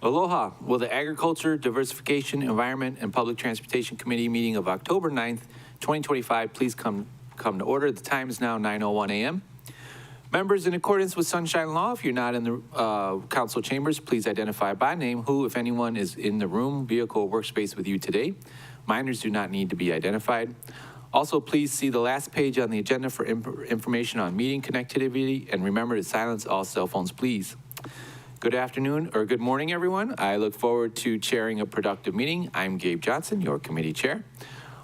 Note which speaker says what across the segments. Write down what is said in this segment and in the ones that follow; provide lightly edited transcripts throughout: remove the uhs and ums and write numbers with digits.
Speaker 1: Aloha. Will the Agriculture, Diversification, Environment, and Public Transportation Committee meeting of October 9th, 2025 please come to order? The time is now 9:01 a.m. Members, in accordance with Sunshine Law, if you're not in the council chambers, please identify by name who, if anyone, is in the room, vehicle, or workspace with you today. Minors do not need to be identified. Also, please see the last page on the agenda for information on meeting connectivity, and remember to silence all cell phones, please. Good afternoon, or good morning, everyone. I look forward to chairing a productive meeting. I'm Gabe Johnson, your committee chair.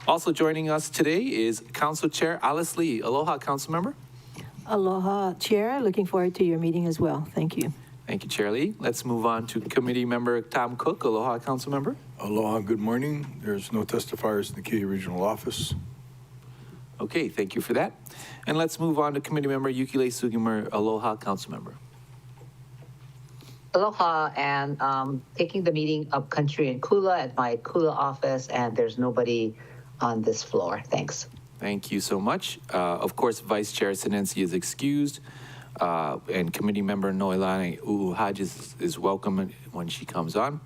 Speaker 1: Also joining us today is Council Chair Alice Lee. Aloha, Council Member.
Speaker 2: Aloha, Chair. Looking forward to your meeting as well. Thank you.
Speaker 1: Thank you, Chair Lee. Let's move on to Committee Member Tom Cook. Aloha, Council Member.
Speaker 3: Aloha, good morning. There's no testifiers in the Key Regional Office.
Speaker 1: Okay, thank you for that. And let's move on to Committee Member Yukile Sugimer. Aloha, Council Member.
Speaker 4: Aloha, and taking the meeting up country in Kula at my Kula office, and there's nobody on this floor. Thanks.
Speaker 1: Thank you so much. Of course, Vice Chair Sinensi is excused, and Committee Member Noelani Uuhaj is welcome when she comes on.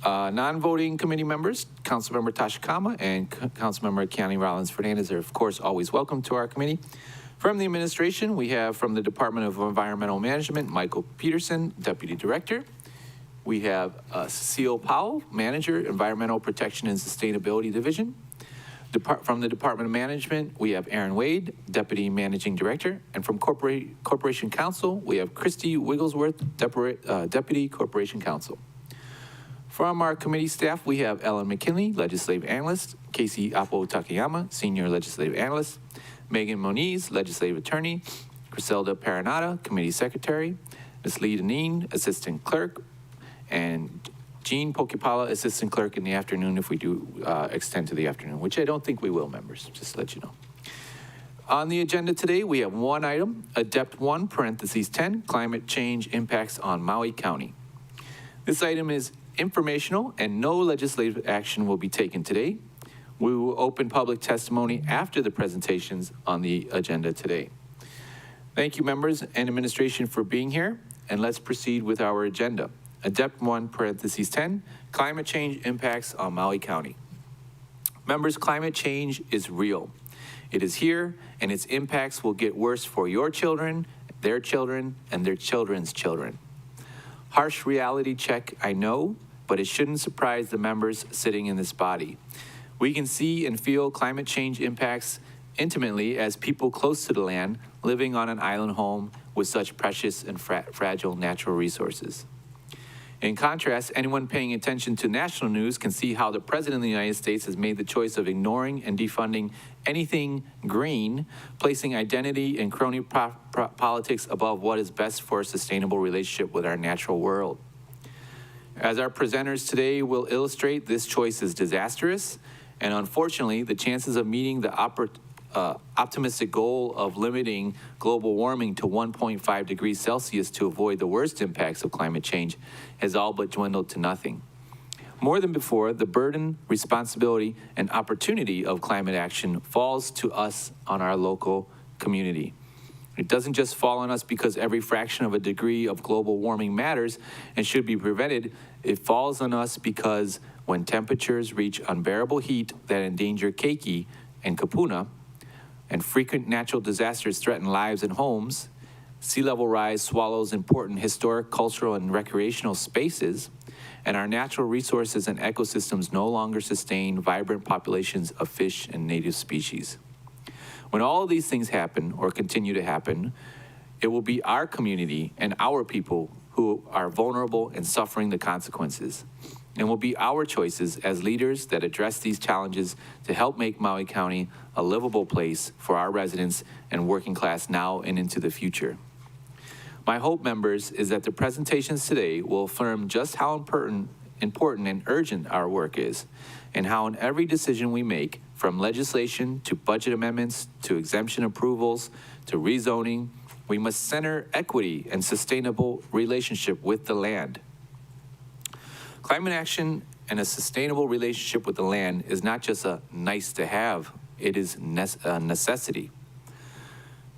Speaker 1: Non-voting committee members, Councilmember Tashikama and Councilmember Kiani Rollins Fernandez are, of course, always welcome to our committee. From the administration, we have from the Department of Environmental Management, Michael Peterson, Deputy Director. We have Cecile Powell, Manager, Environmental Protection and Sustainability Division. From the Department of Management, we have Aaron Wade, Deputy Managing Director. And from Corporation Counsel, we have Christy Wigglesworth, Deputy Corporation Counsel. From our committee staff, we have Ellen McKinley, Legislative Analyst, Casey Apo Takayama, Senior Legislative Analyst, Megan Moniz, Legislative Attorney, Griselda Paranata, Committee Secretary, Ms. Lee Deneen, Assistant Clerk, and Jean Pokipala, Assistant Clerk in the afternoon, if we do extend to the afternoon, which I don't think we will, members, just to let you know. On the agenda today, we have one item, ADEPT 1, parentheses 10, Climate Change Impacts on Maui County. This item is informational and no legislative action will be taken today. We will open public testimony after the presentations on the agenda today. Thank you, members and administration, for being here, and let's proceed with our agenda. ADEPT 1, parentheses 10, Climate Change Impacts on Maui County. Members, climate change is real. It is here, and its impacts will get worse for your children, and their children's children. Harsh reality check, I know, but it shouldn't surprise the members sitting in this body. We can see and feel climate change impacts intimately as people close to the land living on an island home with such precious and fragile natural resources. In contrast, anyone paying attention to national news can see how the President of the United States has made the choice of ignoring and defunding anything green, placing identity and crony politics above what is best for a sustainable relationship with our natural world. As our presenters today will illustrate, this choice is disastrous, and unfortunately, the chances of meeting the optimistic goal of limiting global warming to 1.5 degrees Celsius to avoid the worst impacts of climate change has all but dwindled to nothing. More than before, the burden, responsibility, and opportunity of climate action falls to us on our local community. It doesn't just fall on us because every fraction of a degree of global warming matters and should be prevented. It falls on us because when temperatures reach unbearable heat that endanger Keiki and Kapuna, and frequent natural disasters threaten lives and homes, sea level rise swallows important historic, cultural, and recreational spaces, and our natural resources and ecosystems no longer sustain vibrant populations of fish and native species. When all of these things happen or continue to happen, it will be our community and our people who are vulnerable and suffering the consequences. And will be our choices as leaders that address these challenges to help make Maui County a livable place for our residents and working class now and into the future. My hope, members, is that the presentations today will affirm just how important and urgent our work is, and how in every decision we make, from legislation to budget amendments to exemption approvals to rezoning, we must center equity and sustainable relationship with the land. Climate action and a sustainable relationship with the land is not just a nice to have, it is a necessity.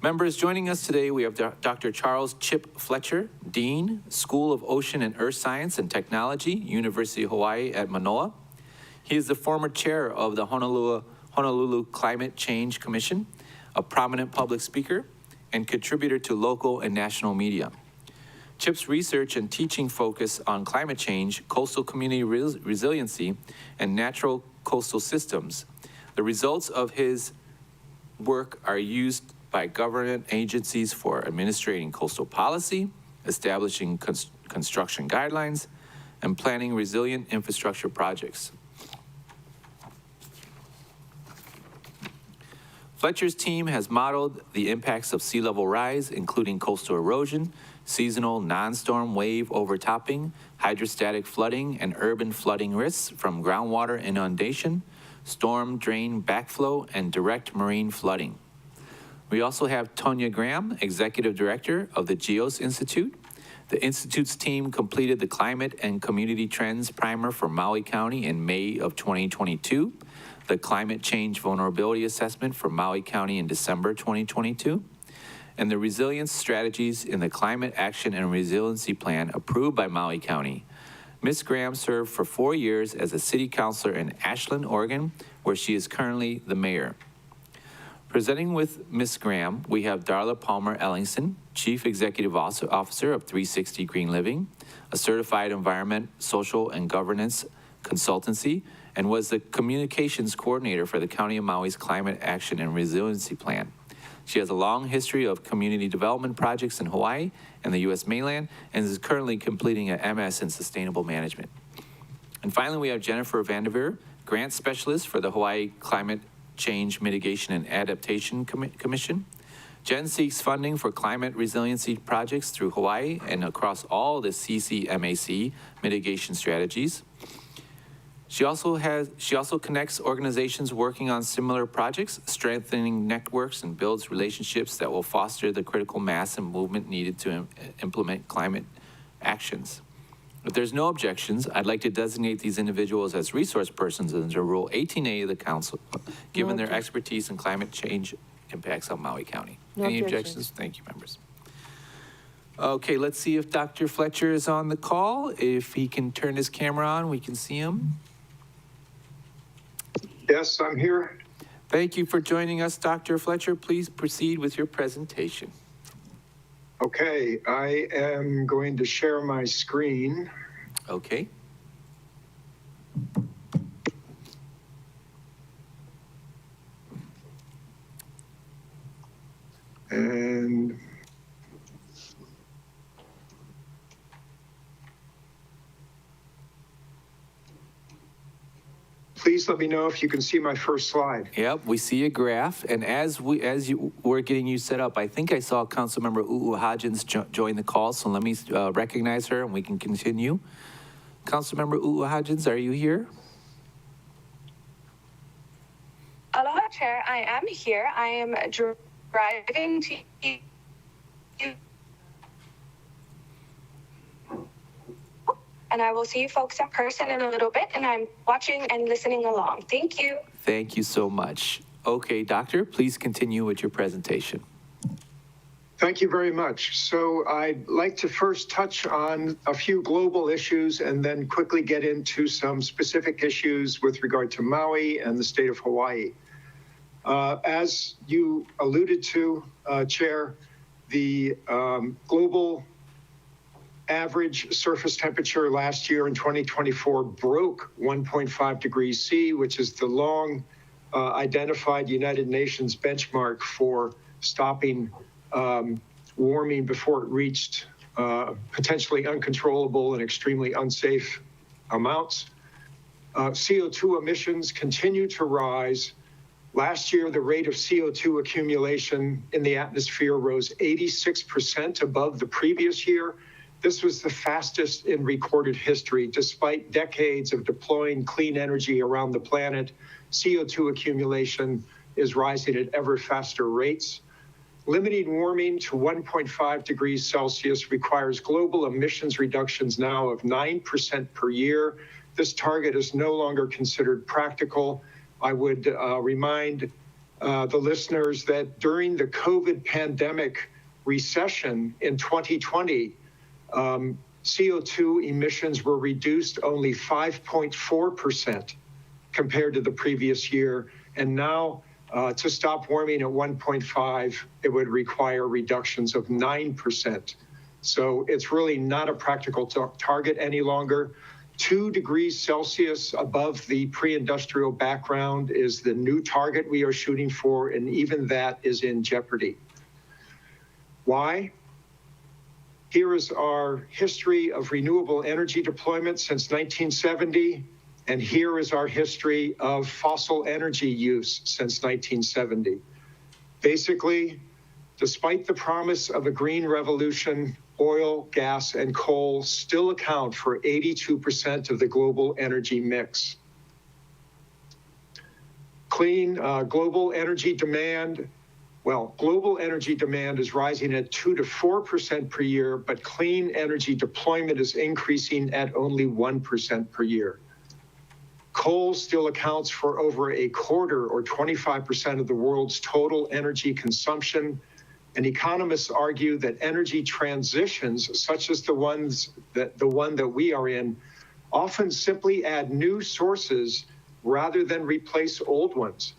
Speaker 1: Members joining us today, we have Dr. Charles Chip Fletcher, Dean, School of Ocean and Earth Science and Technology, University of Hawaii at Manoa. He is the former chair of the Honolulu Climate Change Commission, a prominent public speaker, and contributor to local and national media. Chip's research and teaching focus on climate change, coastal community resiliency, and natural coastal systems. The results of his work are used by government agencies for administrating coastal policy, establishing construction guidelines, and planning resilient infrastructure projects. Fletcher's team has modeled the impacts of sea level rise, including coastal erosion, seasonal non-storm wave overtopping, hydrostatic flooding, and urban flooding risks from groundwater inundation, storm drain backflow, and direct marine flooding. We also have Tonya Graham, Executive Director of the GEOS Institute. The Institute's team completed the Climate and Community Trends Primer for Maui County in May of 2022, the Climate Change Vulnerability Assessment for Maui County in December 2022, and the Resilience Strategies in the Climate Action and Resiliency Plan approved by Maui County. Ms. Graham served for 4 years as a city councilor in Ashland, Oregon, where she is currently the mayor. Presenting with Ms. Graham, we have Darla Palmer Ellingson, Chief Executive Officer of 360 Green Living, a certified environment, social, and governance consultancy, and was the communications coordinator for the County of Maui's Climate Action and Resiliency Plan. She has a long history of community development projects in Hawaii and the U.S. mainland, and is currently completing an MS in Sustainable Management. And finally, we have Jennifer Vanderveer, Grant Specialist for the Hawaii Climate Change Mitigation and Adaptation Commission. Jen seeks funding for climate resiliency projects through Hawaii and across all the CCMAC mitigation strategies. She also connects organizations working on similar projects, strengthening networks, and builds relationships that will foster the critical mass and movement needed to implement climate actions. If there's no objections, I'd like to designate these individuals as resource persons under Rule 18A of the Council, given their expertise in climate change impacts on Maui County.
Speaker 2: No
Speaker 1: Any
Speaker 2: objections.
Speaker 1: objections? Thank you, members. Okay, let's see if Dr. Fletcher is on the call. If he can turn his camera on, we can see him.
Speaker 5: Yes, I'm here.
Speaker 1: Thank you for joining us, Dr. Fletcher. Please proceed with your presentation.
Speaker 5: Okay, I am going to share my screen.
Speaker 1: Okay.
Speaker 5: And please let me know if you can see my first slide.
Speaker 1: Yep, we see a graph, and as you were getting you set up, I think I saw Councilmember Hodgins join the call, so let me recognize her and we can continue. Councilmember Hodgins, are you here?
Speaker 6: Aloha, Chair. I am here. I am driving to you. And I will see you folks in person in a little bit, and I'm watching and listening along. Thank you.
Speaker 1: Thank you so much. Okay, Doctor, please continue with your presentation.
Speaker 5: Thank you very much. So I'd like to first touch on a few global issues and then quickly get into some specific issues with regard to Maui and the state of Hawaii. As you alluded to, Chair, the global average surface temperature last year in 2024 broke 1.5 degrees C, which is the long identified United Nations benchmark for stopping warming before it reached potentially uncontrollable and extremely unsafe amounts. CO2 emissions continue to rise. Last year, the rate of CO2 accumulation in the atmosphere rose 86% above the previous year. This was the fastest in recorded history. Despite decades of deploying clean energy around the planet, CO2 accumulation is rising at ever faster rates. Limiting warming to 1.5 degrees Celsius requires global emissions reductions now of 9% per year. This target is no longer considered practical. I would remind the listeners that during the COVID pandemic recession in 2020, CO2 emissions were reduced only 5.4% compared to the previous year. And now to stop warming at 1.5, it would require reductions of 9%. So it's really not a practical target any longer. 2 degrees Celsius above the pre-industrial background is the new target we are shooting for, and even that is in jeopardy. Why? Here is our history of renewable energy deployment since 1970, and here is our history of fossil energy use since 1970. Basically, despite the promise of a green revolution, oil, gas, and coal still account for 82% of the global energy mix. Clean global energy demand, global energy demand is rising at 2 to 4% per year, but clean energy deployment is increasing at only 1% per year. Coal still accounts for over a quarter or 25% of the world's total energy consumption. And economists argue that energy transitions, such as the one that we are in, often simply add new sources rather than replace old ones.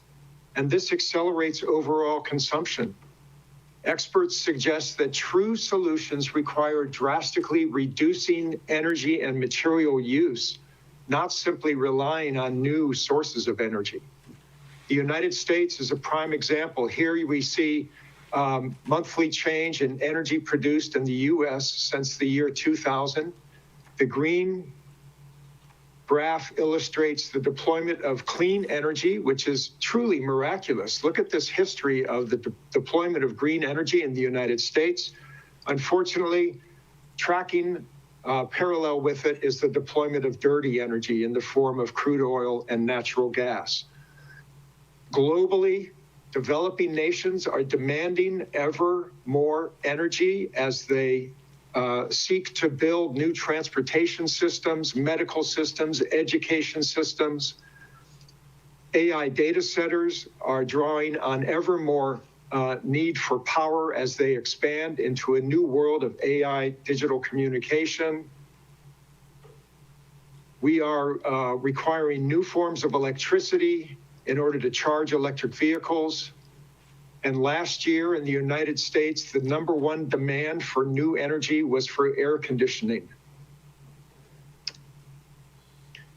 Speaker 5: And this accelerates overall consumption. Experts suggest that true solutions require drastically reducing energy and material use, not simply relying on new sources of energy. The United States is a prime example. Here we see monthly change in energy produced in the U.S. since the year 2000. The green graph illustrates the deployment of clean energy, which is truly miraculous. Look at this history of the deployment of green energy in the United States. Unfortunately, tracking parallel with it is the deployment of dirty energy in the form of crude oil and natural gas. Globally, developing nations are demanding ever more energy as they seek to build new transportation systems, medical systems, education systems. AI data centers are drawing on ever more need for power as they expand into a new world of AI digital communication. We are requiring new forms of electricity in order to charge electric vehicles. And last year in the United States, the #1 demand for new energy was for air conditioning.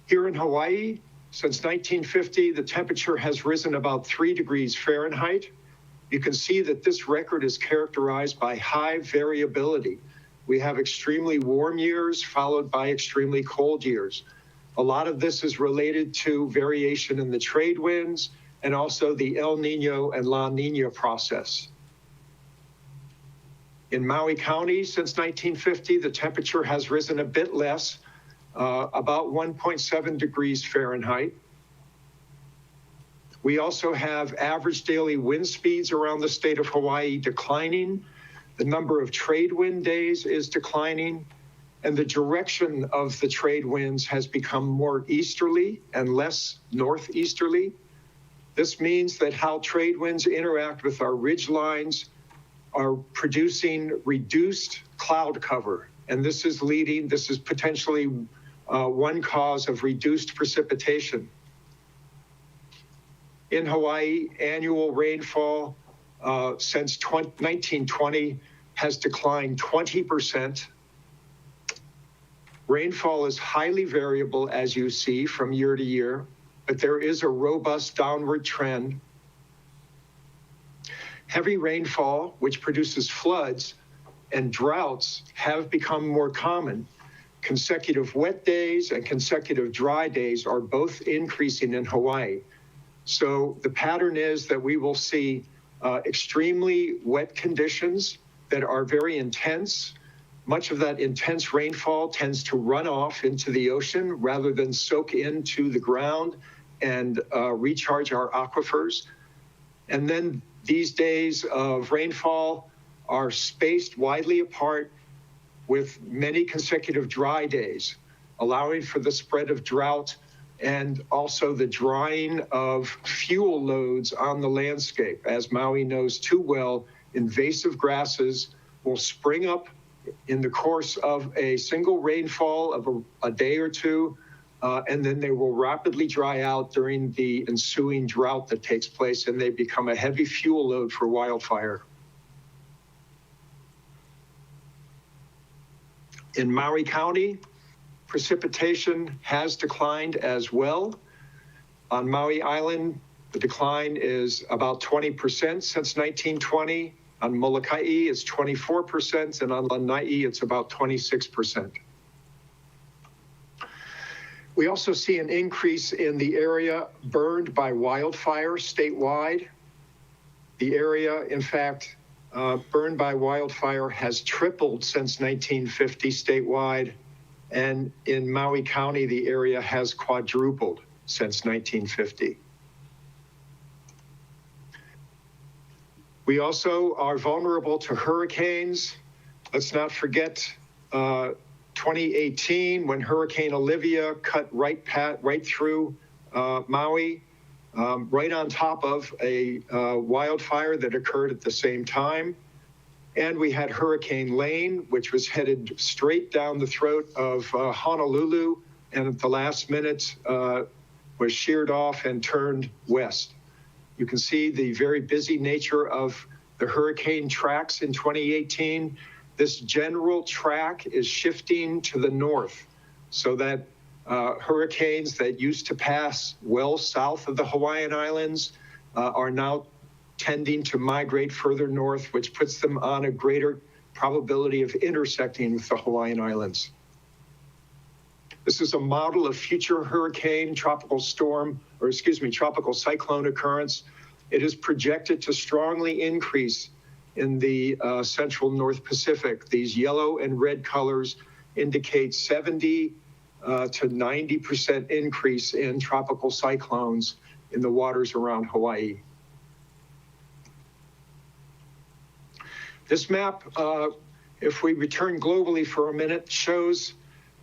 Speaker 5: Here in Hawaii, since 1950, the temperature has risen about 3 degrees Fahrenheit. You can see that this record is characterized by high variability. We have extremely warm years followed by extremely cold years. A lot of this is related to variation in the trade winds and also the El Nino and La Nina process. In Maui County, since 1950, the temperature has risen a bit less, about 1.7 degrees Fahrenheit. We also have average daily wind speeds around the state of Hawaii declining. The number of trade wind days is declining, and the direction of the trade winds has become more easterly and less northeasterly. This means that how trade winds interact with our ridge lines are producing reduced cloud cover. And this is potentially one cause of reduced precipitation. In Hawaii, annual rainfall since 1920 has declined 20%. Rainfall is highly variable, as you see, from year to year, but there is a robust downward trend. Heavy rainfall, which produces floods and droughts, have become more common. Consecutive wet days and consecutive dry days are both increasing in Hawaii. So the pattern is that we will see extremely wet conditions that are very intense. Much of that intense rainfall tends to run off into the ocean rather than soak into the ground and recharge our aquifers. And then these days of rainfall are spaced widely apart with many consecutive dry days, allowing for the spread of drought and also the drying of fuel loads on the landscape. As Maui knows too well, invasive grasses will spring up in the course of a single rainfall of a day or two, and then they will rapidly dry out during the ensuing drought that takes place, and they become a heavy fuel load for wildfire. In Maui County, precipitation has declined as well. On Maui Island, the decline is about 20% since 1920. On Molokai, it's 24%, and on Lanai, it's about 26%. We also see an increase in the area burned by wildfire statewide. The area, in fact, burned by wildfire has tripled since 1950 statewide, and in Maui County, the area has quadrupled since 1950. We also are vulnerable to hurricanes. Let's not forget 2018 when Hurricane Olivia cut right through Maui, right on top of a wildfire that occurred at the same time. And we had Hurricane Lane, which was headed straight down the throat of Honolulu, and at the last minute was sheared off and turned west. You can see the very busy nature of the hurricane tracks in 2018. This general track is shifting to the north so that hurricanes that used to pass well south of the Hawaiian Islands are now tending to migrate further north, which puts them on a greater probability of intersecting with the Hawaiian Islands. This is a model of future hurricane, tropical cyclone occurrence. It is projected to strongly increase in the central North Pacific. These yellow and red colors indicate 70 to 90% increase in tropical cyclones in the waters around Hawaii. This map, if we return globally for a minute, shows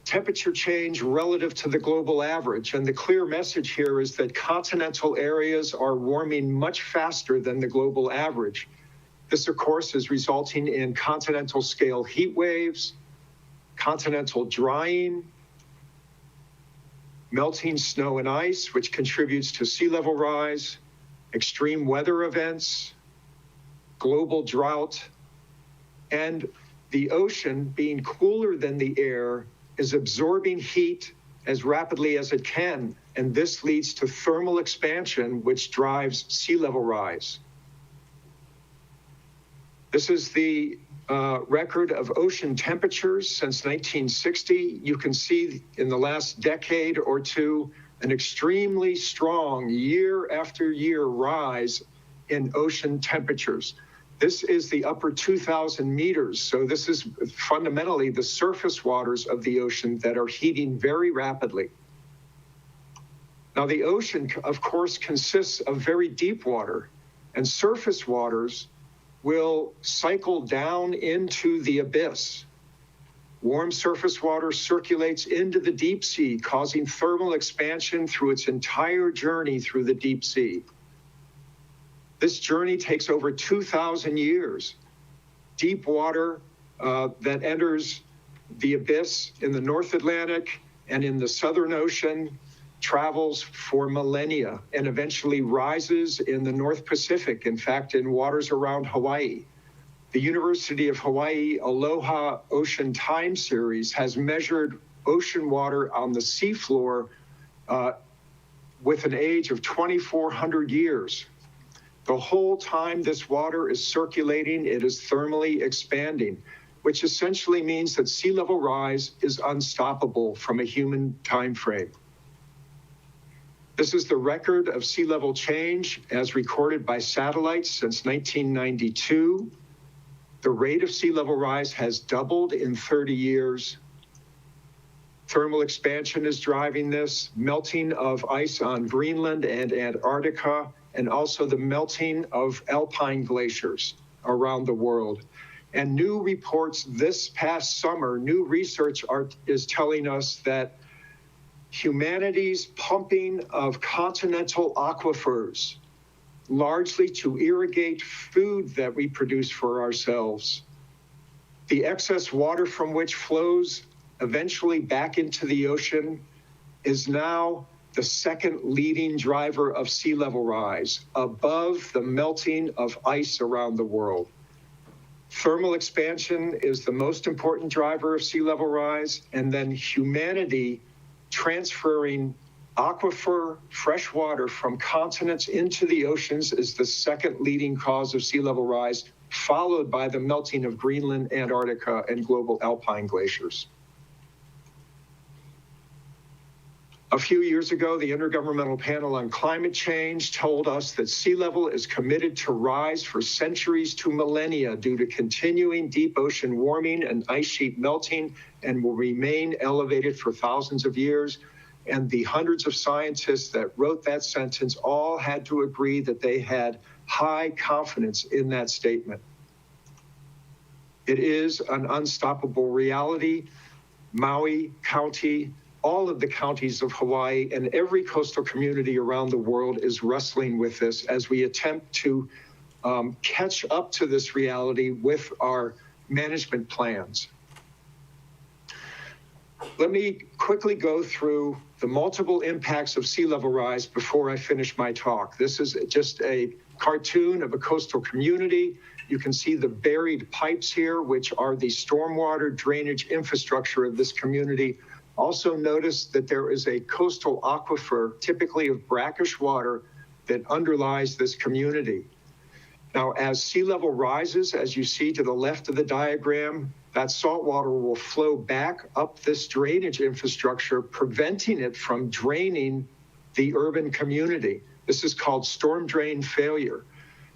Speaker 5: temperature change relative to the global average. And the clear message here is that continental areas are warming much faster than the global average. This, of course, is resulting in continental scale heat waves, continental drying, melting snow and ice, which contributes to sea level rise, extreme weather events, global drought, and the ocean being cooler than the air is absorbing heat as rapidly as it can, and this leads to thermal expansion, which drives sea level rise. This is the record of ocean temperatures since 1960. You can see in the last decade or two an extremely strong year after year rise in ocean temperatures. This is the upper 2,000 meters. So this is fundamentally the surface waters of the ocean that are heating very rapidly. Now, the ocean, of course, consists of very deep water, and surface waters will cycle down into the abyss. Warm surface water circulates into the deep sea, causing thermal expansion through its entire journey through the deep sea. This journey takes over 2,000 years. Deep water that enters the abyss in the North Atlantic and in the Southern Ocean travels for millennia and eventually rises in the North Pacific, in fact, in waters around Hawaii. The University of Hawaii Aloha Ocean Time Series has measured ocean water on the seafloor with an age of 2,400 years. The whole time this water is circulating, it is thermally expanding, which essentially means that sea level rise is unstoppable from a human time frame. This is the record of sea level change as recorded by satellites since 1992. The rate of sea level rise has doubled in 30 years. Thermal expansion is driving this, melting of ice on Greenland and Antarctica, and also the melting of alpine glaciers around the world. And new reports this past summer, new research is telling us that humanity's pumping of continental aquifers, largely to irrigate food that we produce for ourselves. The excess water from which flows eventually back into the ocean is now the second leading driver of sea level rise, above the melting of ice around the world. Thermal expansion is the most important driver of sea level rise, and then humanity transferring aquifer fresh water from continents into the oceans is the second leading cause of sea level rise, followed by the melting of Greenland, Antarctica, and global alpine glaciers. A few years ago, the Intergovernmental Panel on Climate Change told us that sea level is committed to rise for centuries to millennia due to continuing deep ocean warming and ice sheet melting, and will remain elevated for thousands of years. And the hundreds of scientists that wrote that sentence all had to agree that they had high confidence in that statement. It is an unstoppable reality. Maui County, all of the counties of Hawaii, and every coastal community around the world is wrestling with this as we attempt to catch up to this reality with our management plans. Let me quickly go through the multiple impacts of sea level rise before I finish my talk. This is just a cartoon of a coastal community. You can see the buried pipes here, which are the stormwater drainage infrastructure of this community. Also notice that there is a coastal aquifer, typically of brackish water, that underlies this community. Now, as sea level rises, as you see to the left of the diagram, that salt water will flow back up this drainage infrastructure, preventing it from draining the urban community. This is called storm drain failure.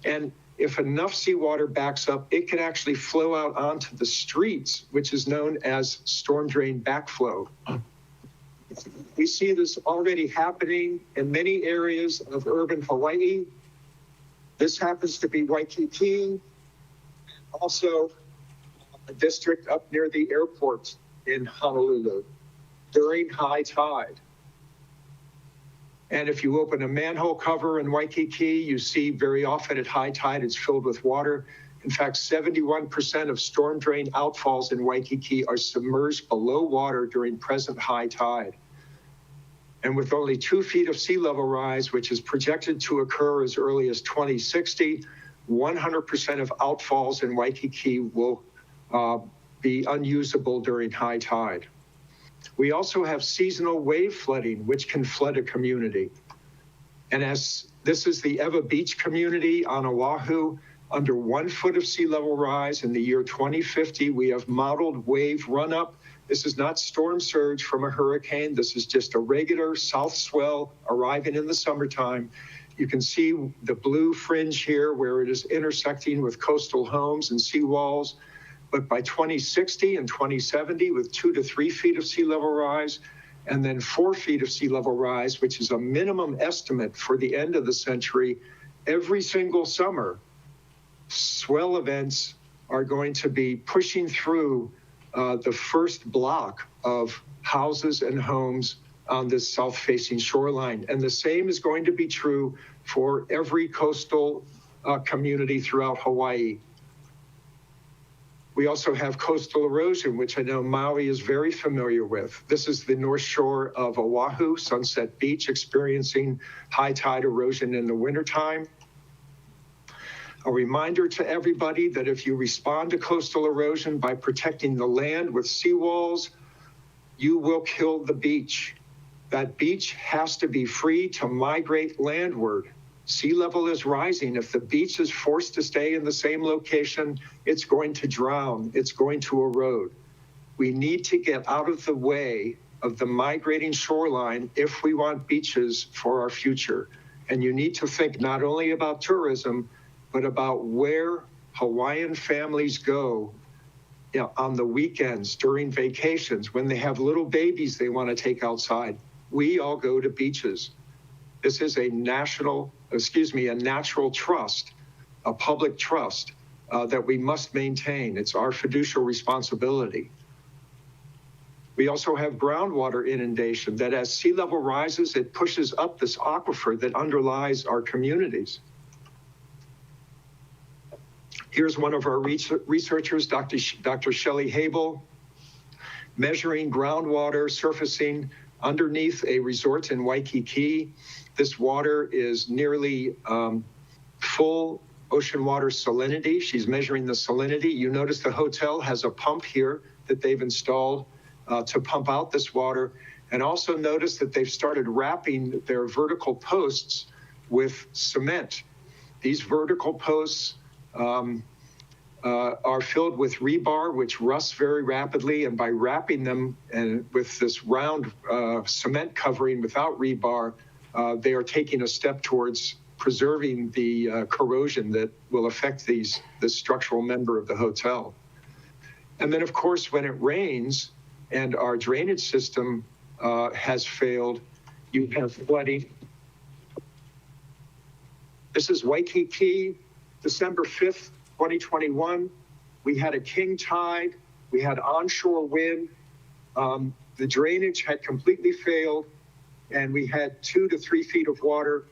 Speaker 5: And if enough seawater backs up, it can actually flow out onto the streets, which is known as storm drain backflow. We see this already happening in many areas of urban Hawaii. This happens to be Waikiki, also a district up near the airport in Honolulu during high tide. And if you open a manhole cover in Waikiki, you see very often at high tide it's filled with water. In fact, 71% of storm drain outfalls in Waikiki are submerged below water during present high tide. And with only 2 feet of sea level rise, which is projected to occur as early as 2060, 100% of outfalls in Waikiki will be unusable during high tide. We also have seasonal wave flooding, which can flood a community. And as this is the Ewa Beach community on Oahu, under 1 foot of sea level rise in the year 2050, we have modeled wave run-up. This is not storm surge from a hurricane. This is just a regular south swell arriving in the summertime. You can see the blue fringe here where it is intersecting with coastal homes and seawalls. But by 2060 and 2070, with 2 to 3 feet of sea level rise, and then 4 feet of sea level rise, which is a minimum estimate for the end of the century, every single summer, swell events are going to be pushing through the first block of houses and homes on this south-facing shoreline. And the same is going to be true for every coastal community throughout Hawaii. We also have coastal erosion, which I know Maui is very familiar with. This is the north shore of Oahu, Sunset Beach, experiencing high tide erosion in the wintertime. A reminder to everybody that if you respond to coastal erosion by protecting the land with seawalls, you will kill the beach. That beach has to be free to migrate landward. Sea level is rising. If the beach is forced to stay in the same location, it's going to drown. It's going to erode. We need to get out of the way of the migrating shoreline if we want beaches for our future. And you need to think not only about tourism, but about where Hawaiian families go on the weekends, during vacations, when they have little babies they want to take outside. We all go to beaches. This is a natural trust, a public trust that we must maintain. It's our fiducial responsibility. We also have groundwater inundation that as sea level rises, it pushes up this aquifer that underlies our communities. Here's one of our researchers, Dr. Shelley Habel, measuring groundwater surfacing underneath a resort in Waikiki. This water is nearly full ocean water salinity. She's measuring the salinity. You notice the hotel has a pump here that they've installed to pump out this water. And also notice that they've started wrapping their vertical posts with cement. These vertical posts are filled with rebar, which rusts very rapidly. And by wrapping them and with this round cement covering without rebar, they are taking a step towards preserving the corrosion that will affect this structural member of the hotel. And then, of course, when it rains and our drainage system has failed, you have flooding. This is Waikiki, December 5th, 2021. We had a king tide. We had onshore wind. The drainage had completely failed, and we had 2 to 3 feet of water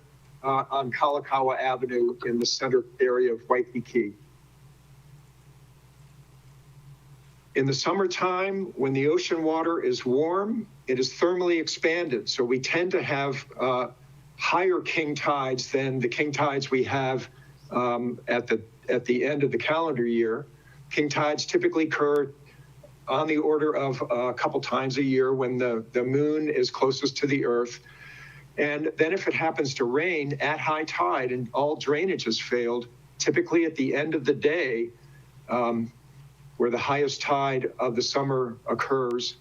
Speaker 5: on Kalakaua Avenue in the center area of Waikiki. In the summertime, when the ocean water is warm, it is thermally expanded. So we tend to have higher king tides than the king tides we have at the end of the calendar year. King tides typically occur on the order of a couple times a year when the moon is closest to the earth. And then if it happens to rain at high tide and all drainage has failed, typically at the end of the day, where the highest tide of the summer occurs,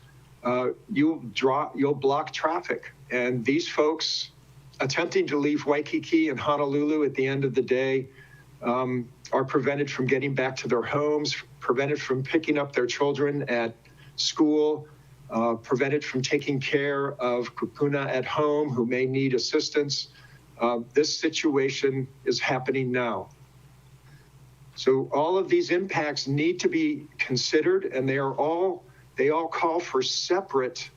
Speaker 5: you'll block traffic. And these folks attempting to leave Waikiki and Honolulu at the end of the day are prevented from getting back to their homes, prevented from picking up their children at school, prevented from taking care of kupuna at home who may need assistance. This situation is happening now. So all of these impacts need to be considered, and they all call for separate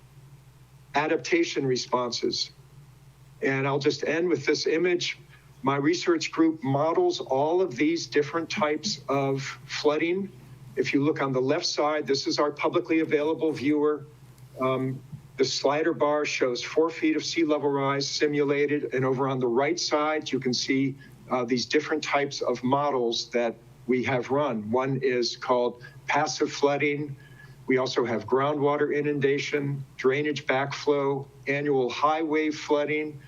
Speaker 5: adaptation responses. And I'll just end with this image. My research group models all of these different types of flooding. If you look on the left side, this is our publicly available viewer. The slider bar shows 4 feet of sea level rise simulated. And over on the right side, you can see these different types of models that we have run. One is called passive flooding. We also have groundwater inundation, drainage backflow, annual high wave flooding,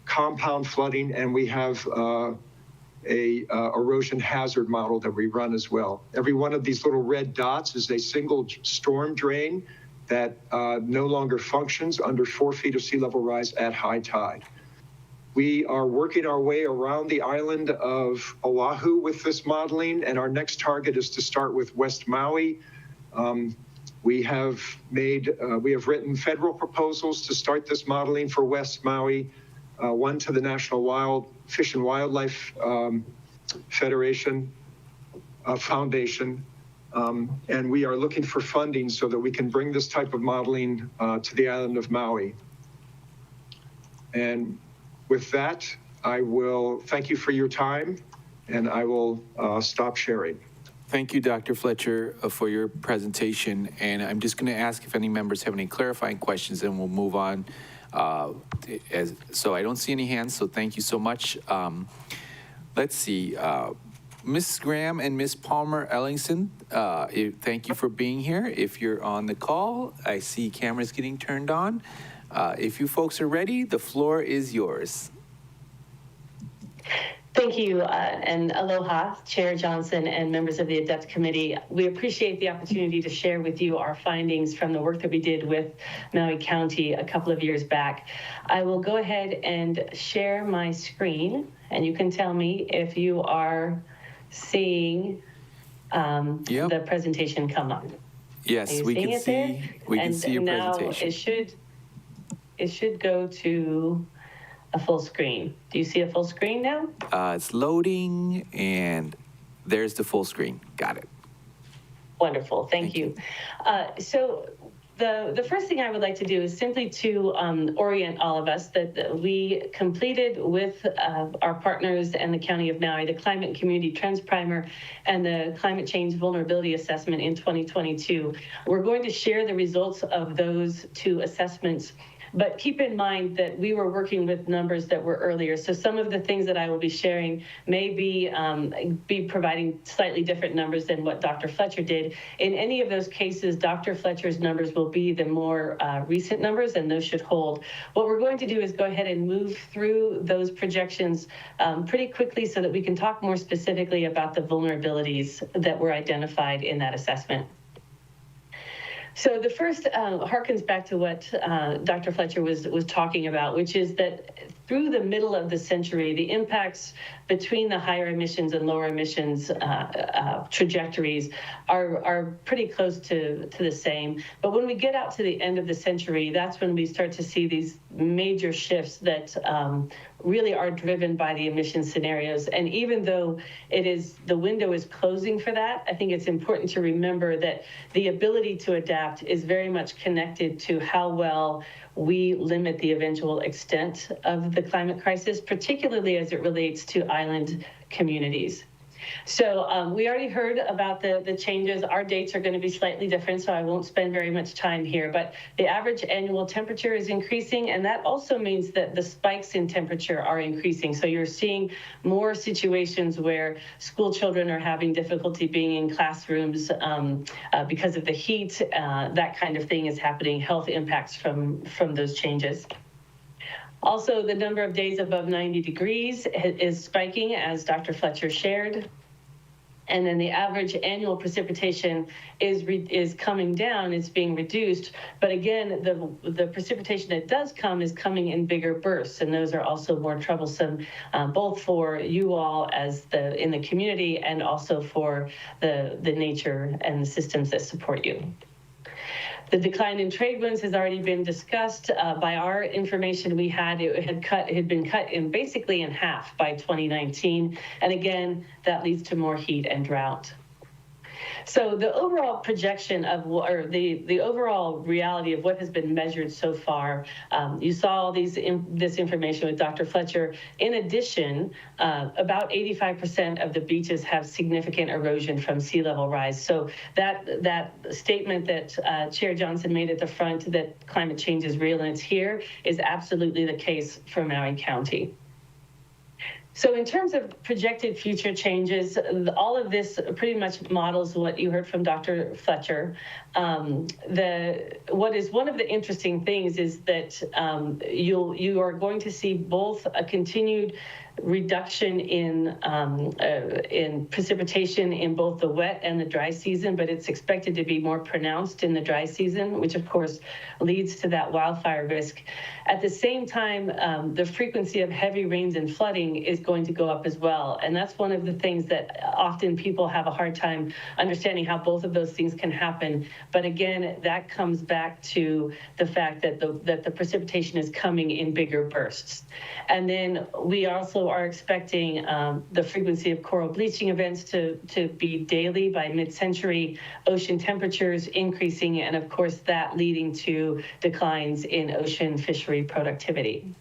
Speaker 5: compound flooding, and we have a erosion hazard model that we run as well. Every one of these little red dots is a single storm drain that no longer functions under 4 feet of sea level rise at high tide. We are working our way around the island of Oahu with this modeling, and our next target is to start with West Maui. We have written federal proposals to start this modeling for West Maui, one to the National Fish and Wildlife Federation Foundation, and we are looking for funding so that we can bring this type of modeling to the island of Maui. And with that, I will thank you for your time, and I will stop sharing.
Speaker 1: Thank you, Dr. Fletcher, for your presentation. And I'm just going to ask if any members have any clarifying questions, and we'll move on. So I don't see any hands, so thank you so much. Let's see. Ms. Graham and Ms. Palmer Ellingson, thank you for being here. If you're on the call, I see cameras getting turned on. If you folks are ready, the floor is yours.
Speaker 7: Thank you, and aloha, Chair Johnson and members of the ADEPT committee. We appreciate the opportunity to share with you our findings from the work that we did with Maui County a couple of years back. I will go ahead and share my screen, and you can tell me if you are seeing the presentation come up.
Speaker 1: Yes, we can see. We can see your presentation.
Speaker 7: Now it should go to a full screen. Do you see a full screen now?
Speaker 1: It's loading, and there's the full screen. Got it.
Speaker 7: Wonderful. Thank you. So the first thing I would like to do is simply to orient all of us that we completed with our partners and the County of Maui the Climate and Community Trends Primer and the Climate Change Vulnerability Assessment in 2022. We're going to share the results of those two assessments. But keep in mind that we were working with numbers that were earlier. So some of the things that I will be sharing may be providing slightly different numbers than what Dr. Fletcher did. In any of those cases, Dr. Fletcher's numbers will be the more recent numbers, and those should hold. What we're going to do is go ahead and move through those projections pretty quickly so that we can talk more specifically about the vulnerabilities that were identified in that assessment. So the first harkens back to what Dr. Fletcher was talking about, which is that through the middle of the century, the impacts between the higher emissions and lower emissions trajectories are pretty close to the same. But when we get out to the end of the century, that's when we start to see these major shifts that really are driven by the emission scenarios. And even though the window is closing for that, I think it's important to remember that the ability to adapt is very much connected to how well we limit the eventual extent of the climate crisis, particularly as it relates to island communities. So we already heard about the changes. Our dates are going to be slightly different, so I won't spend very much time here. But the average annual temperature is increasing, and that also means that the spikes in temperature are increasing. So you're seeing more situations where school children are having difficulty being in classrooms because of the heat. That kind of thing is happening, health impacts from those changes. Also, the number of days above 90 degrees is spiking, as Dr. Fletcher shared. And then the average annual precipitation is coming down, it's being reduced. But again, the precipitation that does come is coming in bigger bursts, and those are also more troublesome, both for you all as in the community and also for the nature and the systems that support you. The decline in trade winds has already been discussed. By our information we had, it had been cut basically in half by 2019. And again, that leads to more heat and drought. So the overall projection or the overall reality of what has been measured so far, you saw all this information with Dr. Fletcher. In addition, about 85% of the beaches have significant erosion from sea level rise. So that statement that Chair Johnson made at the front, that climate change is real and it's here, is absolutely the case for Maui County. So in terms of projected future changes, all of this pretty much models what you heard from Dr. Fletcher. What is one of the interesting things is that you are going to see both a continued reduction in precipitation in both the wet and the dry season, but it's expected to be more pronounced in the dry season, which of course leads to that wildfire risk. At the same time, the frequency of heavy rains and flooding is going to go up as well. And that's one of the things that often people have a hard time understanding how both of those things can happen. But again, that comes back to the fact that the precipitation is coming in bigger bursts. And then we also are expecting the frequency of coral bleaching events to be daily by mid-century, ocean temperatures increasing, and of course that leading to declines in ocean fishery productivity.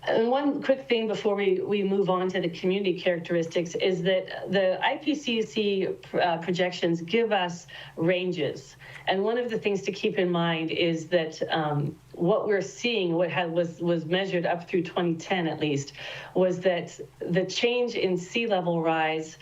Speaker 7: And one quick thing before we move on to the community characteristics is that the IPCC projections give us ranges. And one of the things to keep in mind is that what we're seeing, was measured up through 2010 at least, was that the change in sea level rise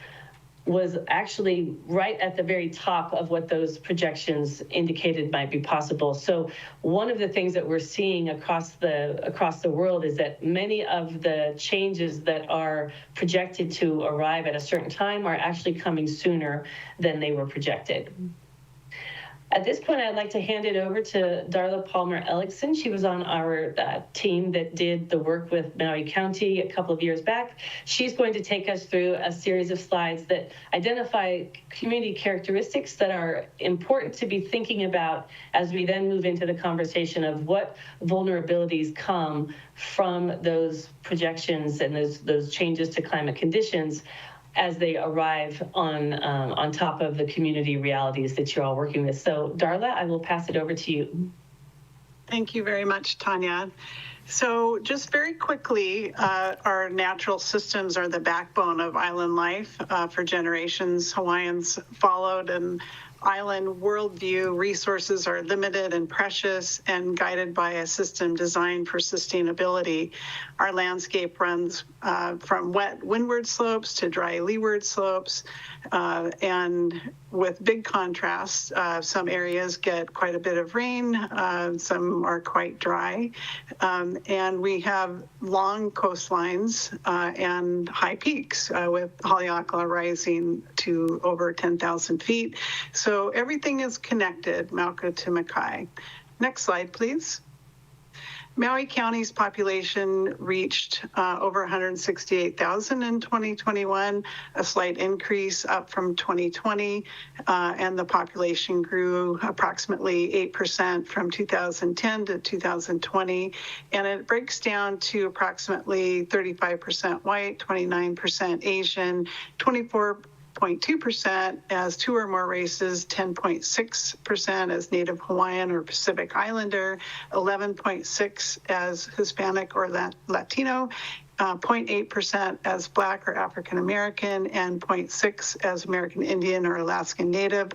Speaker 7: was actually right at the very top of what those projections indicated might be possible. So one of the things that we're seeing across the world is that many of the changes that are projected to arrive at a certain time are actually coming sooner than they were projected. At this point, I'd like to hand it over to Darla Palmer-Ellickson. She was on our team that did the work with Maui County a couple of years back. She's going to take us through a series of slides that identify community characteristics that are important to be thinking about as we then move into the conversation of what vulnerabilities come from those projections and those changes to climate conditions. as they arrive on top of the community realities that you're all working with. So Darla, I will pass it over to you.
Speaker 8: Thank you very much, Tanya. So just very quickly, our natural systems are the backbone of island life. For generations, Hawaiians followed an island worldview. Resources are limited and precious and guided by a system designed for sustainability. Our landscape runs from wet windward slopes to dry leeward slopes, and with big contrasts, some areas get quite a bit of rain, some are quite dry, and we have long coastlines and high peaks with Haleakala rising to over 10,000 feet. So everything is connected, Mauka to Makai. Next slide, please. Maui County's population reached over 168,000 in 2021, a slight increase up from 2020, and the population grew approximately 8% from 2010 to 2020, and it breaks down to approximately 35% white, 29% Asian, 24.2% as two or more races, 10.6% as Native Hawaiian or Pacific Islander, 11.6% as Hispanic or Latino, 0.8% as Black or African American, and 0.6% as American Indian or Alaskan Native.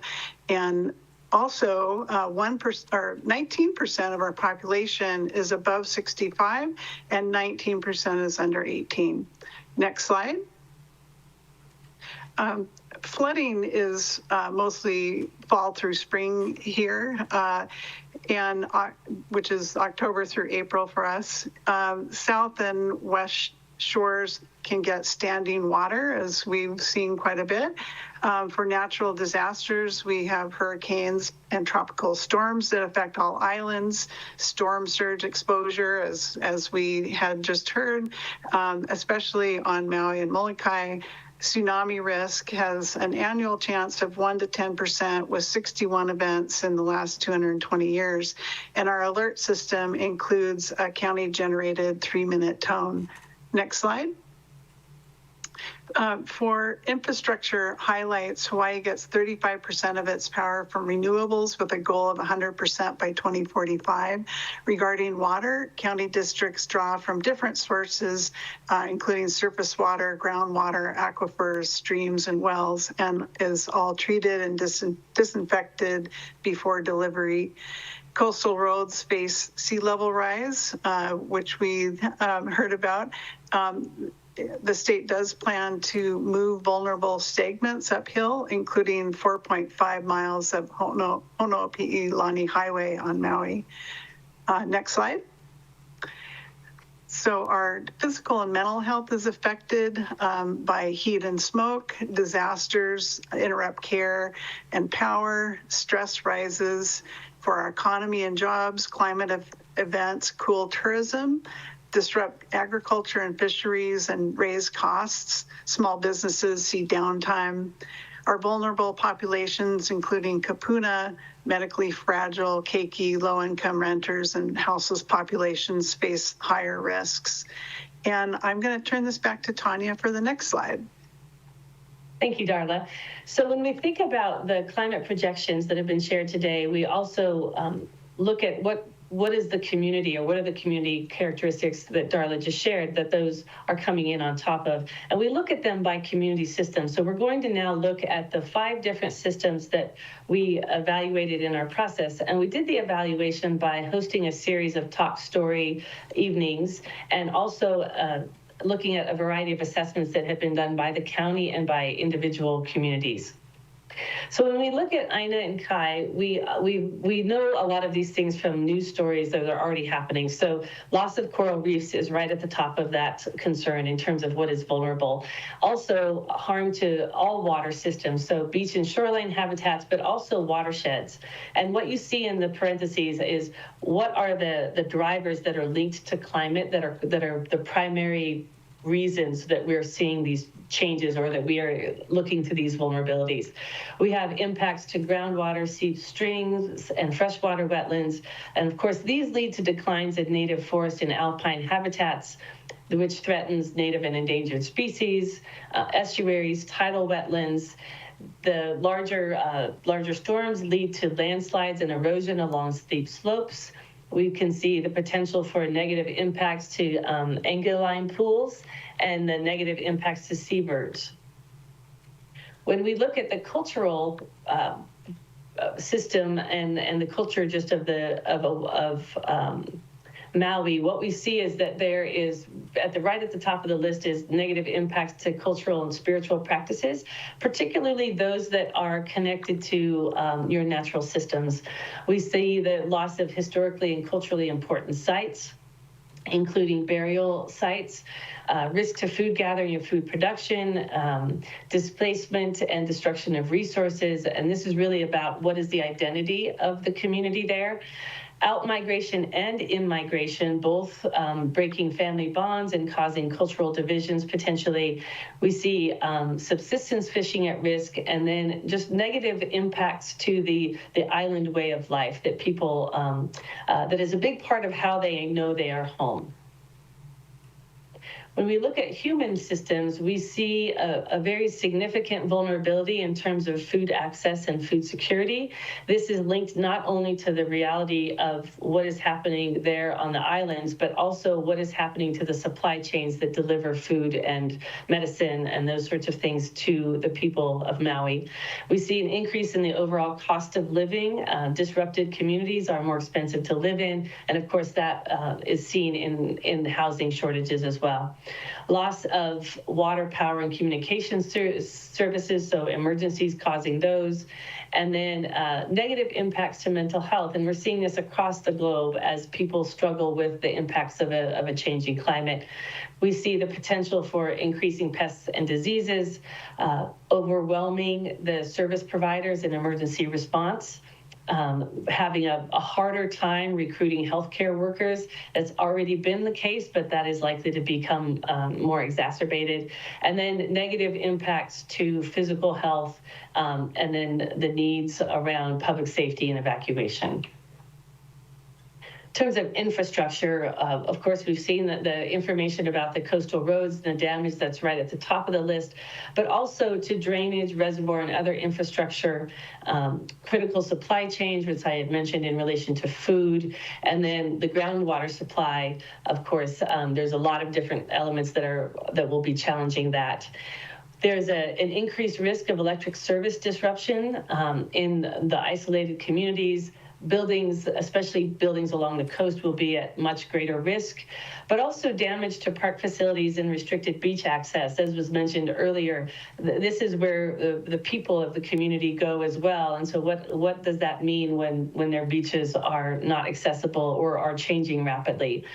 Speaker 8: And also, 1% or 19% of our population is above 65, and 19% is under 18. Next slide. Flooding is mostly fall through spring here, and which is October through April for us. South and west shores can get standing water, as we've seen quite a bit. For natural disasters, we have hurricanes and tropical storms that affect all islands, storm surge exposure, as we had just heard, especially on Maui and Molokai. Tsunami risk has an annual chance of 1 to 10% with 61 events in the last 220 years. And our alert system includes a county-generated 3-minute tone. Next slide. For infrastructure highlights, Hawaii gets 35% of its power from renewables with a goal of 100% by 2045. Regarding water, county districts draw from different sources, including surface water, groundwater, aquifers, streams, and wells, and is all treated and disinfected before delivery. Coastal roads face sea level rise, which we heard about. The state does plan to move vulnerable segments uphill, including 4.5 miles of Honoapi'ilani Highway on Maui. Next slide. So our physical and mental health is affected by heat and smoke, disasters, interrupt care and power, stress rises for our economy and jobs, climate events, cool tourism, disrupt agriculture and fisheries and raise costs. Small businesses see downtime. Our vulnerable populations, including kapuna, medically fragile, keiki, low-income renters, and houseless populations face higher risks. And I'm going to turn this back to Tanya for the next slide.
Speaker 7: Thank you, Darla. So when we think about the climate projections that have been shared today, we also look at what is the community, or what are the community characteristics that Darla just shared that those are coming in on top of. And we look at them by community systems. So we're going to now look at the 5 different systems that we evaluated in our process. And we did the evaluation by hosting a series of talk story evenings, and also looking at a variety of assessments that have been done by the county and by individual communities. So when we look at Aina and Kai, we know a lot of these things from news stories that are already happening. So loss of coral reefs is right at the top of that concern in terms of what is vulnerable. Also harm to all water systems, so beach and shoreline habitats, but also watersheds. And what you see in the parentheses is what are the drivers that are linked to climate that are the primary reasons that we're seeing these changes, or that we are looking to these vulnerabilities. We have impacts to groundwater, seep streams, and freshwater wetlands. And of course, these lead to declines in native forest and alpine habitats. which threatens native and endangered species, estuaries, tidal wetlands. The larger storms lead to landslides and erosion along steep slopes. We can see the potential for negative impacts to anguilline pools and the negative impacts to seabirds. When we look at the cultural system and the culture just of Maui, what we see is that there is, right at the top of the list, is negative impacts to cultural and spiritual practices, particularly those that are connected to your natural systems. We see the loss of historically and culturally important sites, including burial sites, risk to food gathering and food production, displacement and destruction of resources. And this is really about what is the identity of the community there. Out-migration and in-migration, both breaking family bonds and causing cultural divisions potentially. We see subsistence fishing at risk, and then just negative impacts to the island way of life that people, that is a big part of how they know they are home. When we look at human systems, we see a very significant vulnerability in terms of food access and food security. This is linked not only to the reality of what is happening there on the islands, but also what is happening to the supply chains that deliver food and medicine and those sorts of things to the people of Maui. We see an increase in the overall cost of living. Disrupted communities are more expensive to live in, and of course that is seen in housing shortages as well. Loss of water, power, and communication services, so emergencies causing those, and then negative impacts to mental health. And we're seeing this across the globe as people struggle with the impacts of a changing climate. We see the potential for increasing pests and diseases, overwhelming the service providers in emergency response. Having a harder time recruiting healthcare workers. That's already been the case, but that is likely to become more exacerbated. And then negative impacts to physical health, and then the needs around public safety and evacuation. In terms of infrastructure, of course, we've seen the information about the coastal roads and the damage that's right at the top of the list, but also to drainage, reservoir, and other infrastructure, critical supply chains, which I had mentioned in relation to food, and then the groundwater supply. Of course, there's a lot of different elements that will be challenging that. There's an increased risk of electric service disruption in the isolated communities. Buildings, especially buildings along the coast, will be at much greater risk, but also damage to park facilities and restricted beach access. As was mentioned earlier, this is where the people of the community go as well. And so what does that mean when their beaches are not accessible or are changing rapidly?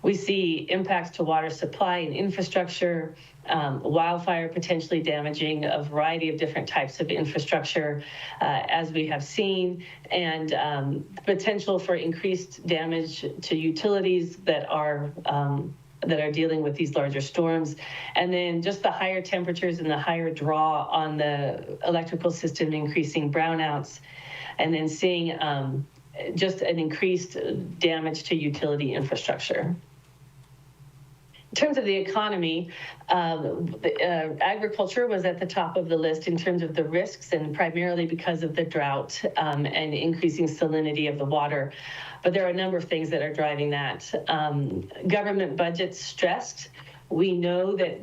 Speaker 7: We see impacts to water supply and infrastructure, wildfire potentially damaging a variety of different types of infrastructure, as we have seen, and potential for increased damage to utilities that are dealing with these larger storms. And then just the higher temperatures and the higher draw on the electrical system, increasing brownouts, and then seeing just an increased damage to utility infrastructure. In terms of the economy, agriculture was at the top of the list in terms of the risks, and primarily because of the drought and increasing salinity of the water. But there are a number of things that are driving that. Government budgets stressed. We know that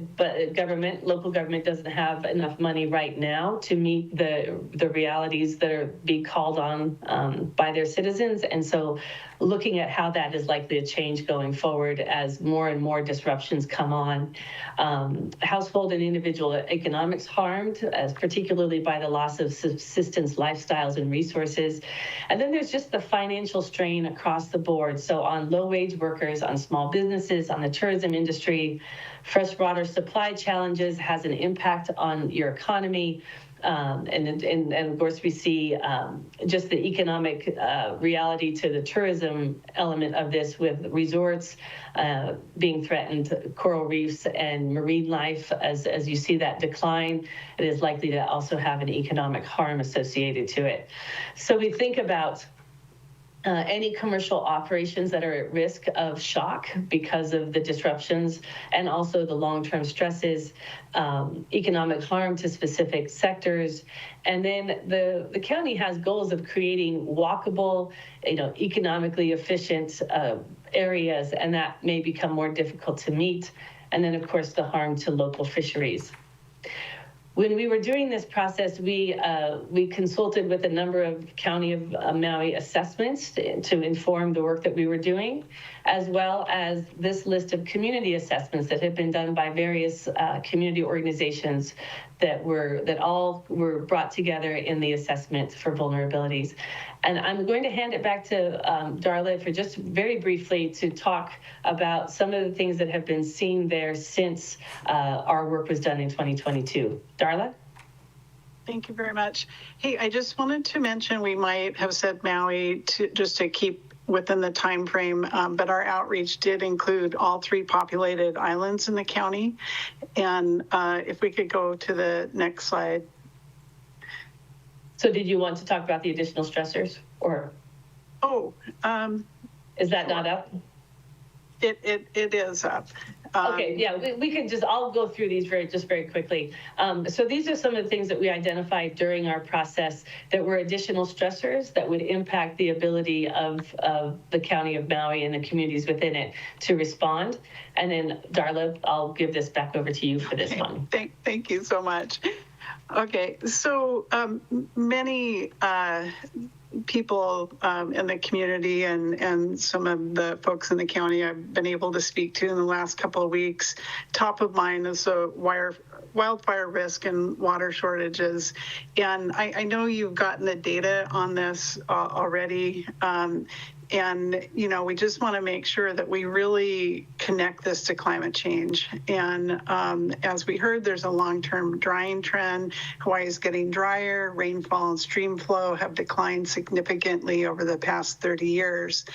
Speaker 7: local government doesn't have enough money right now to meet the realities that are being called on by their citizens. And so looking at how that is likely to change going forward as more and more disruptions come on. Household and individual economics harmed, as particularly by the loss of subsistence lifestyles and resources. And then there's just the financial strain across the board. So on low-wage workers, on small businesses, on the tourism industry, freshwater supply challenges has an impact on your economy. And of course, we see just the economic reality to the tourism element of this, with resorts being threatened, coral reefs and marine life. As you see that decline, it is likely to also have an economic harm associated to it. So we think about any commercial operations that are at risk of shock because of the disruptions and also the long-term stresses, economic harm to specific sectors. And then the county has goals of creating walkable, economically efficient areas, and that may become more difficult to meet. And then, of course, the harm to local fisheries. When we were doing this process, we consulted with a number of County of Maui assessments to inform the work that we were doing, as well as this list of community assessments that have been done by various community organizations that all were brought together in the assessment for vulnerabilities. And I'm going to hand it back to Darla for just very briefly to talk about some of the things that have been seen there since our work was done in 2022. Darla?
Speaker 8: Thank you very much. Hey, I just wanted to mention we might have said Maui just to keep within the time frame, but our outreach did include all 3 populated islands in the county. And if we could go to the next slide.
Speaker 7: So did you want to talk about the additional stressors, or?
Speaker 8: Oh.
Speaker 7: Is that not up?
Speaker 8: It is up.
Speaker 7: Okay, yeah, we can I'll go through these very quickly. So these are some of the things that we identified during our process that were additional stressors that would impact the ability of the County of Maui and the communities within it to respond. And then Darla, I'll give this back over to you for this one.
Speaker 8: Thank you so much. Okay, so many people in the community and some of the folks in the county I've been able to speak to in the last couple of weeks, top of mind is the wildfire risk and water shortages. And I know you've gotten the data on this already. And, we just want to make sure that we really connect this to climate change. And as we heard, there's a long-term drying trend. Hawaii is getting drier. Rainfall and stream flow have declined significantly over the past 30 years.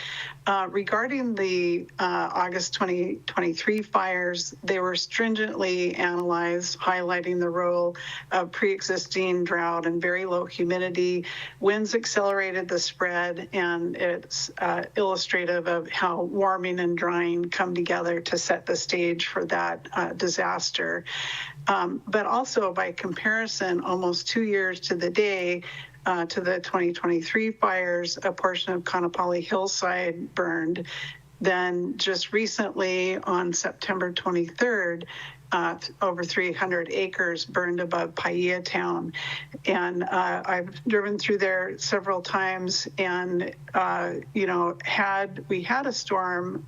Speaker 8: Regarding the August 2023 fires, they were stringently analyzed, highlighting the role of pre-existing drought and very low humidity. Winds accelerated the spread, and it's illustrative of how warming and drying come together to set the stage for that disaster. But also, by comparison, almost 2 years to the day, to the 2023 fires, a portion of Kaanapali hillside burned. Then just recently on September 23rd, over 300 acres burned above Paia town. And I've driven through there several times, and, had we had a storm,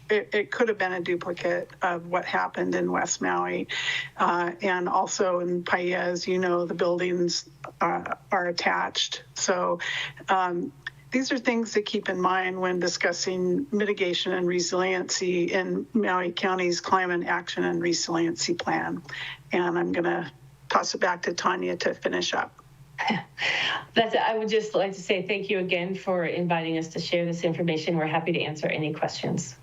Speaker 8: it could have been a duplicate of what happened in West Maui. And also in Paia, as you know, the buildings are attached. So these are things to keep in mind when discussing mitigation and resiliency in Maui County's Climate Action and Resiliency Plan. And I'm going to toss it back to Tanya to finish up.
Speaker 7: I would just like to say thank you again for inviting us to share this information. We're happy to answer any questions.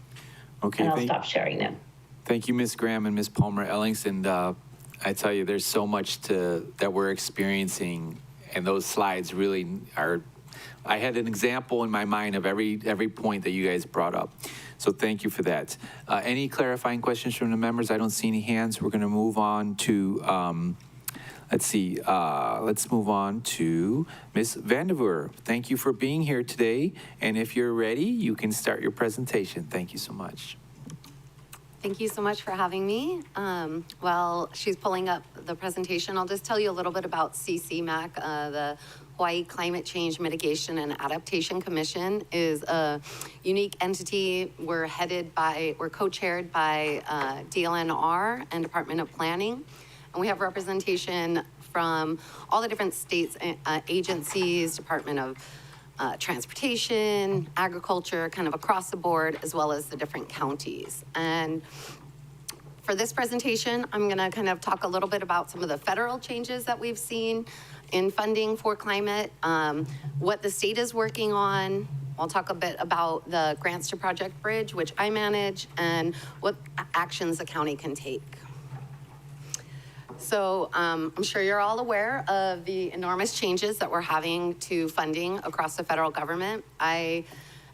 Speaker 1: Okay,
Speaker 7: and I'll stop sharing now.
Speaker 1: Thank you, Ms. Graham and Ms. Palmer-Ellings. And I tell you, there's so much that we're experiencing, and those slides really are. I had an example in my mind of every point that you guys brought up. So thank you for that. Any clarifying questions from the members? I don't see any hands. We're going to move on to, let's move on to Ms. Vanderveer. Thank you for being here today. And if you're ready, you can start your presentation. Thank you so much.
Speaker 9: Thank you so much for having me. While she's pulling up the presentation, I'll just tell you a little bit about CCMAC, the Hawaii Climate Change Mitigation and Adaptation Commission is a unique entity. We're co-chaired by DLNR and Department of Planning. And we have representation from all the different states, agencies, Department of Transportation, Agriculture, kind of across the board, as well as the different counties. And for this presentation, I'm going to kind of talk a little bit about some of the federal changes that we've seen in funding for climate, what the state is working on. I'll talk a bit about the Grants to Project Bridge, which I manage, and what actions the county can take. So I'm sure you're all aware of the enormous changes that we're having to funding across the federal government.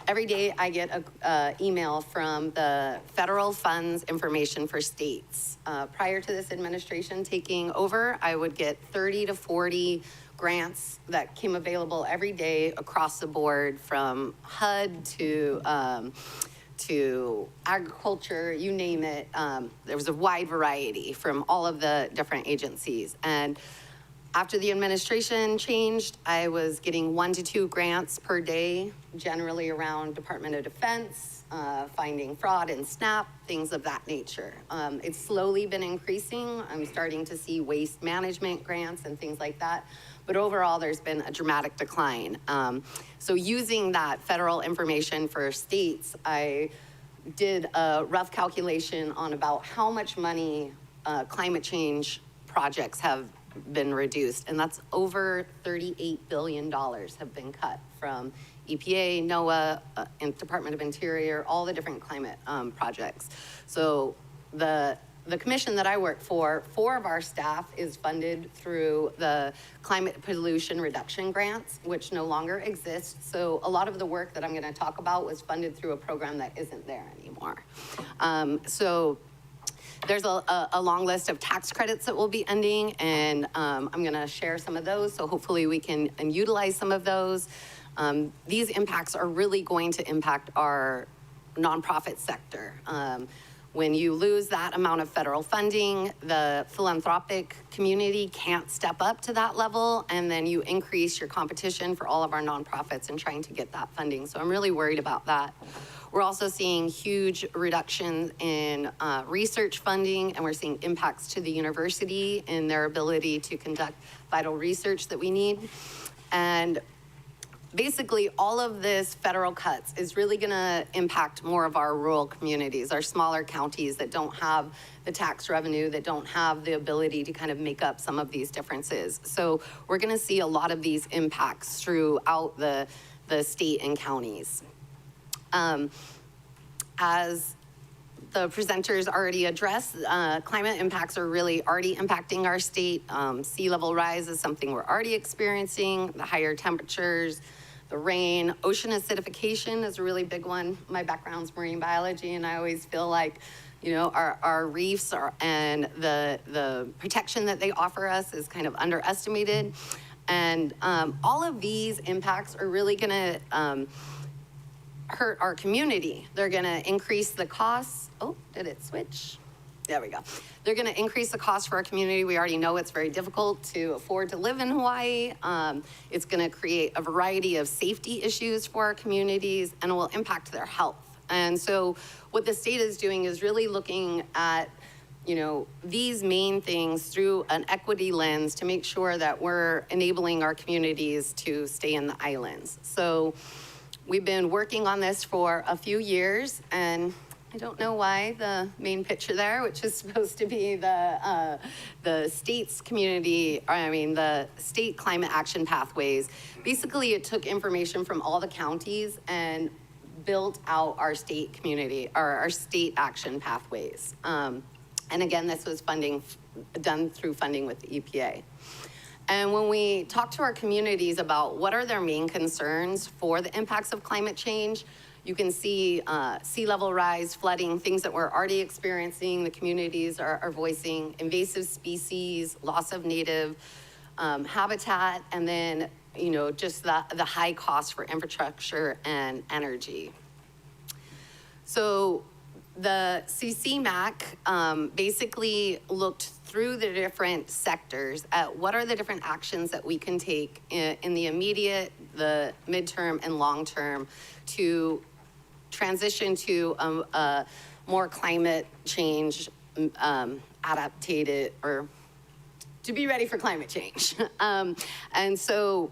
Speaker 9: Every day I get an email from the federal funds information for states. Prior to this administration taking over, I would get 30 to 40 grants that came available every day across the board, from HUD to agriculture, you name it. There was a wide variety from all of the different agencies. And after the administration changed, I was getting 1 to 2 grants per day, generally around Department of Defense, finding fraud in SNAP, things of that nature. It's slowly been increasing. I'm starting to see waste management grants and things like that. But overall, there's been a dramatic decline. So using that federal information for states, I did a rough calculation on about how much money climate change projects have been reduced, and that's over $38 billion have been cut from EPA, NOAA, and Department of Interior, all the different climate projects. So the commission that I work for, 4 of our staff is funded through the climate pollution reduction grants, which no longer exist. So a lot of the work that I'm going to talk about was funded through a program that isn't there anymore. So there's a long list of tax credits that will be ending, and I'm going to share some of those, so hopefully we can utilize some of those. These impacts are really going to impact our nonprofit sector. When you lose that amount of federal funding, the philanthropic community can't step up to that level, and then you increase your competition for all of our nonprofits in trying to get that funding. So I'm really worried about that. We're also seeing huge reductions in research funding, and we're seeing impacts to the university in their ability to conduct vital research that we need. And basically, all of this federal cuts is really going to impact more of our rural communities, our smaller counties that don't have the tax revenue, that don't have the ability to kind of make up some of these differences. So we're going to see a lot of these impacts throughout the state and counties. As the presenters already addressed, climate impacts are really already impacting our state. Sea level rise is something we're already experiencing, the higher temperatures, the rain. Ocean acidification is a really big one. My background's marine biology, and I always feel like, you know, our reefs and the protection that they offer us is kind of underestimated. And all of these impacts are really gonna hurt our community. They're gonna increase the costs. Oh, did it switch? There we go. They're gonna increase the cost for our community. We already know it's very difficult to afford to live in Hawaii. It's gonna create a variety of safety issues for our communities, and it will impact their health. And so what the state is doing is really looking at, you know, these main things through an equity lens to make sure that we're enabling our communities to stay in the islands. So we've been working on this for a few years, and I don't know why the main picture there, which is supposed to be the state's the state climate action pathways. Basically, it took information from all the counties and built out our state community, or our state action pathways. And again, this was done through funding with the EPA. And when we talk to our communities about what are their main concerns for the impacts of climate change, you can see sea level rise, flooding, things that we're already experiencing. The communities are voicing invasive species, loss of native habitat, and then, you know, just the high cost for infrastructure and energy. So the CCMAC basically looked through the different sectors at what are the different actions that we can take in the immediate, the midterm, and long term to transition to a more climate change adapted, or to be ready for climate change. And so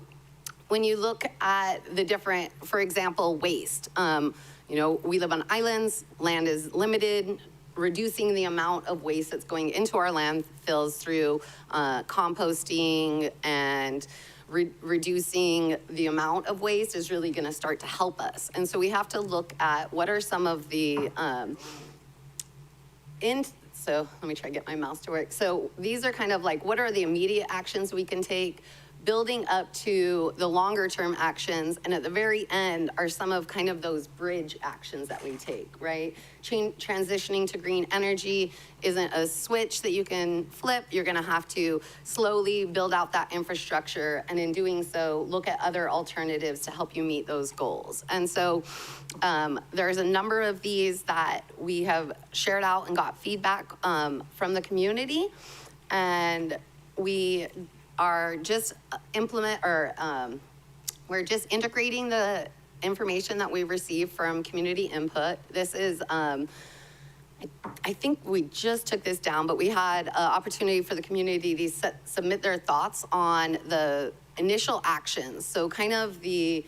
Speaker 9: when you look at the different, for example, waste, you know, we live on islands, land is limited. Reducing the amount of waste that's going into our landfills through composting and reducing the amount of waste is really going to start to help us. And so we have to look at what are some of the So let me try to get my mouse to work. So these are kind of like, what are the immediate actions we can take, building up to the longer term actions, and at the very end are some of kind of those bridge actions that we take, right? Transitioning to green energy isn't a switch that you can flip. You're gonna have to slowly build out that infrastructure, and in doing so, look at other alternatives to help you meet those goals. And so there's a number of these that we have shared out and got feedback from the community, and we are just we're just integrating the information that we received from community input. This is, I think we just took this down, but we had an opportunity for the community to submit their thoughts on the initial actions. So kind of the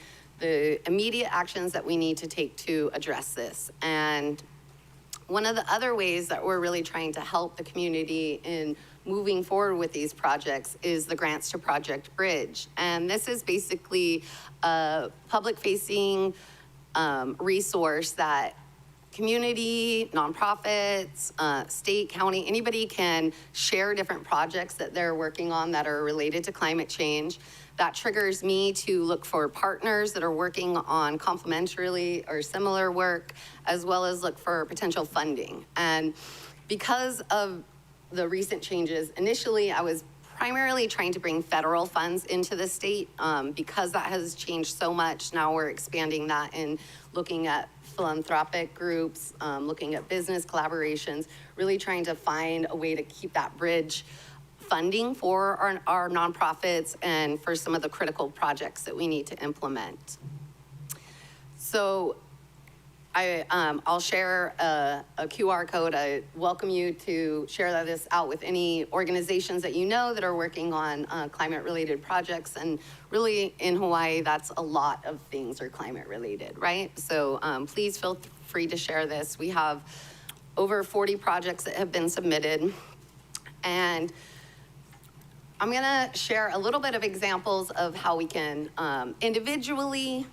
Speaker 9: immediate actions that we need to take to address this. And one of the other ways that we're really trying to help the community in moving forward with these projects is the Grants to Project Bridge. And this is basically a public-facing resource that community, nonprofits, state, county, anybody can share different projects that they're working on that are related to climate change. That triggers me to look for partners that are working on complementarily or similar work, as well as look for potential funding. And because of the recent changes, initially I was primarily trying to bring federal funds into the state. Because that has changed so much, now we're expanding that and looking at philanthropic groups, looking at business collaborations, really trying to find a way to keep that bridge funding for our nonprofits and for some of the critical projects that we need to implement. So I'll share a QR code. I welcome you to share this out with any organizations that you know that are working on climate-related projects. And really, in Hawaii, that's a lot of things are climate-related, right? So please feel free to share this. We have over 40 projects that have been submitted. And I'm gonna share a little bit of examples of how we can individually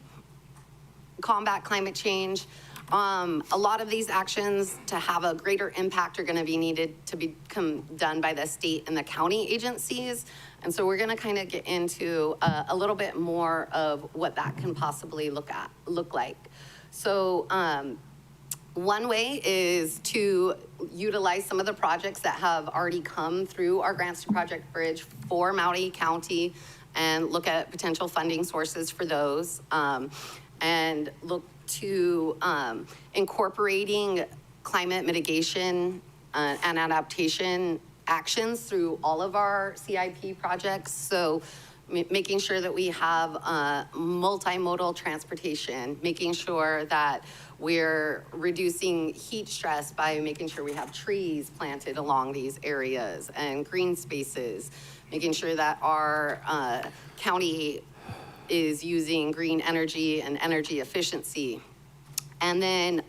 Speaker 9: combat climate change. A lot of these actions to have a greater impact are gonna be needed to become done by the state and the county agencies. And so we're gonna kind of get into a little bit more of what that can possibly look like. So one way is to utilize some of the projects that have already come through our Grants to Project Bridge for Maui County and look at potential funding sources for those, and look to incorporating climate mitigation and adaptation actions through all of our CIP projects. So making sure that we have multimodal transportation, making sure that we're reducing heat stress by making sure we have trees planted along these areas and green spaces, making sure that our county is using green energy and energy efficiency. And then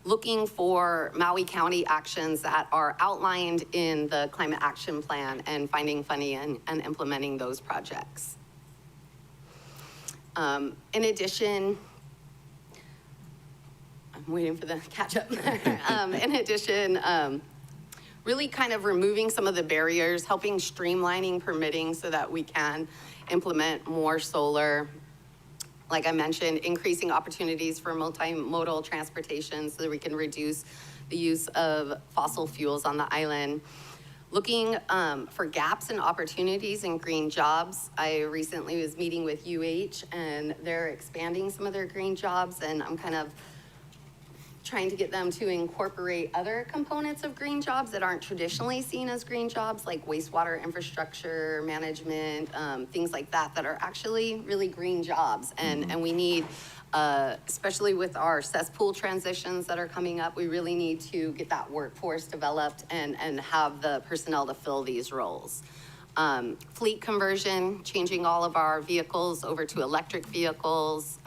Speaker 9: looking for Maui County actions that are outlined in the Climate Action Plan and finding funding and implementing those projects. In addition, I'm waiting for the catch up. In addition, really kind of removing some of the barriers, helping streamlining permitting so that we can implement more solar. Like I mentioned, increasing opportunities for multimodal transportation so that we can reduce the use of fossil fuels on the island. Looking for gaps and opportunities in green jobs. I recently was meeting with UH and they're expanding some of their green jobs, and I'm kind of trying to get them to incorporate other components of green jobs that aren't traditionally seen as green jobs, like wastewater infrastructure management, things like that, that are actually really green jobs. And we need, especially with our cesspool transitions that are coming up, we really need to get that workforce developed and have the personnel to fill these roles. Fleet conversion, changing all of our vehicles over to electric vehicles.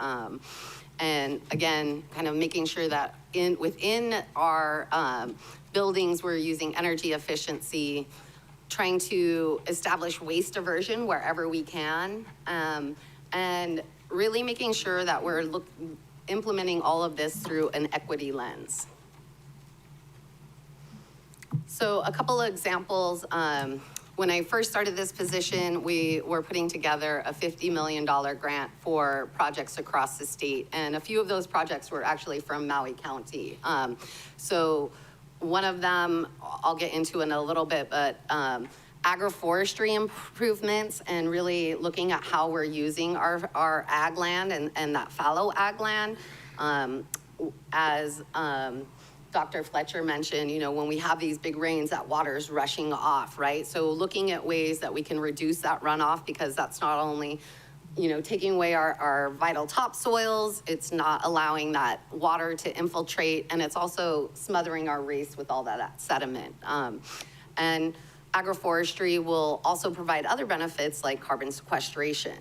Speaker 9: And again, kind of making sure that within our buildings, we're using energy efficiency, trying to establish waste diversion wherever we can, and really making sure that we're implementing all of this through an equity lens. So a couple of examples. When I first started this position, we were putting together a $50 million grant for projects across the state. And a few of those projects were actually from Maui County. So one of them I'll get into in a little bit, but agroforestry improvements and really looking at how we're using our ag land and that fallow ag land. As Dr. Fletcher mentioned, you know, when we have these big rains, that water is rushing off, right? So looking at ways that we can reduce that runoff, because that's not only, you know, taking away our vital topsoils, it's not allowing that water to infiltrate, and it's also smothering our race with all that sediment. And agroforestry will also provide other benefits like carbon sequestration.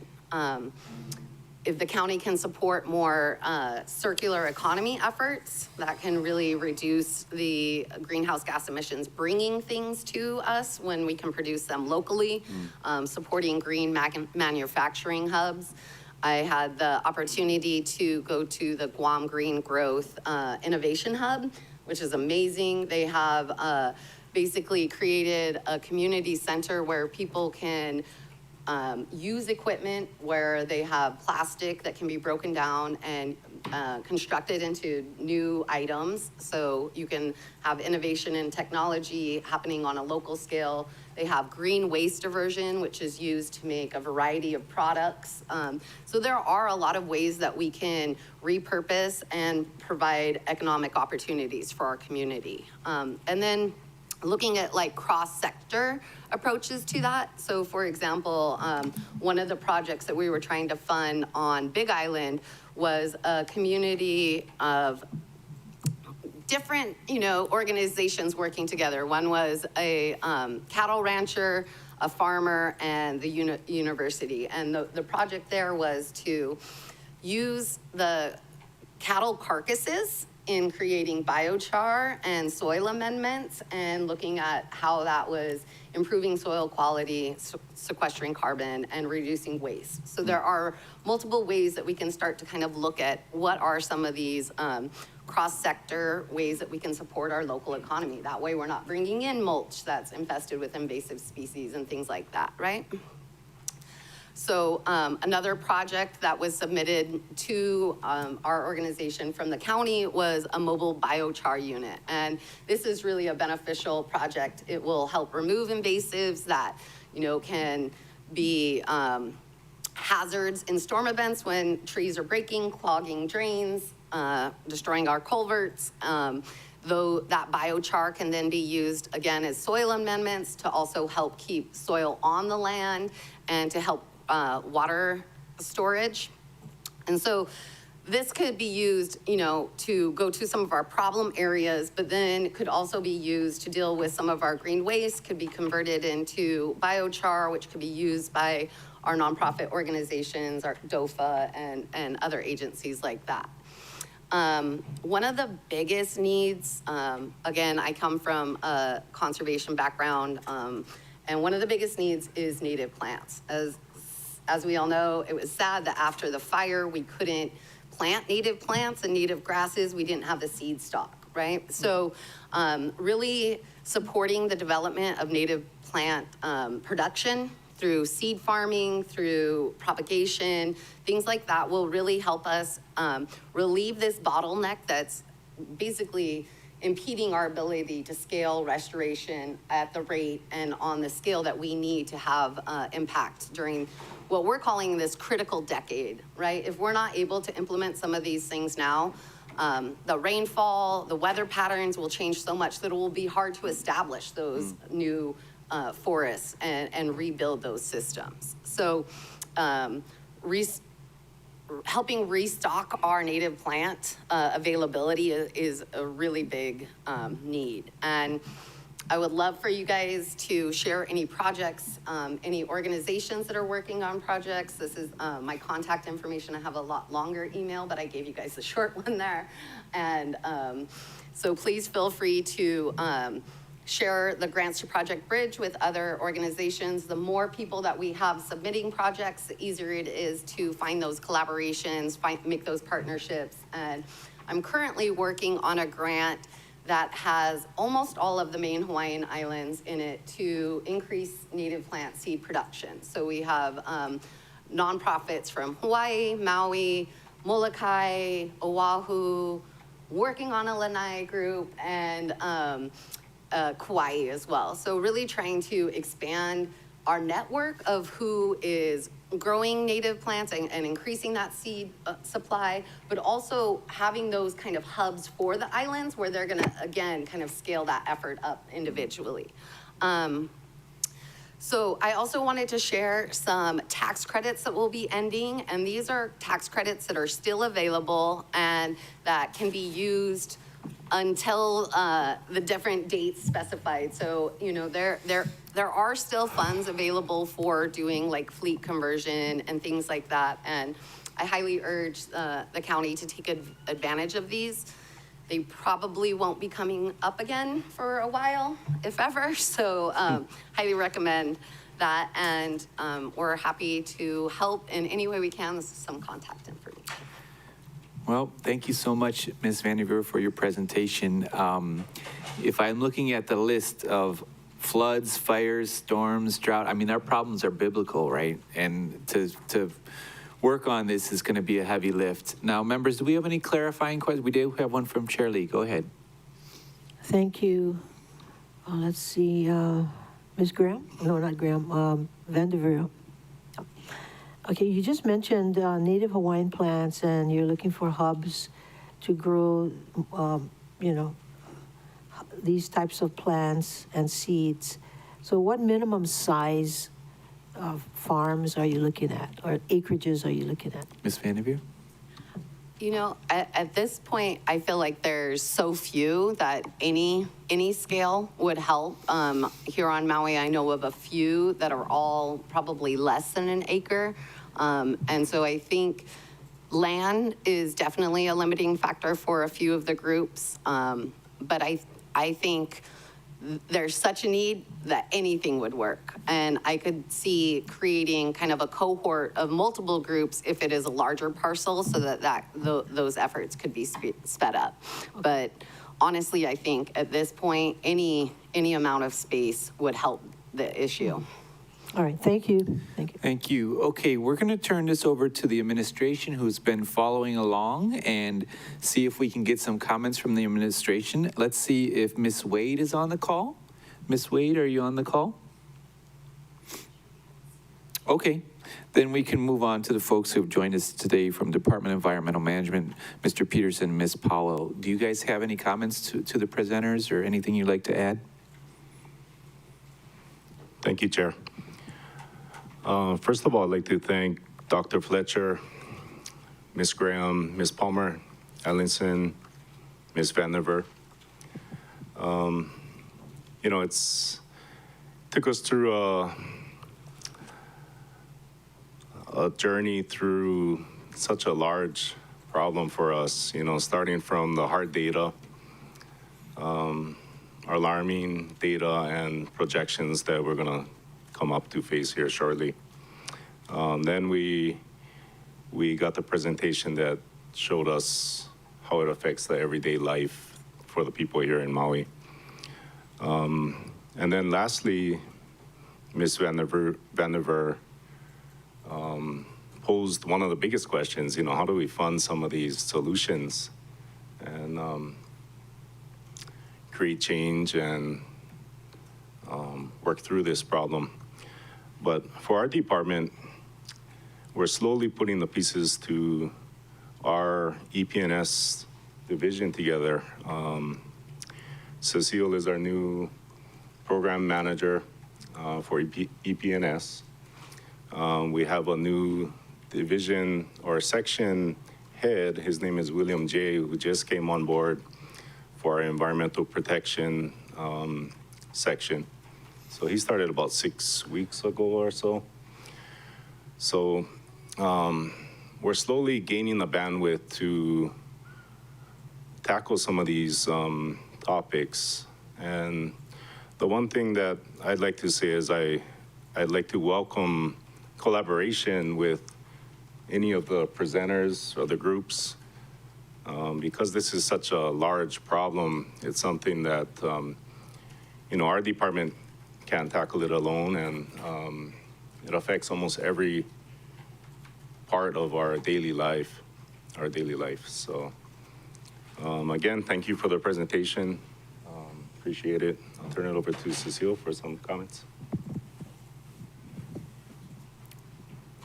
Speaker 9: If the county can support more circular economy efforts, that can really reduce the greenhouse gas emissions, bringing things to us when we can produce them locally, supporting green manufacturing hubs. I had the opportunity to go to the Guam Green Growth Innovation Hub, which is amazing. They have basically created a community center where people can use equipment where they have plastic that can be broken down and constructed into new items. So you can have innovation and technology happening on a local scale. They have green waste diversion, which is used to make a variety of products. So there are a lot of ways that we can repurpose and provide economic opportunities for our community. And then looking at like cross-sector approaches to that. So for example, one of the projects that we were trying to fund on Big Island was a community of different, you know, organizations working together. One was a cattle rancher, a farmer, and the university. And the project there was to use the cattle carcasses in creating biochar and soil amendments and looking at how that was improving soil quality, sequestering carbon, and reducing waste. So there are multiple ways that we can start to kind of look at what are some of these cross-sector ways that we can support our local economy. That way we're not bringing in mulch that's infested with invasive species and things like that, right? So another project that was submitted to our organization from the county was a mobile biochar unit. And this is really a beneficial project. It will help remove invasives that, you know, can be hazards in storm events when trees are breaking, clogging drains, destroying our culverts. Though that biochar can then be used again as soil amendments to also help keep soil on the land and to help water storage. And so this could be used, you know, to go to some of our problem areas, but then it could also be used to deal with some of our green waste, could be converted into biochar, which could be used by our nonprofit organizations, our DOFA, and other agencies like that. One of the biggest needs, again, I come from a conservation background, and one of the biggest needs is native plants. As we all know, it was sad that after the fire, we couldn't plant native plants and native grasses. We didn't have the seed stock, right? So really supporting the development of native plant production through seed farming, through propagation, things like that will really help us relieve this bottleneck that's basically impeding our ability to scale restoration at the rate and on the scale that we need to have impact during what we're calling this critical decade, right? If we're not able to implement some of these things now, the rainfall, the weather patterns will change so much that it will be hard to establish those new forests and rebuild those systems. So helping restock our native plant availability is a really big need. And I would love for you guys to share any projects, any organizations that are working on projects. This is my contact information. I have a lot longer email, but I gave you guys the short one there. And so please feel free to share the Grants to Project Bridge with other organizations. The more people that we have submitting projects, the easier it is to find those collaborations, make those partnerships. And I'm currently working on a grant that has almost all of the main Hawaiian islands in it to increase native plant seed production. So we have nonprofits from Hawaii, Maui, Molokai, Oahu, working on a Lanai group, and Kauai as well. So really trying to expand our network of who is growing native plants and increasing that seed supply, but also having those kind of hubs for the islands where they're gonna, again, kind of scale that effort up individually. So I also wanted to share some tax credits that will be ending, and these are tax credits that are still available and that can be used until the different dates specified. So, you know, there are still funds available for doing like fleet conversion and things like that, and I highly urge the county to take advantage of these. They probably won't be coming up again for a while, if ever, so highly recommend that, and we're happy to help in any way we can. This is some contact information.
Speaker 1: Well, thank you so much, Ms. Vanderveer, for your presentation. If I'm looking at the list of floods, fires, storms, drought, I mean, our problems are biblical, right? And to work on this is going to be a heavy lift. Now, members, do we have any clarifying questions? We do have one from Chair Lee. Go ahead.
Speaker 2: Thank you. Let's see, Ms. Graham? No, not Graham, Vanderveer. Okay, you just mentioned native Hawaiian plants, and you're looking for hubs to grow, you know, these types of plants and seeds. So what minimum size of farms are you looking at, or acreages are you looking at?
Speaker 1: Ms. Vanderveer?
Speaker 9: You know, at this point, I feel like there's so few that any scale would help. Here on Maui, I know of a few that are all probably less than an acre. And so I think land is definitely a limiting factor for a few of the groups. But I think there's such a need that anything would work. And I could see creating kind of a cohort of multiple groups if it is a larger parcel, so that those efforts could be sped up. But honestly, I think at this point, any amount of space would help the issue.
Speaker 2: All right, thank you. Thank you.
Speaker 1: Thank you. Okay, we're going to turn this over to the administration, who's been following along, and see if we can get some comments from the administration. Let's see if Ms. Wade is on the call. Ms. Wade, are you on the call? Okay, then we can move on to the folks who have joined us today from Department of Environmental Management, Mr. Peterson, Ms. Powell. Do you guys have any comments to the presenters or anything you'd like to add?
Speaker 10: Thank you, Chair. First of all, I'd like to thank Dr. Fletcher, Ms. Graham, Ms. Palmer, Ellinson, Ms. Vanderveer. You know, took us through a journey through such a large problem for us, you know, starting from the hard data, alarming data and projections that we're going to come up to face here shortly. Then we got the presentation that showed us how it affects the everyday life for the people here in Maui. And then lastly, Ms. Vanderveer posed one of the biggest questions, you know, how do we fund some of these solutions and create change and work through this problem. But for our department, we're slowly putting the pieces to our EP&S division together. Cecile is our new program manager for EP&S. We have a new division or section head. His name is William J., who just came on board for our environmental protection section. So he started about 6 weeks ago or so. So we're slowly gaining the bandwidth to tackle some of these topics. And the one thing that I'd like to say is I'd like to welcome collaboration with any of the presenters or the groups Because this is such a large problem, it's something that, our department can't tackle it alone, and it affects almost every part of our daily life. So, again, thank you for the presentation. Appreciate it. I'll turn it over to Cecile for some comments.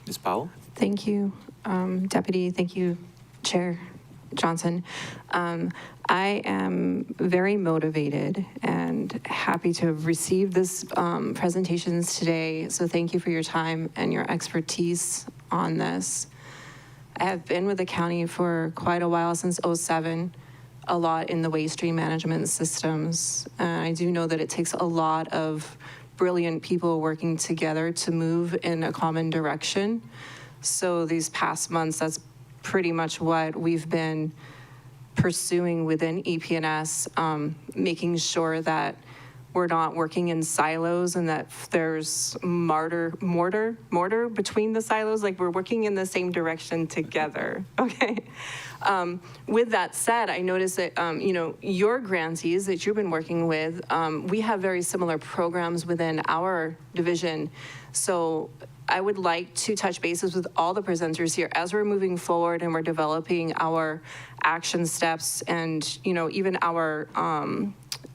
Speaker 1: Ms. Powell?
Speaker 11: Thank you, Deputy. Thank you, Chair Johnson. I am very motivated and happy to have received this presentations today. So thank you for your time and your expertise on this. I have been with the county for quite a while, since '07, a lot in the waste stream management systems. I do know that it takes a lot of brilliant people working together to move in a common direction. So these past months, that's pretty much what we've been pursuing within EP&S, making sure that we're not working in silos and that there's mortar between the silos, like we're working in the same direction together, okay? With that said, I noticed that, your grantees that you've been working with, we have very similar programs within our division. So I would like to touch bases with all the presenters here as we're moving forward and we're developing our action steps and, even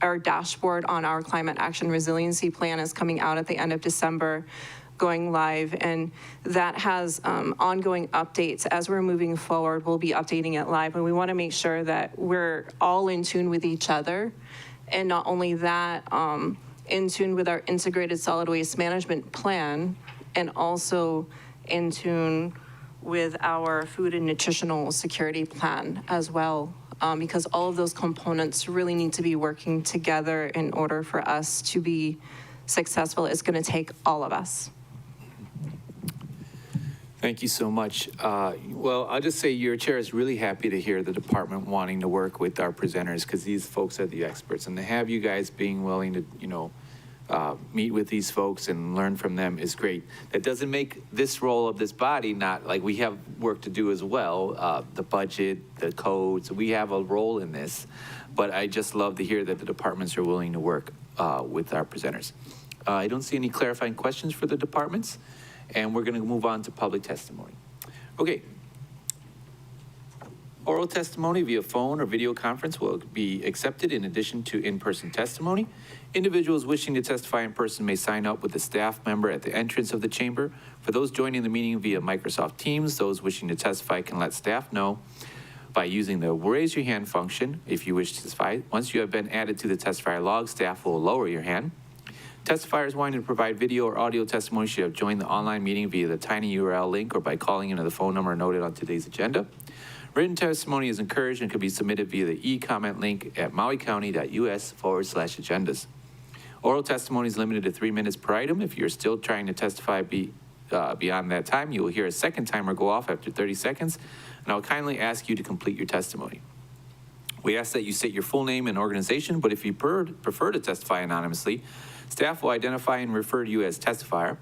Speaker 11: our dashboard on our climate action resiliency plan is coming out at the end of December, going live, and that has ongoing updates. As we're moving forward, we'll be updating it live, and we want to make sure that we're all in tune with each other, and not only that, in tune with our integrated solid waste management plan, and also in tune with our food and nutritional security plan as well, because all of those components really need to be working together in order for us to be successful. It's going to take all of us.
Speaker 1: Thank you so much. Well, I'll just say your chair is really happy to hear the department wanting to work with our presenters, because these folks are the experts, and to have you guys being willing to, meet with these folks and learn from them is great. That doesn't make this role of this body not like we have work to do as well, the budget, the codes, we have a role in this, but I just love to hear that the departments are willing to work with our presenters. I don't see any clarifying questions for the departments, and we're going to move on to public testimony. Okay. Oral testimony via phone or video conference will be accepted in addition to in-person testimony. Individuals wishing to testify in person may sign up with a staff member at the entrance of the chamber. For those joining the meeting via Microsoft Teams, those wishing to testify can let staff know by using the raise your hand function if you wish to testify. Once you have been added to the testifier log, staff will lower your hand. Testifiers wanting to provide video or audio testimony should have joined the online meeting via the tiny URL link or by calling into the phone number noted on today's agenda. Written testimony is encouraged and can be submitted via the e-comment link at mauicounty.us/agendas. Oral testimony is limited to 3 minutes per item. If you're still trying to testify beyond that time, you will hear a second timer go off after 30 seconds, and I'll kindly ask you to complete your testimony. We ask that you state your full name and organization, but if you prefer to testify anonymously, staff will identify and refer to you as testifier.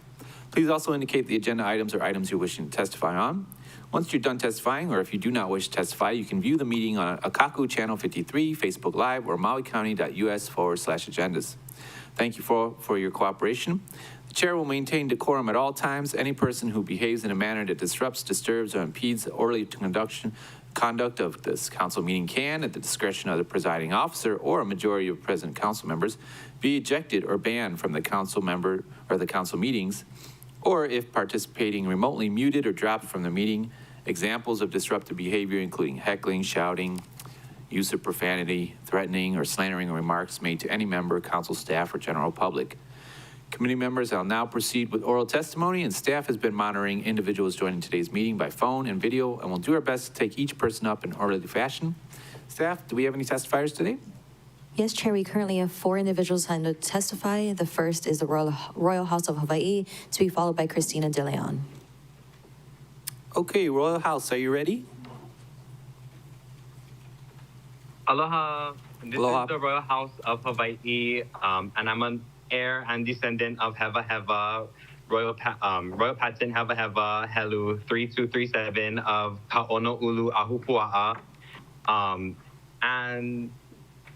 Speaker 1: Please also indicate the agenda items or items you're wishing to testify on. Once you're done testifying, or if you do not wish to testify, you can view the meeting on Akaku Channel 53, Facebook Live, or mauicounty.us/agendas. Thank you for your cooperation. The chair will maintain decorum at all times. Any person who behaves in a manner that disrupts, disturbs, or impedes the orderly conduct of this council meeting can, at the discretion of the presiding officer or a majority of present council members, be ejected or banned from the council member or the council meetings, or if participating remotely, muted or dropped from the meeting. Examples of disruptive behavior including heckling, shouting, use of profanity, threatening, or slandering remarks made to any member, council staff, or general public. Committee members, I'll now proceed with oral testimony, and staff has been monitoring individuals joining today's meeting by phone and video, and we'll do our best to take each person up in orderly fashion. Staff, do we have any testifiers today?
Speaker 12: Yes, Chair, we currently have 4 individuals signed to testify. The first is the Royal House of Hawaii, to be followed by Christina De Leon.
Speaker 1: Okay, Royal House, are you ready?
Speaker 13: Aloha. This
Speaker 1: Aloha.
Speaker 13: is the Royal House of Hawaii, and I'm an heir and descendant of Heva Heva, Royal Pageant Heva Heva, Helu 3237 of Kaono'ulu Ahupua'a. And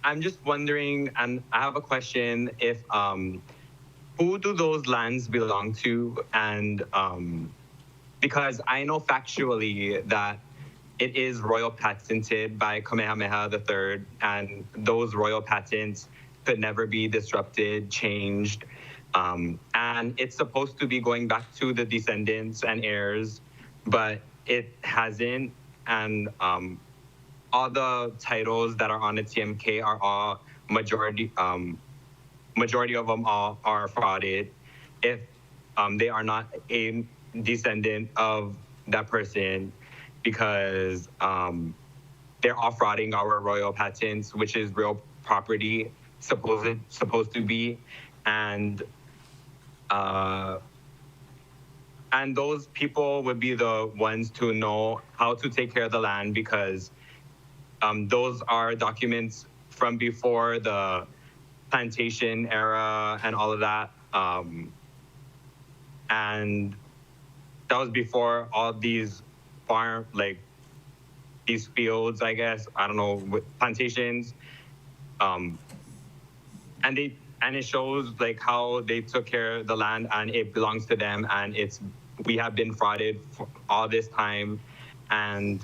Speaker 13: I'm just wondering, and I have a question, if who do those lands belong to? And because I know factually that it is royal patented by Kamehameha III, and those royal patents could never be disrupted, changed. And it's supposed to be going back to the descendants and heirs, but it hasn't. And all the titles that are on the TMK are all majority of them all are frauded if they are not a descendant of that person, because they're all frauding our royal patents, which is real property supposed to be, and those people would be the ones to know how to take care of the land, because those are documents from before the plantation era and all of that. And that was before all these these fields, I guess, I don't know, with plantations. And it shows like how they took care of the land and it belongs to them, and we have been frauded for all this time. And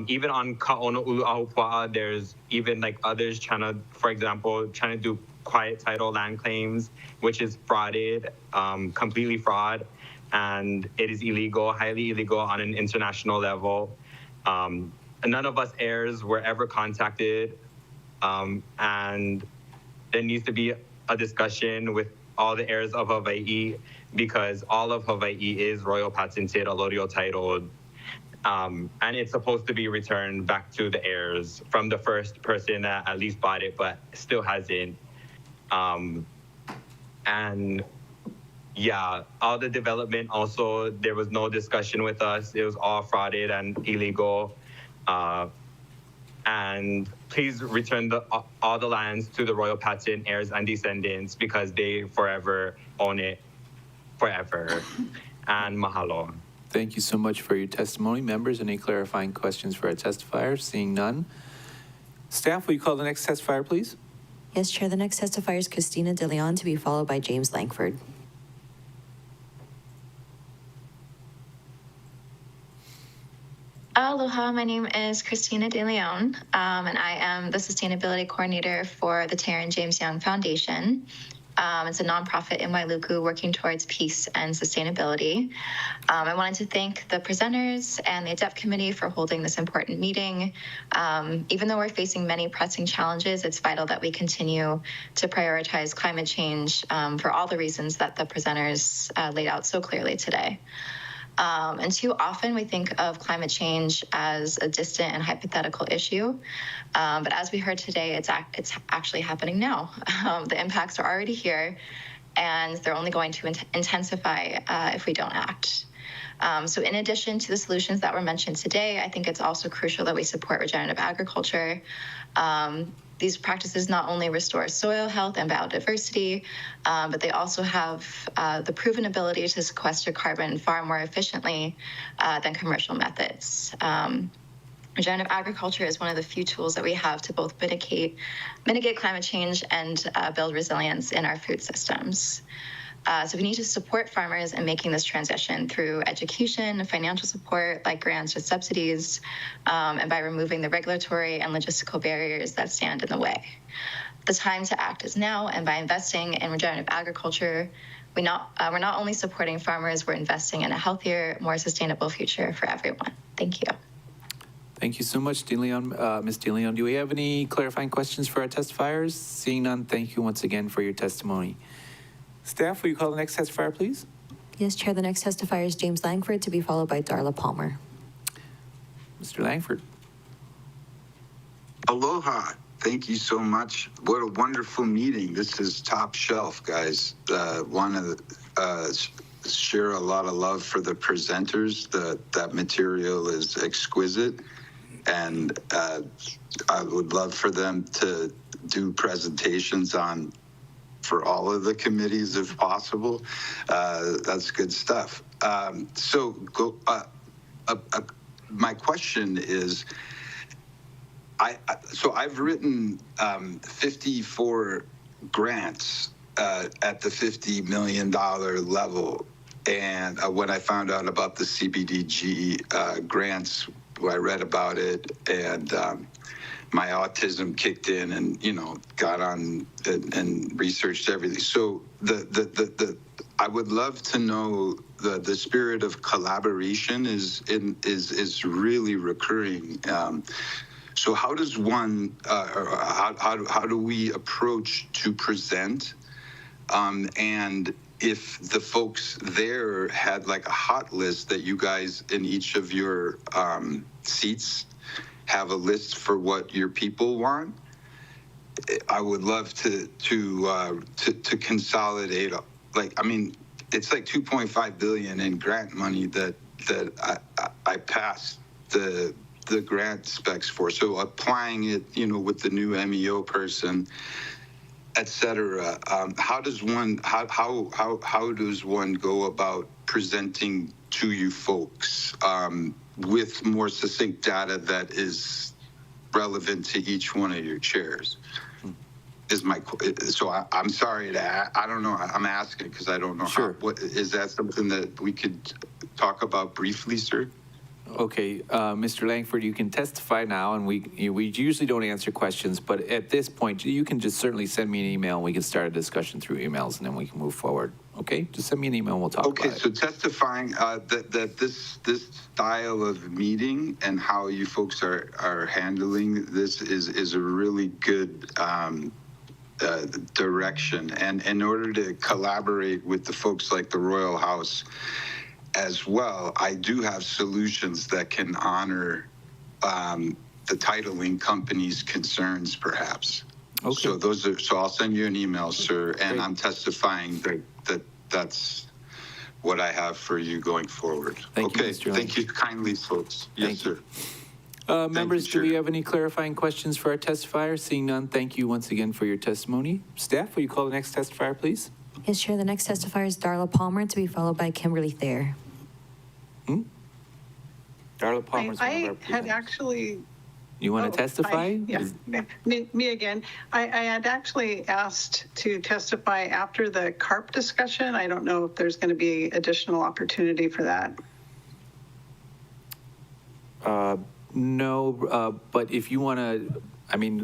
Speaker 13: even on Ka'ono'ulu'ahupua'a, there's even like others for example, trying to do quiet title land claims, which is frauded, completely fraud, and it is illegal, highly illegal on an international level. None of us heirs were ever contacted, and there needs to be a discussion with all the heirs of Hawaii, because all of Hawaii is royal patented, allodial titled, and it's supposed to be returned back to the heirs from the first person that at least bought it, but still hasn't. And yeah, all the development also, there was no discussion with us. It was all frauded and illegal. And please return all the lands to the royal patent heirs and descendants, because they forever own it, forever. And mahalo.
Speaker 1: Thank you so much for your testimony. Members, any clarifying questions for our testifiers? Seeing none. Staff, will you call the next testifier, please?
Speaker 12: Yes, Chair. The next testifier is Christina De Leon, to be followed by James Langford.
Speaker 14: Aloha, my name is Christina De Leon, and I am the Sustainability Coordinator for the Tara and James Young Foundation. It's a nonprofit in Wailuku working towards peace and sustainability. I wanted to thank the presenters and the ADEPT committee for holding this important meeting. Even though we're facing many pressing challenges, it's vital that we continue to prioritize climate change for all the reasons that the presenters laid out so clearly today. And too often we think of climate change as a distant and hypothetical issue. But as we heard today, it's actually happening now. The impacts are already here, and they're only going to intensify if we don't act. So in addition to the solutions that were mentioned today, I think it's also crucial that we support regenerative agriculture. These practices not only restore soil health and biodiversity, but they also have the proven ability to sequester carbon far more efficiently than commercial methods. Regenerative agriculture is one of the few tools that we have to both mitigate climate change and build resilience in our food systems. So we need to support farmers in making this transition through education, financial support like grants or subsidies, and by removing the regulatory and logistical barriers that stand in the way. The time to act is now, and by investing in regenerative agriculture, we're not only supporting farmers, we're investing in a healthier, more sustainable future for everyone. Thank you.
Speaker 1: Thank you so much, DeLeon. Ms. DeLeon, do we have any clarifying questions for our testifiers? Seeing none, thank you once again for your testimony. Staff, will you call the next testifier, please?
Speaker 12: Yes, Chair. The next testifier is James Langford, to be followed by Darla Palmer.
Speaker 1: Mr. Langford.
Speaker 15: Aloha. Thank you so much. What a wonderful meeting. This is top shelf, guys. Want to share a lot of love for the presenters. That material is exquisite, and I would love for them to do presentations for all of the committees if possible. That's good stuff. My question is, So I've written 54 grants at the $50 million level. And when I found out about the CBDG grants, I read about it, and my autism kicked in, and got on and researched everything. So I would love to know the spirit of collaboration is really recurring. So how does one, or how do we approach to present? And if the folks there had like a hot list that you guys in each of your seats have a list for what your people want, I would love to consolidate. It's like 2.5 billion in grant money that I passed the grant specs for. So applying it, with the new MEO person, et cetera. How does one go about presenting to you folks with more succinct data that is relevant to each one of your chairs? I'm sorry I don't know. I'm asking because I don't know.
Speaker 1: Sure.
Speaker 15: What is that something that we could talk about briefly, sir?
Speaker 1: Okay, Mr. Langford, you can testify now, and we usually don't answer questions, but at this point, you can just certainly send me an email, and we can start a discussion through emails, and then we can move forward. Okay, just send me an email, and we'll talk about it.
Speaker 15: Okay, so testifying that this style of meeting and how you folks are handling this is a really good direction, and in order to collaborate with the folks like the Royal House as well, I do have solutions that can honor the titling company's concerns, perhaps.
Speaker 1: Okay.
Speaker 15: So I'll send you an email, sir, and
Speaker 1: Great.
Speaker 15: I'm testifying that's what I have for you going forward.
Speaker 1: Thank you,
Speaker 15: okay,
Speaker 1: Mr.
Speaker 15: thank you kindly, folks. Yes, sir.
Speaker 1: Members,
Speaker 15: you,
Speaker 1: do we
Speaker 15: Chair.
Speaker 1: have any clarifying questions for our testifier? Seeing none, thank you once again for your testimony. Staff, will you call the next testifier, please?
Speaker 12: Yes, Chair. The next testifier is Darla Palmer, to be followed by Kimberly Thayer.
Speaker 1: Darla Palmer is one of our
Speaker 8: I had
Speaker 1: presenters.
Speaker 8: actually.
Speaker 1: You want to testify?
Speaker 8: Yeah, me again. I had actually asked to testify after the CARP discussion. I don't know if there's going to be additional opportunity for that.
Speaker 1: No, but if you want to,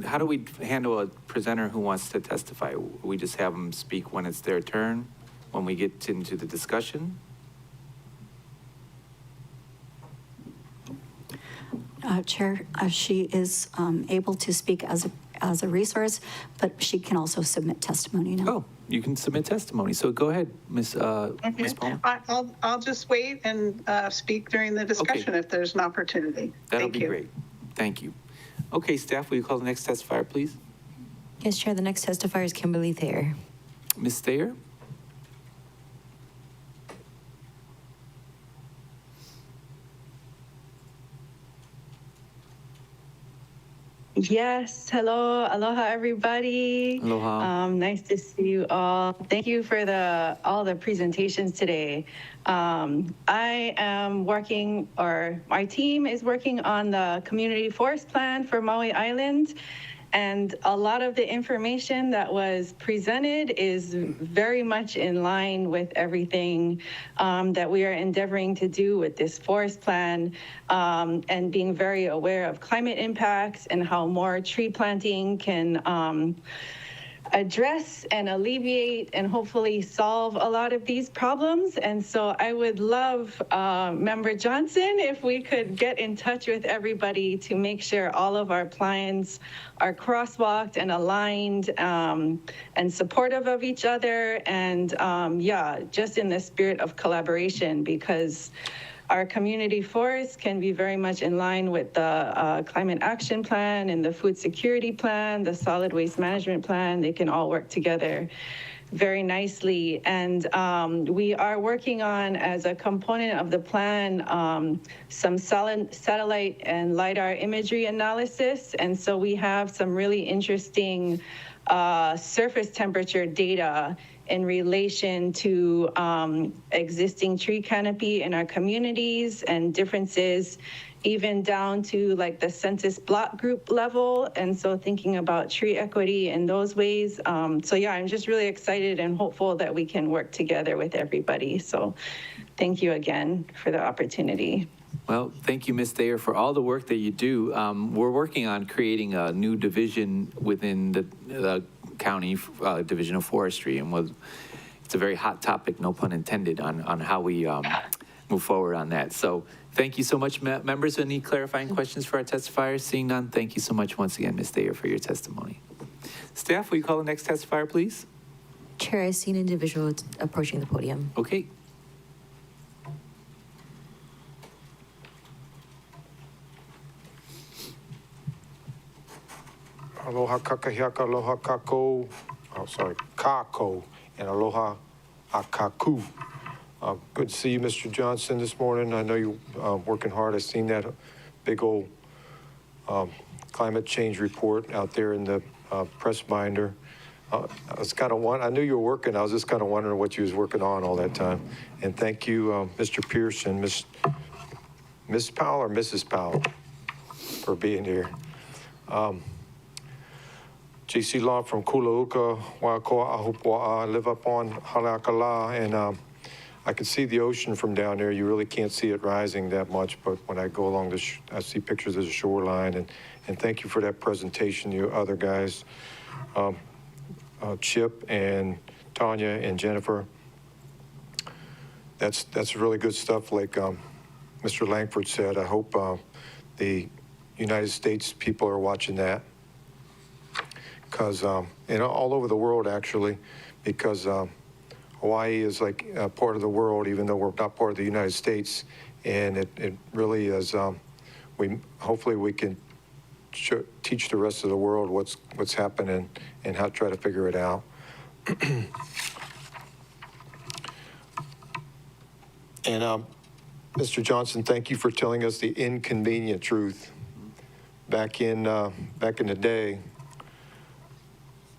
Speaker 1: how do we handle a presenter who wants to testify? We just have them speak when it's their turn, when we get into the discussion?
Speaker 16: Chair, she is able to speak as a resource, but she can also submit testimony now.
Speaker 1: Oh, you can submit testimony. So go ahead, Ms. Palmer.
Speaker 8: I'll just wait and speak during the discussion if there's an opportunity.
Speaker 1: That'll
Speaker 8: Thank
Speaker 1: be
Speaker 8: you.
Speaker 1: great. Thank you. Okay, staff, will you call the next testifier, please?
Speaker 12: Yes, Chair. The next testifier is Kimberly Thayer.
Speaker 1: Ms. Thayer?
Speaker 17: Yes, hello, aloha everybody.
Speaker 1: Aloha.
Speaker 17: Nice to see you all. Thank you for all the presentations today. I am working, or my team is working on the community forest plan for Maui Island. And a lot of the information that was presented is very much in line with everything that we are endeavoring to do with this forest plan, and being very aware of climate impacts and how more tree planting can address and alleviate and hopefully solve a lot of these problems. And so I would love, Member Johnson, if we could get in touch with everybody to make sure all of our plans are crosswalked and aligned, and supportive of each other. And just in the spirit of collaboration, because our community forests can be very much in line with the climate action plan and the food security plan, the solid waste management plan. They can all work together very nicely. And we are working on, as a component of the plan, some satellite and LiDAR imagery analysis. And so we have some really interesting surface temperature data in relation to existing tree canopy in our communities and differences even down to like the census block group level. And so thinking about tree equity in those ways. So yeah, I'm just really excited and hopeful that we can work together with everybody. So thank you again for the opportunity.
Speaker 1: Well, thank you, Ms. Thayer, for all the work that you do. We're working on creating a new division within the county Division of Forestry, and it's a very hot topic, no pun intended, on how we move forward on that. So thank you so much, members. Any clarifying questions for our testifiers? Seeing none, thank you so much once again, Ms. Thayer, for your testimony. Staff, will you call the next testifier, please?
Speaker 12: Chair, I see an individual approaching the podium.
Speaker 1: Okay.
Speaker 18: Aloha kakahiaka, aloha kako, kako, and aloha akaku. Good to see you, Mr. Johnson, this morning. I know you're working hard. I've seen that big old climate change report out there in the press binder. I knew you were working. I was just kind of wondering what you was working on all that time. And thank you, Mr. Pearson, Miss Powell or Mrs. Powell, for being here. JC Law from Kulauka, Waiakoa, Ahupua'a. I live up on Haleakala, and I can see the ocean from down there. You really can't see it rising that much, but when I go along I see pictures of the shoreline, and thank you for that presentation, you other guys, Chip and Tanya and Jennifer. That's really good stuff. Like Mr. Langford said, I hope the United States people are watching that. Because, all over the world, actually, because Hawaii is like part of the world, even though we're not part of the United States. And it really is, hopefully we can teach the rest of the world what's happening and how to try to figure it out. And Mr. Johnson, thank you for telling us the inconvenient truth. Back in the day,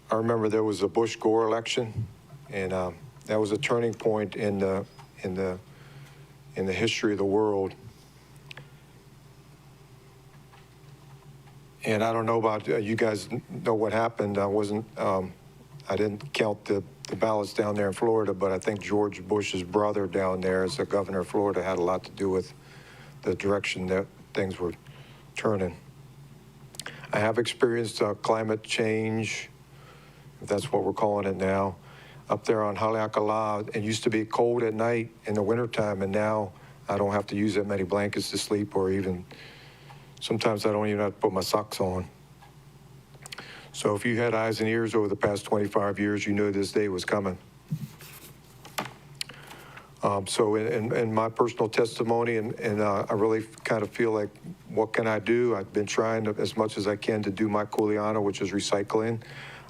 Speaker 18: I remember there was a Bush-Gore election, and that was a turning point in the history of the world. And I don't know about you guys know what happened. I didn't count the ballots down there in Florida, but I think George Bush's brother down there as the governor of Florida had a lot to do with the direction that things were turning. I have experienced climate change, if that's what we're calling it now, up there on Haleakala. It used to be cold at night in the wintertime, and now I don't have to use that many blankets to sleep, or even sometimes I don't even have to put my socks on. So if you had eyes and ears over the past 25 years, you knew this day was coming. So in my personal testimony, and I really kind of feel like, what can I do? I've been trying as much as I can to do my kuleana, which is recycling.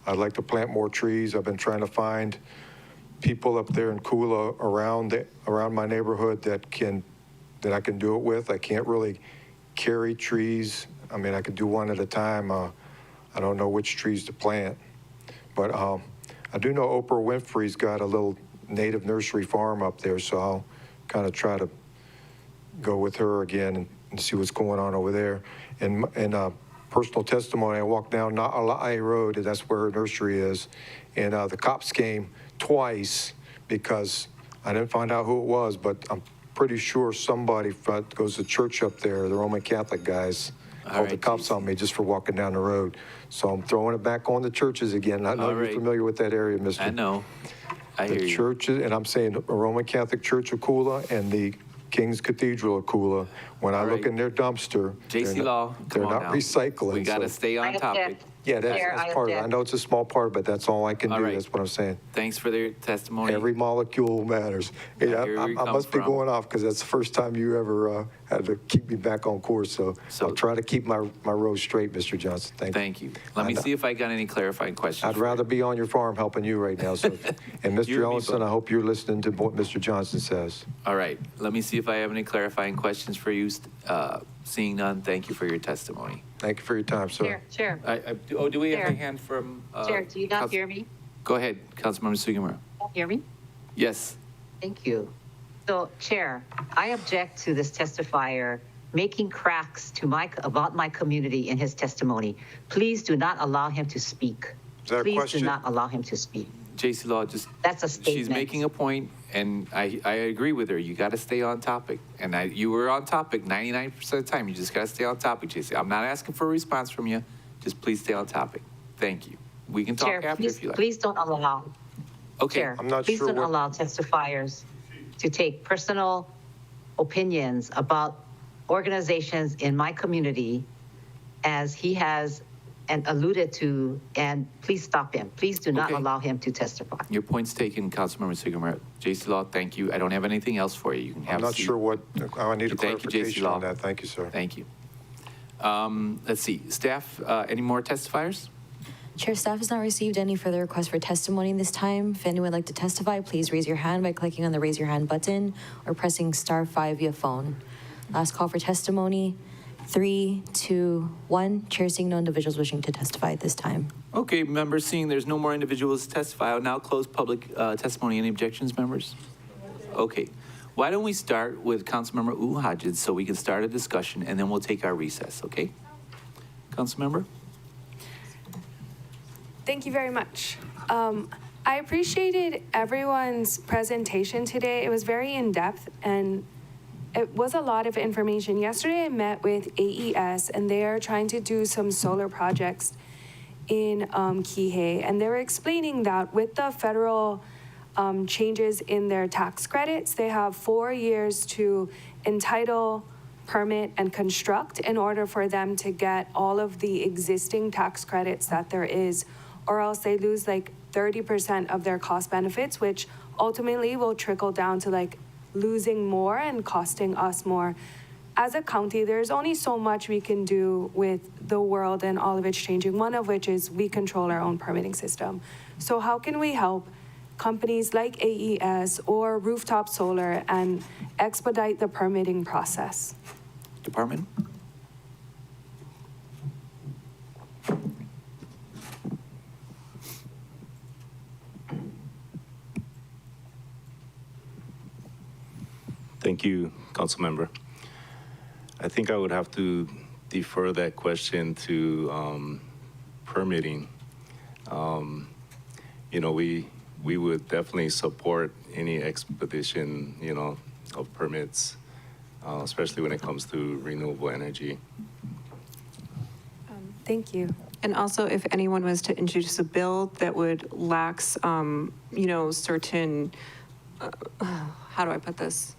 Speaker 18: I'd like to plant more trees. I've been trying to find people up there in Kula around my neighborhood that I can do it with. I can't really carry trees. I mean, I could do one at a time. I don't know which trees to plant, but I do know Oprah Winfrey's got a little native nursery farm up there, so I'll kind of try to go with her again and see what's going on over there. And personal testimony, I walked down Na'ala'i Road, and that's where her nursery is, and the cops came twice because I didn't find out who it was, but I'm pretty sure somebody goes to church up there, the Roman Catholic guys, called the cops on me just for walking down the road. So I'm throwing it back on the churches again. I know you're familiar with that area, Mr.
Speaker 1: I know. I hear you.
Speaker 18: The churches, and I'm saying the Roman Catholic Church of Kula and the King's Cathedral of Kula, when I look in their dumpster,
Speaker 1: JC Law,
Speaker 18: they're not recycling.
Speaker 1: We got to stay on topic.
Speaker 18: Yeah, that's part of it. I know it's a small part, but that's all I can do. That's what I'm saying.
Speaker 1: Thanks for their testimony.
Speaker 18: Every molecule matters. I must be going off because that's the first time you ever had to keep me back on course. So I'll try to keep my road straight, Mr. Johnson. Thank you.
Speaker 1: Let me see if I got any clarifying questions.
Speaker 18: I'd rather be on your farm helping you right now. So, and Mr. Ellison, I hope you're listening to what Mr. Johnson says.
Speaker 1: All right. Let me see if I have any clarifying questions for you. Seeing none, thank you for your testimony.
Speaker 18: Thank you for your time, sir.
Speaker 4: Chair.
Speaker 1: Do we have a hand from?
Speaker 4: Chair, do you not hear me?
Speaker 1: Go ahead, Councilmember Sugimura.
Speaker 4: Hear me?
Speaker 1: Yes.
Speaker 4: Thank you. So, Chair, I object to this testifier making cracks to about my community in his testimony. Please do not allow him to speak.
Speaker 18: Is that a
Speaker 4: Please
Speaker 18: question?
Speaker 4: do not allow him to speak.
Speaker 1: JC Law, just,
Speaker 4: That's a statement.
Speaker 1: she's making a point, and I agree with her. You got to stay on topic. And you were on topic 99% of the time. You just got to stay on topic, JC. I'm not asking for a response from you. Just please stay on topic. Thank you. We can talk
Speaker 4: Chair,
Speaker 1: after
Speaker 4: please,
Speaker 1: if you like.
Speaker 4: please don't allow.
Speaker 1: Okay.
Speaker 4: Chair,
Speaker 18: I'm not
Speaker 4: please
Speaker 18: sure
Speaker 4: don't
Speaker 18: what-
Speaker 4: allow testifiers to take personal opinions about organizations in my community as he has and alluded to, and please stop him. Please do not
Speaker 1: Okay.
Speaker 4: allow him to testify.
Speaker 1: Your point's taken, Councilmember Sigamore. JC Law, thank you. I don't have anything else for you. You can have
Speaker 18: I'm
Speaker 1: a
Speaker 18: not
Speaker 1: seat.
Speaker 18: sure what, I need a
Speaker 1: Thank you, JC
Speaker 18: clarification
Speaker 1: Law.
Speaker 18: on that. Thank you, sir.
Speaker 1: Thank you. Let's see. Staff, any more testifiers?
Speaker 12: Chair, staff has not received any further requests for testimony this time. If anyone would like to testify, please raise your hand by clicking on the raise your hand button or pressing *5 via phone. Last call for testimony. 3, 2, 1. Chair seeing no individuals wishing to testify at this time.
Speaker 1: Okay, members, seeing there's no more individuals to testify, I'll now close public testimony. Any objections, members? Okay. Why don't we start with Councilmember Hodges so we can start a discussion, and then we'll take our recess, okay? Councilmember?
Speaker 6: Thank you very much. I appreciated everyone's presentation today. It was very in-depth and it was a lot of information. Yesterday I met with AES and they are trying to do some solar projects in Kihei, and they were explaining that with the federal changes in their tax credits, they have 4 years to entitle, permit, and construct in order for them to get all of the existing tax credits that there is, or else they lose like 30% of their cost benefits, which ultimately will trickle down to like losing more and costing us more. As a county, there's only so much we can do with the world and all of its changing, one of which is we control our own permitting system. So how can we help companies like AES or rooftop solar and expedite the permitting process?
Speaker 1: Department?
Speaker 10: Thank you, Council Member. I think I would have to defer that question to permitting. You know, we would definitely support any expedition, you know, of permits, especially when it comes to renewable energy.
Speaker 6: Thank you.
Speaker 11: And also, if anyone was to introduce a bill that would lax, you know, certain, how do I put this?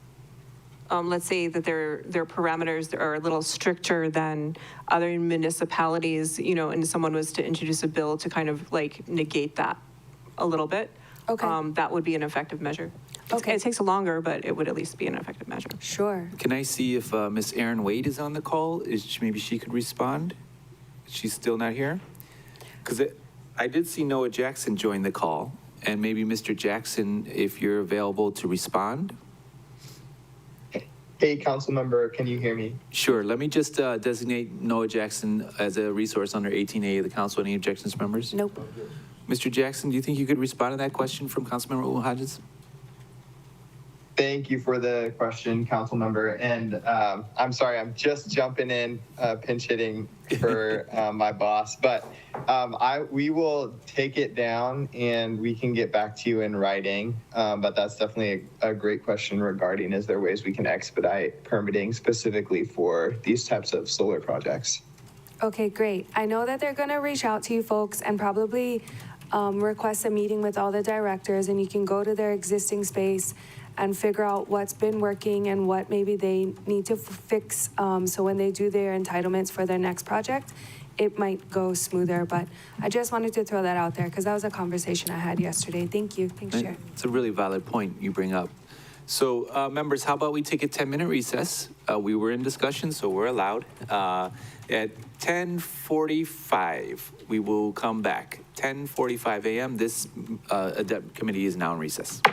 Speaker 11: Let's say that their parameters are a little stricter than other municipalities, you know, and someone was to introduce a bill to kind of like negate that a little bit.
Speaker 6: Okay.
Speaker 11: That would be an effective measure.
Speaker 6: Okay.
Speaker 11: It takes longer, but it would at least be an effective measure.
Speaker 6: Sure.
Speaker 1: Can I see if Miss Erin Wade is on the call? Maybe she could respond? She's still not here? Because I did see Noah Jackson join the call, and maybe Mr. Jackson, if you're available to respond?
Speaker 19: Hey, council member, can you hear me?
Speaker 1: Sure. Let me just designate Noah Jackson as a resource under 18A of the council. Any objections, members?
Speaker 6: Nope.
Speaker 1: Mr. Jackson, do you think you could respond to that question from Councilmember Hodges?
Speaker 19: Thank you for the question, council member. And I'm sorry, I'm just jumping in, pinch hitting for my boss. But we will take it down and we can get back to you in writing. But that's definitely a great question regarding, is there ways we can expedite permitting specifically for these types of solar projects?
Speaker 6: Okay, great. I know that they're going to reach out to you folks and probably request a meeting with all the directors, and you can go to their existing space and figure out what's been working and what maybe they need to fix, so when they do their entitlements for their next project, it might go smoother. But I just wanted to throw that out there because that was a conversation I had yesterday. Thank you. Thanks, Chair.
Speaker 1: It's a really valid point you bring up. So, members, how about we take a 10-minute recess? We were in discussion, so we're allowed. At 10:45, we will come back. 10:45 a.m. This ADEPT committee is now in recess.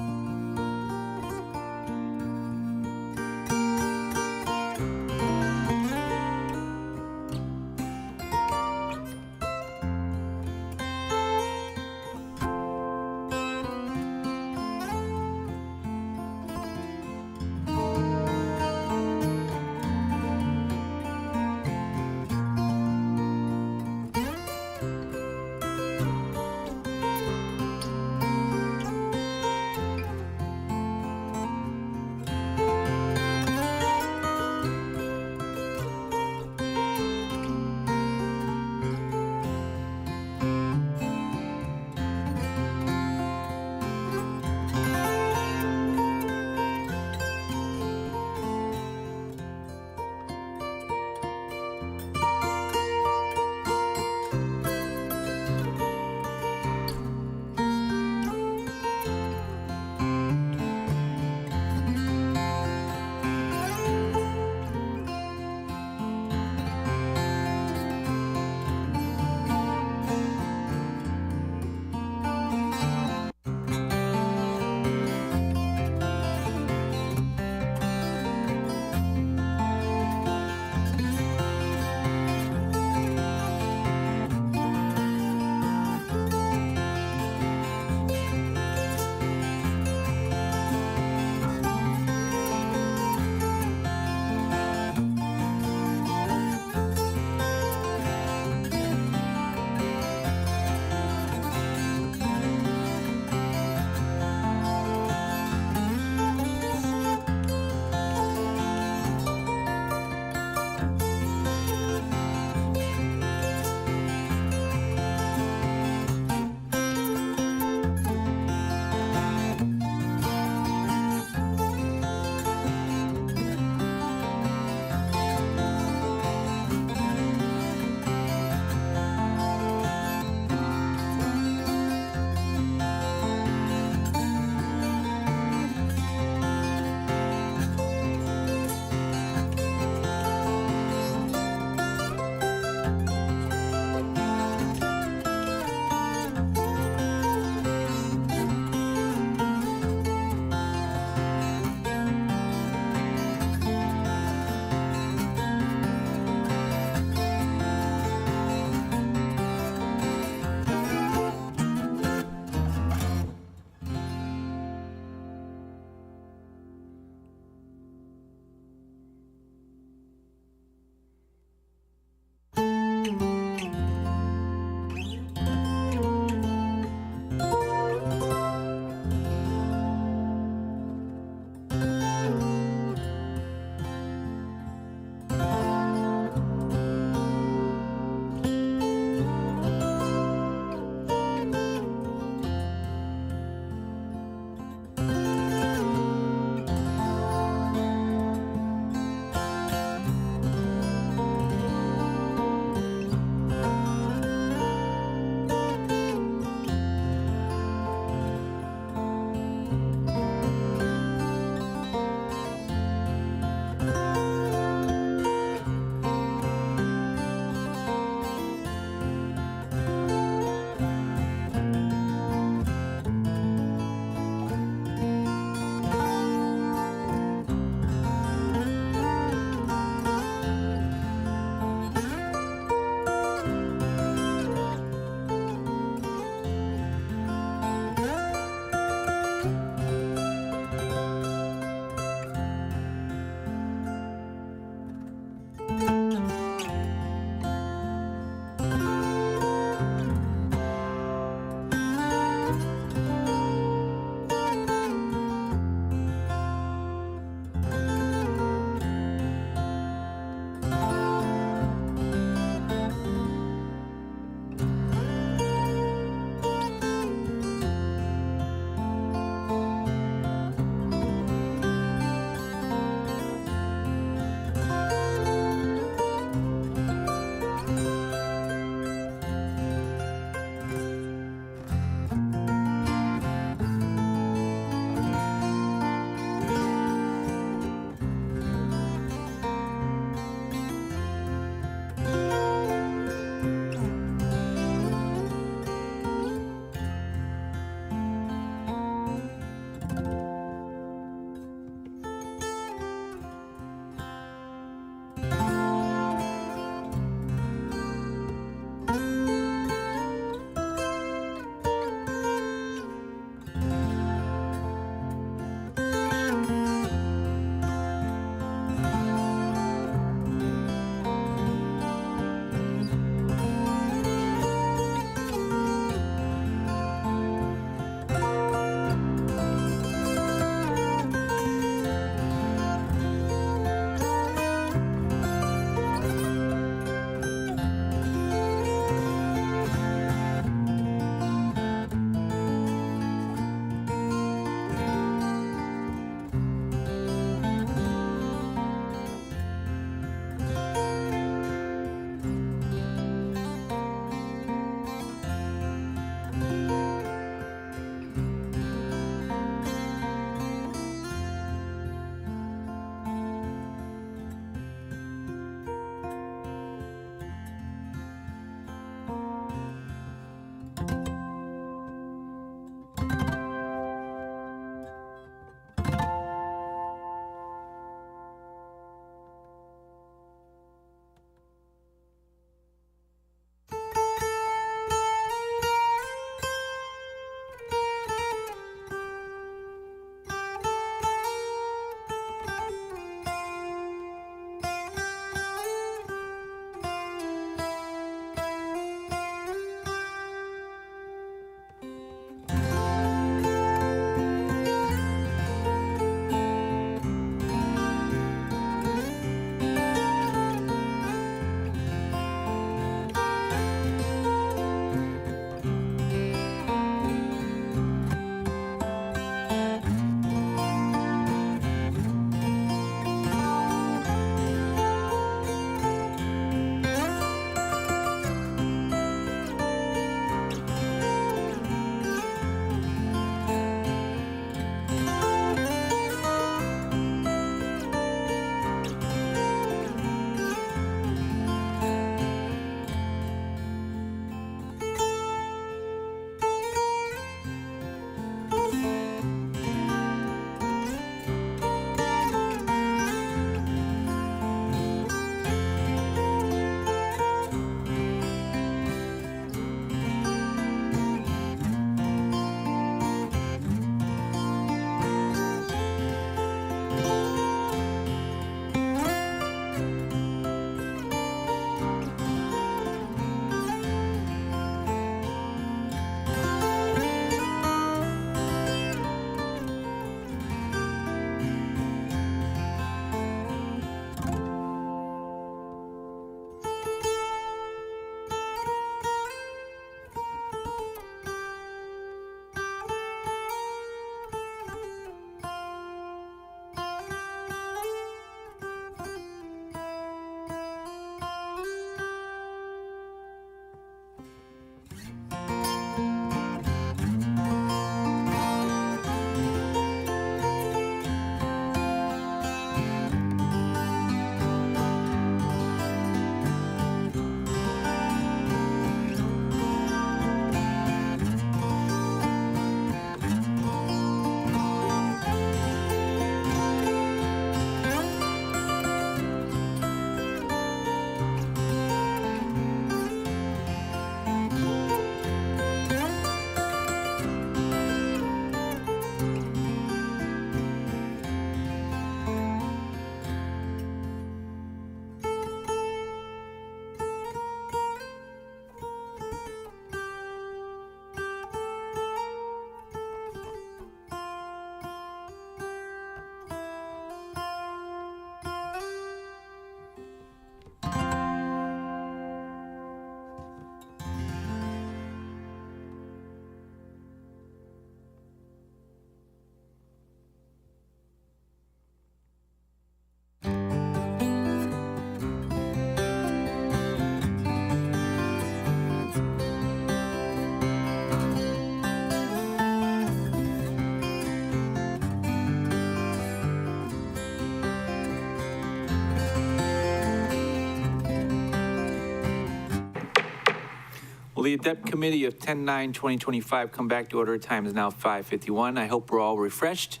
Speaker 1: Will the ADEPT Committee of 10/9/2025 come back to order? Time is now 5:51. I hope we're all refreshed,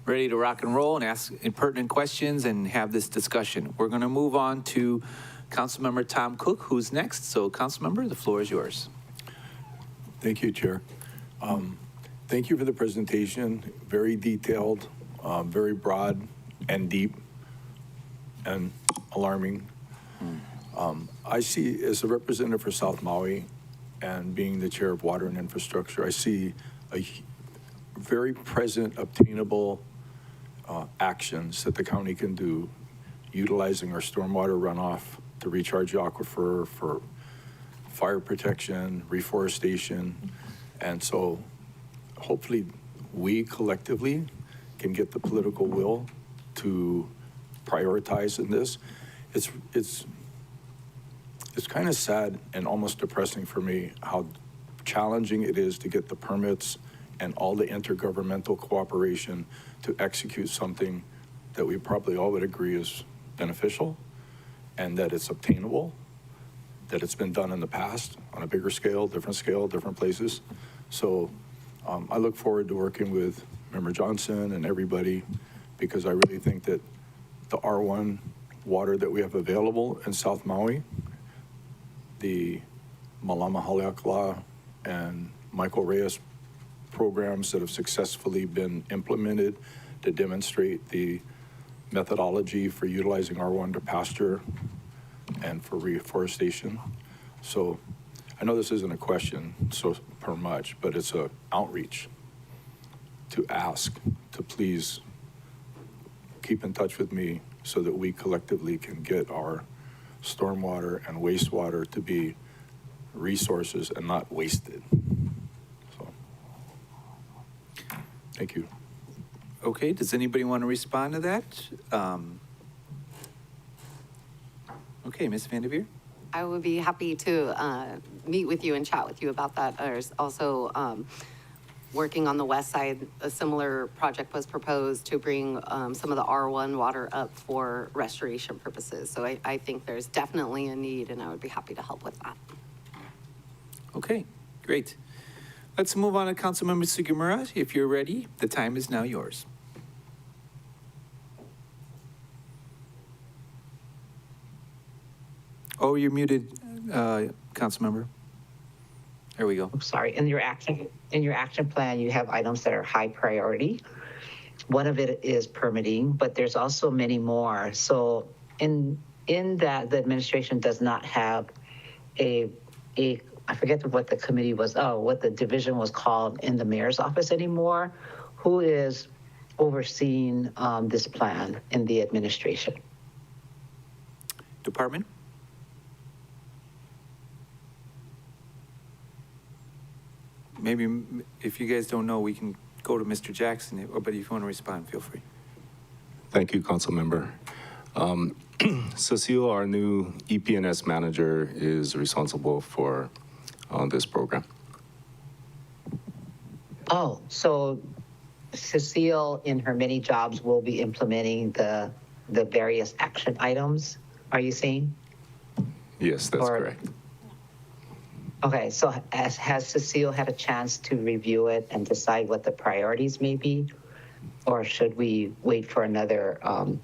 Speaker 1: ready to rock and roll and ask pertinent questions and have this discussion. We're going to move on to Councilmember Tom Cook, who's next. So, Councilmember, the floor is yours.
Speaker 3: Thank you, Chair. Thank you for the presentation. Very detailed, very broad and deep and alarming. I see, as a representative for South Maui and being the chair of Water and Infrastructure, I see a very present, obtainable actions that the county can do, utilizing our stormwater runoff to recharge the aquifer for fire protection, reforestation. And so hopefully we collectively can get the political will to prioritize in this. It's kind of sad and almost depressing for me how challenging it is to get the permits and all the intergovernmental cooperation to execute something that we probably all would agree is beneficial and that it's obtainable, that it's been done in the past on a bigger scale, different places. So I look forward to working with Member Johnson and everybody, because I really think that the R1 water that we have available in South Maui, the Malama Haleakala and Michael Reyes programs that have successfully been implemented to demonstrate the methodology for utilizing R1 to pasture and for reforestation. So I know this isn't a question so per much, but it's an outreach to ask to please keep in touch with me so that we collectively can get our stormwater and wastewater to be resources and not wasted. So, thank you.
Speaker 1: Okay, does anybody want to respond to that? Okay, Ms. Vanderveer?
Speaker 9: I would be happy to meet with you and chat with you about that. There's also working on the west side, a similar project was proposed to bring some of the R1 water up for restoration purposes. So I think there's definitely a need, and I would be happy to help with that.
Speaker 1: Okay, great. Let's move on to Councilmember Sugimura. If you're ready, the time is now yours. Oh, you're muted, Councilmember. There we go.
Speaker 4: I'm sorry. In your action plan, you have items that are high priority. One of it is permitting, but there's also many more. So in that, the administration does not have I forget what the committee was, what the division was called in the mayor's office anymore. Who is overseeing this plan in the administration?
Speaker 1: Department? Maybe if you guys don't know, we can go to Mr. Jackson, but if you want to respond, feel free.
Speaker 10: Thank you, Council Member. Cecile, our new EPNS manager, is responsible for this program.
Speaker 4: Oh, so Cecile, in her many jobs, will be implementing the various action items, are you saying?
Speaker 10: Yes, that's correct.
Speaker 4: Okay, so has Cecile had a chance to review it and decide what the priorities may be? Or should we wait for another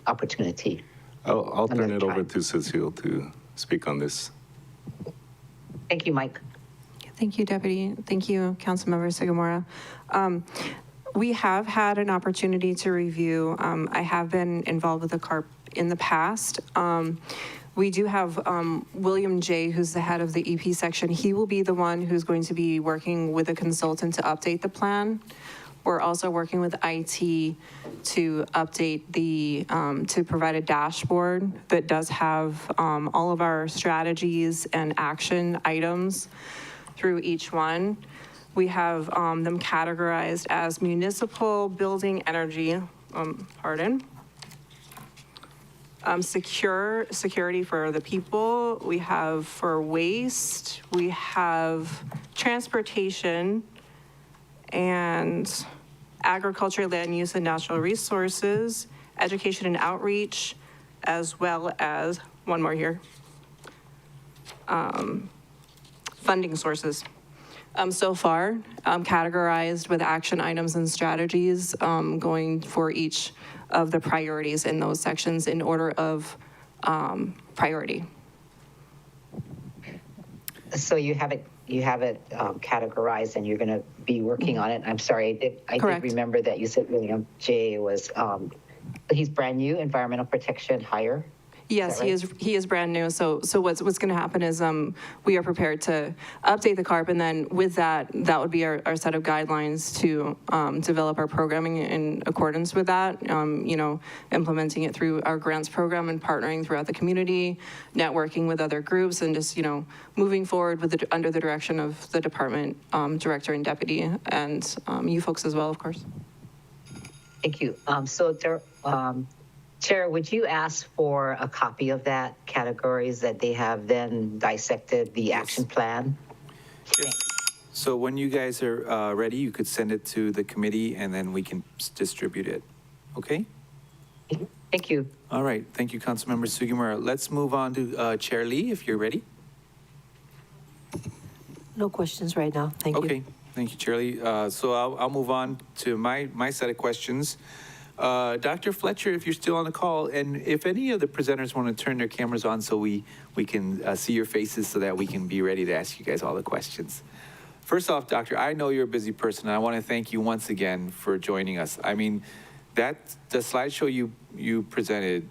Speaker 4: opportunity?
Speaker 10: I'll turn it over to Cecile to speak on this.
Speaker 4: Thank you, Mike.
Speaker 11: Thank you, Deputy. Thank you, Councilmember Sugimura. We have had an opportunity to review. I have been involved with the CARP in the past. We do have William J., who's the head of the EP section. He will be the one who's going to be working with a consultant to update the plan. We're also working with IT to update to provide a dashboard that does have all of our strategies and action items through each one. We have them categorized as municipal, building, energy, security for the people. We have for waste, we have transportation, and agriculture, land use, and natural resources, education and outreach, as well as one more here. funding sources. So far, categorized with action items and strategies going for each of the priorities in those sections in order of priority.
Speaker 4: So you have it categorized and you're going to be working on it. I'm sorry, I did remember that you said William J. was, he's brand new, environmental protection hire.
Speaker 11: Yes, right? He is brand new. So what's going to happen is we are prepared to update the CARP, and then with that would be our set of guidelines to develop our programming in accordance with that. Implementing it through our grants program and partnering throughout the community, networking with other groups, and just moving forward with under the direction of the department director and deputy, and you folks as well, of course.
Speaker 4: Thank you. Chair, would you ask for a copy of that categories that they have then dissected the action plan?
Speaker 1: Yes. So when you guys are ready, you could send it to the committee and then we can distribute it. Okay?
Speaker 4: Thank you.
Speaker 1: All right. Thank you, Councilmember Sugimura. Let's move on to Chair Lee, if you're ready.
Speaker 2: No questions right now. Thank you.
Speaker 1: Okay. Thank you, Chair Lee. So I'll move on to my set of questions. Dr. Fletcher, if you're still on the call, and if any of the presenters want to turn their cameras on so we can see your faces so that we can be ready to ask you guys all the questions. First off, Doctor, I know you're a busy person, and I want to thank you once again for joining us. I mean, the slideshow you presented,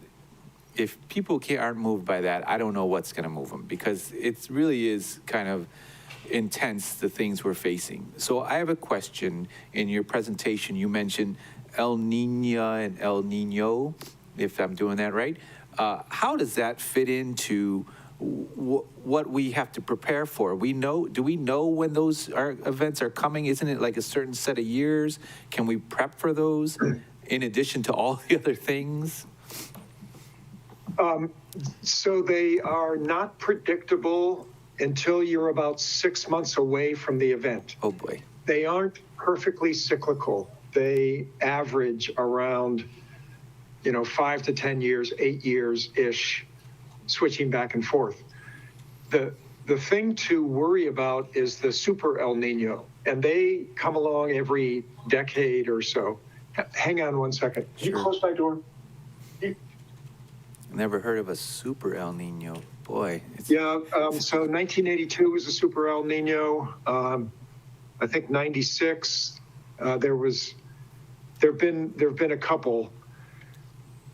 Speaker 1: if people aren't moved by that, I don't know what's going to move them, because it really is kind of intense, the things we're facing. So I have a question. In your presentation, you mentioned El Niña and El Niño, if I'm doing that right. How does that fit into what we have to prepare for? Do we know when those events are coming? Isn't it like a certain set of years? Can we prep for those in addition to all the other things?
Speaker 5: So they are not predictable until you're about 6 months away from the event.
Speaker 1: Oh boy.
Speaker 5: They aren't perfectly cyclical. They average around, 5 to 10 years, 8 years-ish, switching back and forth. The thing to worry about is the super El Nino, and they come along every decade or so. Hang on one second. Can you close my door?
Speaker 1: Never heard of a super El Nino. Boy.
Speaker 5: So 1982 was a super El Nino. I think 96, there've been a couple.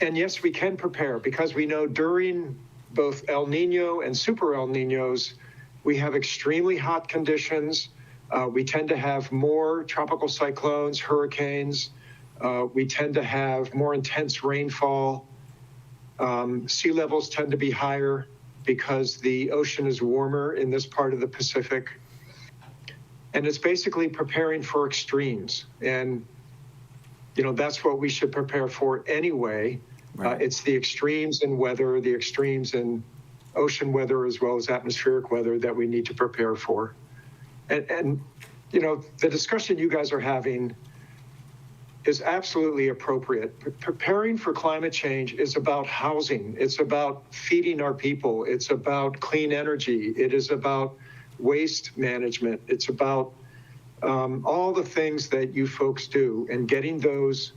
Speaker 5: And yes, we can prepare, because we know during both El Nino and super El Ninos, we have extremely hot conditions. We tend to have more tropical cyclones, hurricanes. We tend to have more intense rainfall. Sea levels tend to be higher because the ocean is warmer in this part of the Pacific. And it's basically preparing for extremes. And, that's what we should prepare for anyway. Right. It's the extremes in weather, the extremes in ocean weather, as well as atmospheric weather that we need to prepare for. And the discussion you guys are having is absolutely appropriate. Preparing for climate change is about housing. It's about feeding our people. It's about clean energy. It is about waste management. It's about all the things that you folks do, and getting those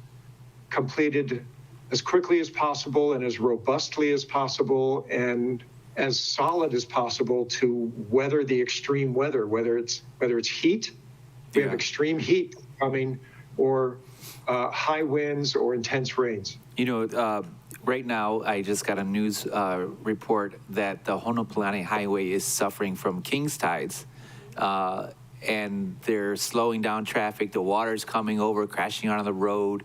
Speaker 5: completed as quickly as possible and as robustly as possible and as solid as possible to weather the extreme weather, whether it's heat, we have extreme heat coming, or high winds or intense rains.
Speaker 1: Right now, I just got a news report that the Honolulu Highway is suffering from king's tides, and they're slowing down traffic. The water's coming over, crashing onto the road.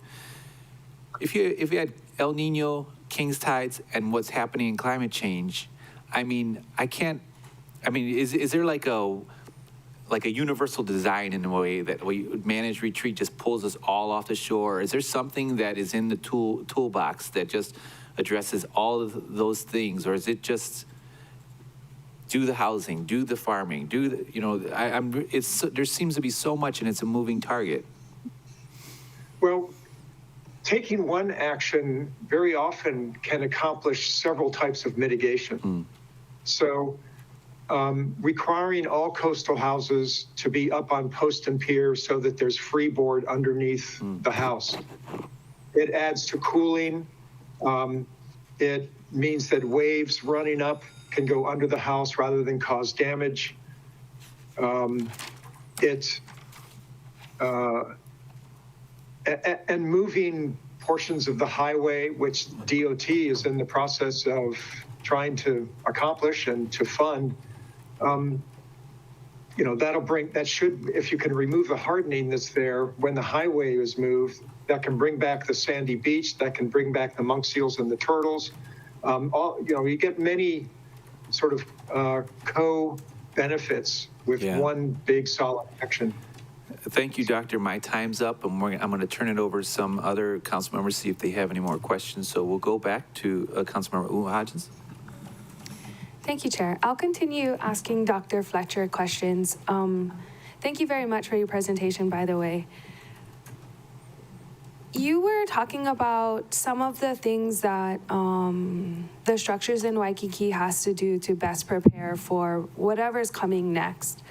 Speaker 1: If you had El Nino, king's tides, and what's happening in climate change, is there like a universal design in a way that managed retreat just pulls us all off the shore? Is there something that is in the toolbox that just addresses all of those things, or is it just do the housing, do the farming, there seems to be so much, and it's a moving target.
Speaker 5: Well, taking one action very often can accomplish several types of mitigation. So requiring all coastal houses to be up on post and pier so that there's freeboard underneath the house. It adds to cooling. It means that waves running up can go under the house rather than cause damage. And moving portions of the highway, which DOT is in the process of trying to accomplish and to fund, that should, if you can remove the hardening that's there when the highway is moved, that can bring back the sandy beach, that can bring back the monk seals and the turtles. You get many sort of co-benefits with one big solid action.
Speaker 1: Thank you, Doctor. My time's up, and I'm going to turn it over to some other council members, see if they have any more questions. So we'll go back to Councilmember Hodgins.
Speaker 6: Thank you, Chair. I'll continue asking Dr. Fletcher questions. Thank you very much for your presentation, by the way. You were talking about some of the things that the structures in Waikiki has to do to best prepare for whatever's coming next.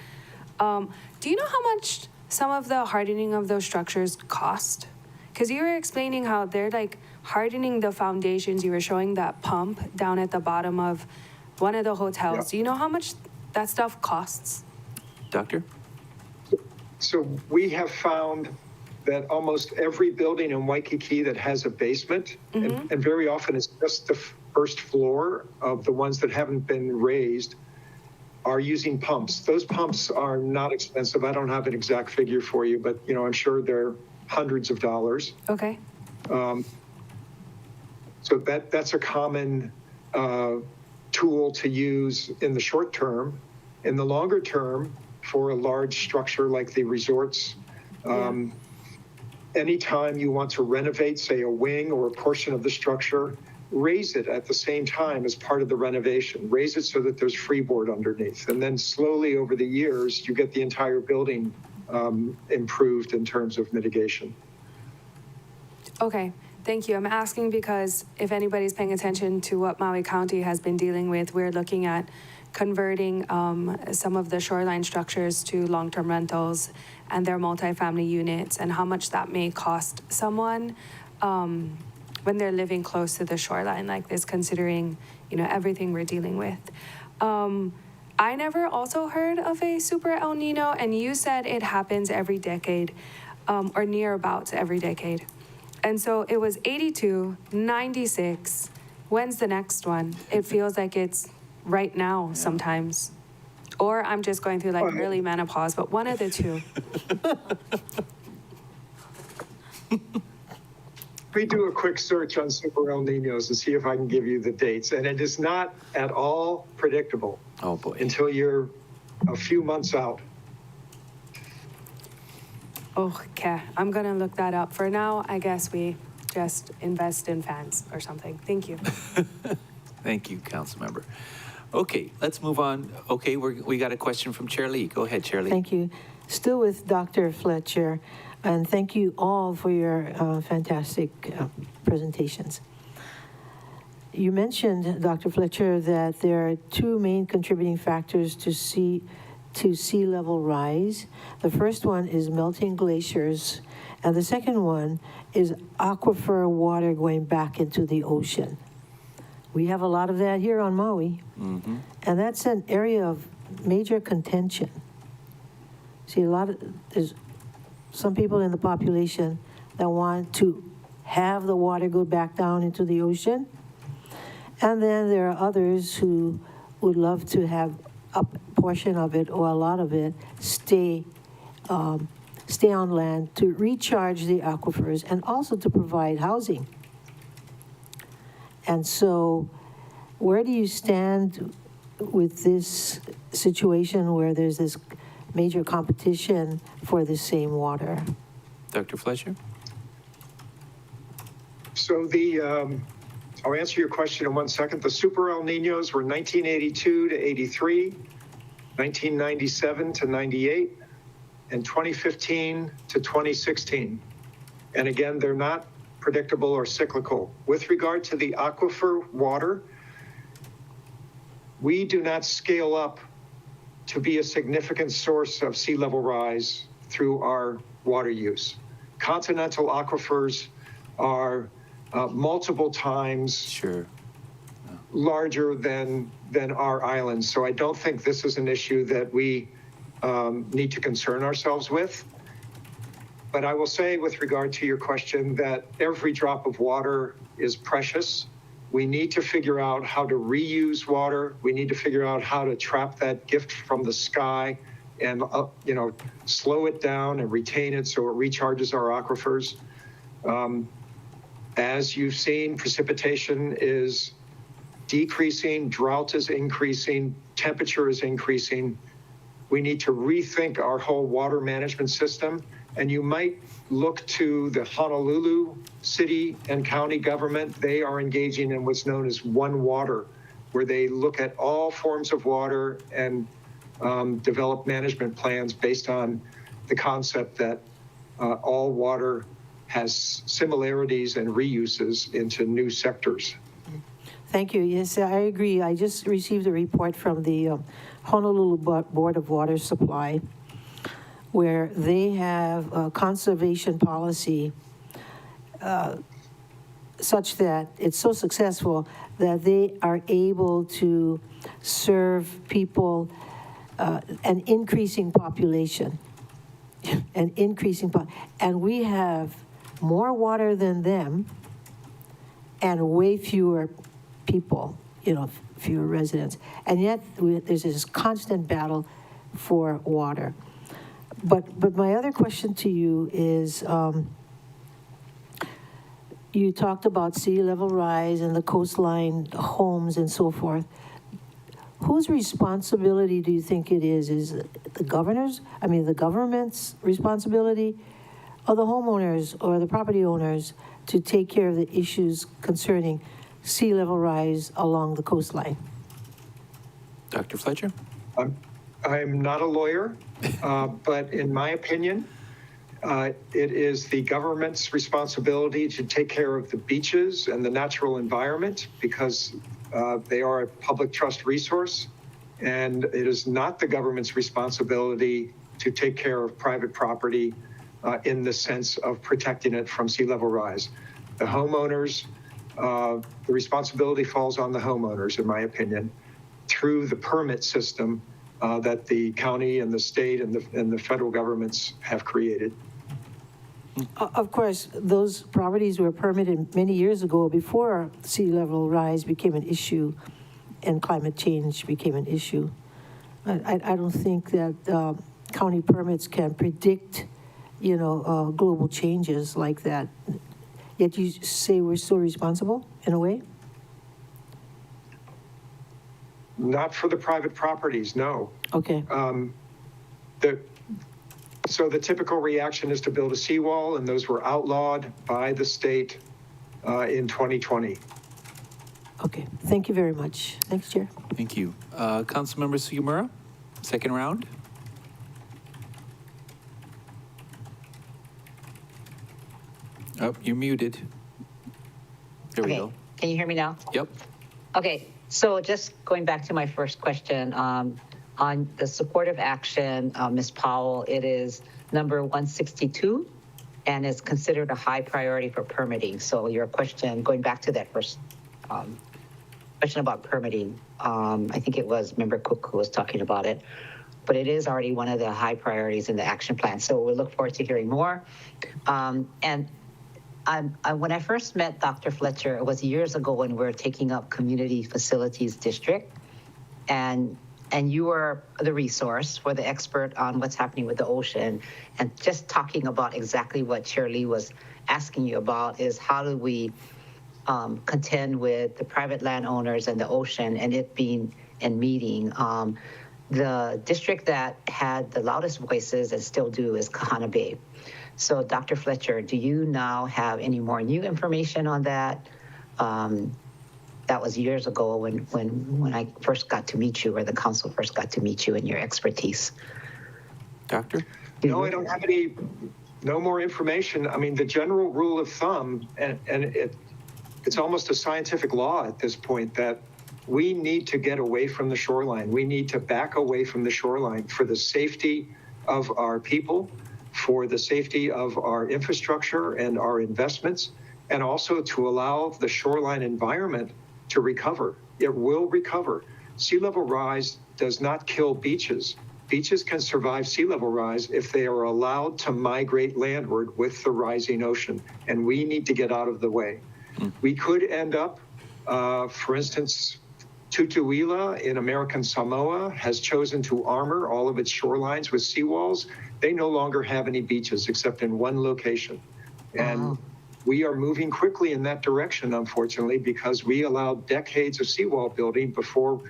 Speaker 6: Do you know how much some of the hardening of those structures cost? Because you were explaining how they're like hardening the foundations. You were showing that pump down at the bottom of one of the hotels.
Speaker 5: Yep.
Speaker 6: Do you know how much that stuff costs?
Speaker 1: Doctor?
Speaker 5: So we have found that almost every building in Waikiki that has a basement, and very often it's just the first floor of the ones that haven't been raised, are using pumps. Those pumps are not expensive. I don't have an exact figure for you, but I'm sure they're hundreds of dollars.
Speaker 6: Okay.
Speaker 5: So that's a common tool to use in the short term. In the longer term, for a large structure like the resorts, anytime you want to renovate, say, a wing or a portion of the structure, raise it at the same time as part of the renovation. Raise it so that there's freeboard underneath. And then slowly over the years, you get the entire building improved in terms of mitigation.
Speaker 6: Okay, thank you. I'm asking because if anybody's paying attention to what Maui County has been dealing with, we're looking at converting some of the shoreline structures to long-term rentals and their multifamily units, and how much that may cost someone when they're living close to the shoreline like this, considering everything we're dealing with. I never also heard of a super El Nino, and you said it happens every decade, or near about every decade. And so it was 82, 96. When's the next one? It feels like it's right now sometimes. Or I'm just going through like early menopause, but one of the two.
Speaker 5: We do a quick search on Super El Ninos and see if I can give you the dates. And it is not at all predictable.
Speaker 1: Oh, boy.
Speaker 5: Until you're a few months out.
Speaker 6: Okay, I'm gonna look that up. For now, I guess we just invest in fans or something. Thank you.
Speaker 1: Thank you, Councilmember. Okay, let's move on. Okay, we got a question from Chair Lee. Go ahead, Chair Lee.
Speaker 2: Thank you. Still with Dr. Fletcher, and thank you all for your fantastic presentations. You mentioned, Dr. Fletcher, that there are two main contributing factors to sea level rise. The first one is melting glaciers, and the second one is aquifer water going back into the ocean. We have a lot of that here on Maui, and that's an area of major contention. See, there's some people in the population that want to have the water go back down into the ocean, and then there are others who would love to have a portion of it or a lot of it stay on land to recharge the aquifers and also to provide housing. And so where do you stand with this situation where there's this major competition for the same water?
Speaker 1: Dr. Fletcher?
Speaker 5: So I'll answer your question in 1 second. The Super El Ninos were 1982 to 83, 1997 to 98, and 2015 to 2016. And again, they're not predictable or cyclical. With regard to the aquifer water, we do not scale up to be a significant source of sea level rise through our water use. Continental aquifers are multiple times larger than our islands. So I don't think this is an issue that we need to concern ourselves with. But I will say with regard to your question that every drop of water is precious. We need to figure out how to reuse water. We need to figure out how to trap that gift from the sky and slow it down and retain it so it recharges our aquifers. As you've seen, precipitation is decreasing, drought is increasing, temperature is increasing. We need to rethink our whole water management system. And you might look to the Honolulu city and county government. They are engaging in what's known as One Water, where they look at all forms of water and develop management plans based on the concept that all water has similarities and reuses into new sectors.
Speaker 2: Thank you. Yes, I agree. I just received a report from the Honolulu Board of Water Supply, where they have a conservation policy such that it's so successful that they are able to serve people an increasing population, and we have more water than them and way fewer people, fewer residents. And yet there's this constant battle for water. But my other question to you is, you talked about sea level rise and the coastline homes and so forth. Whose responsibility do you think it is? Is it the government's responsibility, or the homeowners or the property owners to take care of the issues concerning sea level rise along the coastline?
Speaker 1: Dr. Fletcher?
Speaker 5: I'm not a lawyer, but in my opinion, it is the government's responsibility to take care of the beaches and the natural environment because they are a public trust resource. And it is not the government's responsibility to take care of private property in the sense of protecting it from sea level rise. The homeowners, the responsibility falls on the homeowners, in my opinion, through the permit system that the county and the state and the federal governments have created.
Speaker 2: Of course, those properties were permitted many years ago before sea level rise became an issue and climate change became an issue. I don't think that county permits can predict, global changes like that. Yet you say we're still responsible in a way?
Speaker 5: Not for the private properties, no.
Speaker 2: Okay.
Speaker 5: So the typical reaction is to build a seawall, and those were outlawed by the state in 2020.
Speaker 2: Okay, thank you very much. Thanks, Chair.
Speaker 1: Thank you. Councilmember Sugimura, second round. Oh, you're muted. There we go.
Speaker 4: Can you hear me now?
Speaker 1: Yep.
Speaker 4: Okay, so just going back to my first question, on the supportive action, Ms. Powell, it is number 162 and is considered a high priority for permitting. So your question, going back to that first question about permitting, I think it was Member Cook who was talking about it, but it is already one of the high priorities in the action plan. So we look forward to hearing more. And when I first met Dr. Fletcher, it was years ago when we were taking up Community Facilities District, and you were the resource for the expert on what's happening with the ocean, and just talking about exactly what Chair Lee was asking you about is how do we contend with the private landowners and the ocean and it being in meeting. The district that had the loudest voices and still do is Kahana Bay. So Dr. Fletcher, do you now have any more new information on that? That was years ago when I first got to meet you, or the council first got to meet you and your expertise.
Speaker 1: Doctor?
Speaker 5: No, I don't have no more information. I mean, the general rule of thumb, and it's almost a scientific law at this point, that we need to get away from the shoreline. We need to back away from the shoreline for the safety of our people, for the safety of our infrastructure and our investments, and also to allow the shoreline environment to recover. It will recover. Sea level rise does not kill beaches. Beaches can survive sea level rise if they are allowed to migrate landward with the rising ocean, and we need to get out of the way. We could end up, for instance, Tutuila in American Samoa has chosen to armor all of its shorelines with seawalls. They no longer have any beaches except in one location. And we are moving quickly in that direction, unfortunately, because we allowed decades of seawall building before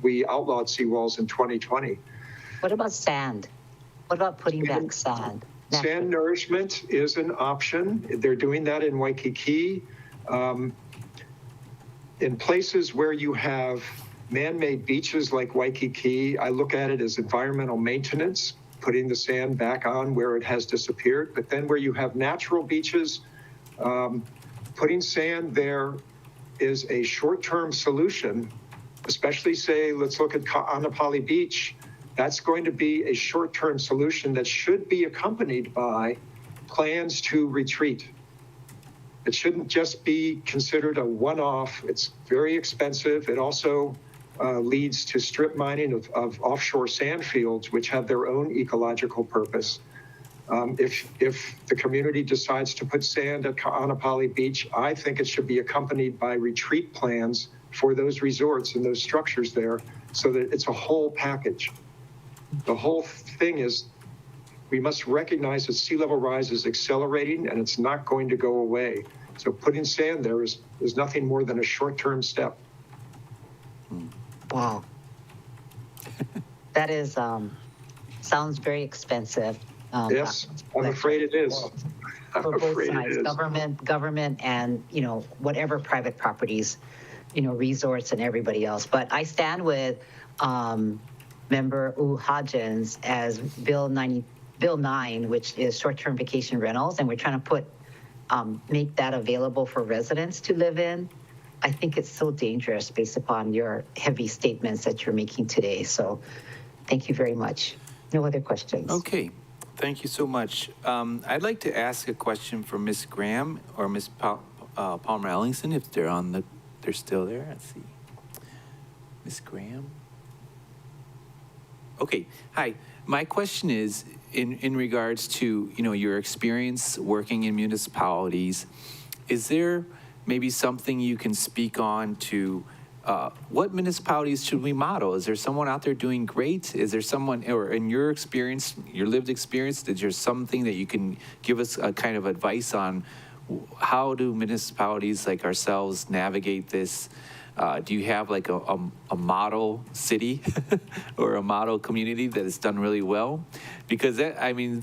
Speaker 5: we outlawed seawalls in 2020.
Speaker 4: What about sand? What about putting back sand?
Speaker 5: Sand nourishment is an option. They're doing that in Waikiki. In places where you have man-made beaches like Waikiki, I look at it as environmental maintenance, putting the sand back on where it has disappeared. But then where you have natural beaches, putting sand there is a short-term solution, especially say, let's look at Kaanapali Beach. That's going to be a short-term solution that should be accompanied by plans to retreat. It shouldn't just be considered a one-off. It's very expensive. It also leads to strip mining of offshore sand fields, which have their own ecological purpose. If the community decides to put sand at Kaanapali Beach, I think it should be accompanied by retreat plans for those resorts and those structures there so that it's a whole package. The whole thing is we must recognize that sea level rise is accelerating and it's not going to go away. So putting sand there is nothing more than a short-term step.
Speaker 4: Wow. That is, sounds very expensive.
Speaker 5: Yes, I'm afraid it is.
Speaker 4: For both sides, government and, whatever private properties, resorts and everybody else. But I stand with Member Hodgins as Bill 9, which is short-term vacation rentals, and we're trying to make that available for residents to live in. I think it's so dangerous based upon your heavy statements that you're making today. So thank you very much. No other questions.
Speaker 1: Okay, thank you so much. I'd like to ask a question for Ms. Graham or Ms. Palmer Ellingson if they're still there. Let's see. Ms. Graham. Okay, hi. My question is in regards to, your experience working in municipalities, is there maybe something you can speak on to what municipalities should we model? Is there someone out there doing great? Is there someone, or in your experience, your lived experience, is there something that you can give us a kind of advice on how do municipalities like ourselves navigate this? Do you have like a model city or a model community that has done really well? Because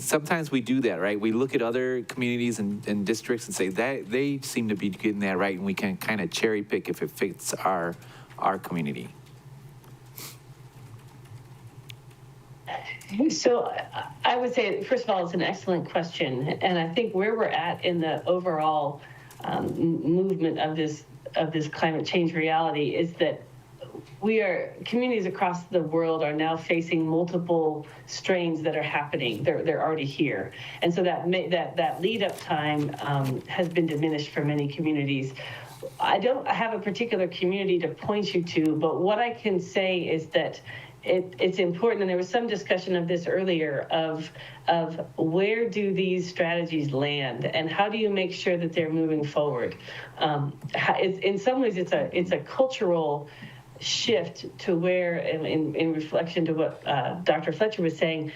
Speaker 1: sometimes we do that, right? We look at other communities and districts and say that they seem to be getting that right, and we can kind of cherry pick if it fits our community.
Speaker 7: So I would say, first of all, it's an excellent question. And I think where we're at in the overall movement of this climate change reality is that communities across the world are now facing multiple strains that are happening. They're already here. And so that lead up time has been diminished for many communities. I don't have a particular community to point you to, but what I can say is that it's important, and there was some discussion of this earlier, of where do these strategies land and how do you make sure that they're moving forward? In some ways, it's a cultural shift to where, in reflection to what Dr. Fletcher was saying,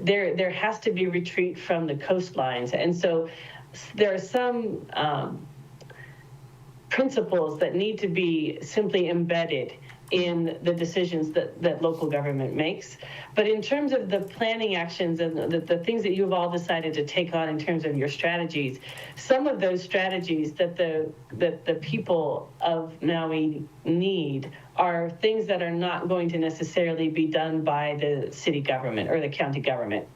Speaker 7: there has to be retreat from the coastlines. And so there are some principles that need to be simply embedded in the decisions that local government makes. But in terms of the planning actions and the things that you've all decided to take on in terms of your strategies, some of those strategies that the people of Maui need are things that are not going to necessarily be done by the city government or the county government.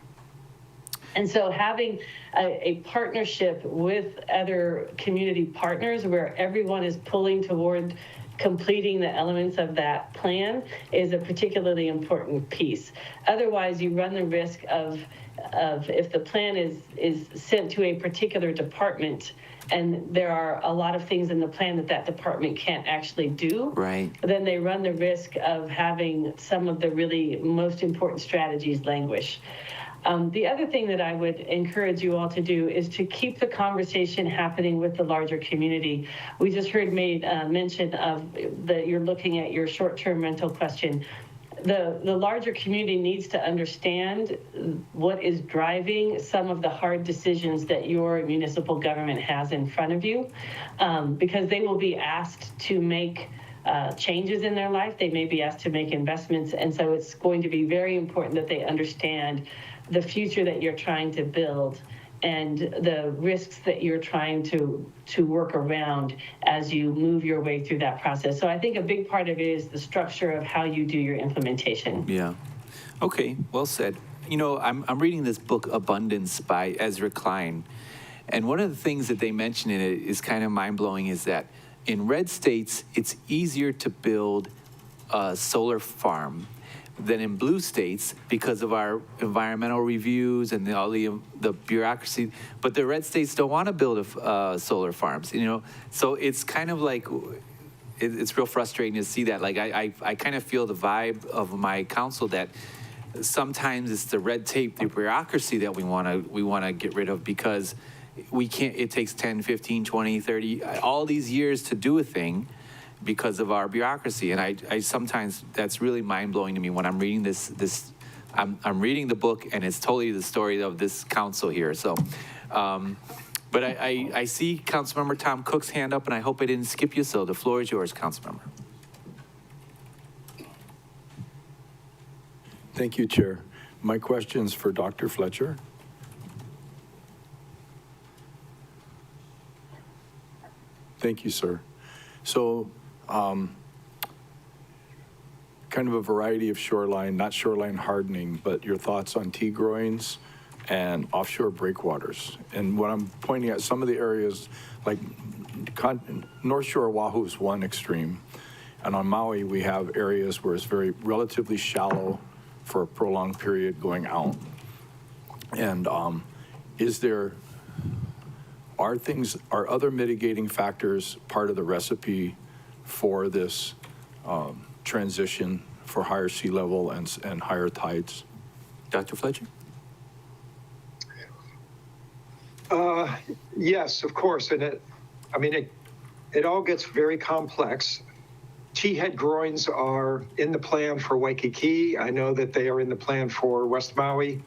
Speaker 7: And so having a partnership with other community partners where everyone is pulling toward completing the elements of that plan is a particularly important piece. Otherwise, you run the risk of if the plan is sent to a particular department and there are a lot of things in the plan that department can't actually do,
Speaker 1: Right.
Speaker 7: then they run the risk of having some of the really most important strategies languish. The other thing that I would encourage you all to do is to keep the conversation happening with the larger community. We just heard made mention of that you're looking at your short-term rental question. The larger community needs to understand what is driving some of the hard decisions that your municipal government has in front of you, because they will be asked to make changes in their life. They may be asked to make investments. And so it's going to be very important that they understand the future that you're trying to build and the risks that you're trying to work around as you move your way through that process. So I think a big part of it is the structure of how you do your implementation.
Speaker 1: Yeah. Okay, well said. You know, I'm reading this book, Abundance, by Ezra Klein. And one of the things that they mention in it is kind of mind-blowing is that in red states, it's easier to build a solar farm than in blue states because of our environmental reviews and all the bureaucracy. But the red states don't want to build solar farms, you know? So it's kind of like, it's real frustrating to see that. Like I kind of feel the vibe of my council that sometimes it's the red tape, the bureaucracy that we want to get rid of because we can't, it takes 10, 15, 20, 30, all these years to do a thing because of our bureaucracy. And I sometimes, that's really mind-blowing to me when I'm reading I'm reading the book and it's totally the story of this council here. So, but I see Councilmember Tom Cook's hand up and I hope I didn't skip you. So the floor is yours, Councilmember.
Speaker 3: Thank you, Chair. My question's for Dr. Fletcher. Thank you, sir. So, kind of a variety of shoreline, not shoreline hardening, but your thoughts on T-groins and offshore breakwaters. And what I'm pointing at, some of the areas, like North Shore Oahu is one extreme. And on Maui, we have areas where it's relatively shallow for a prolonged period going out. And are other mitigating factors part of the recipe for this transition for higher sea level and higher tides?
Speaker 1: Dr. Fletcher?
Speaker 5: Yes, of course. And it all gets very complex. T-head groins are in the plan for Waikiki. I know that they are in the plan for West Maui.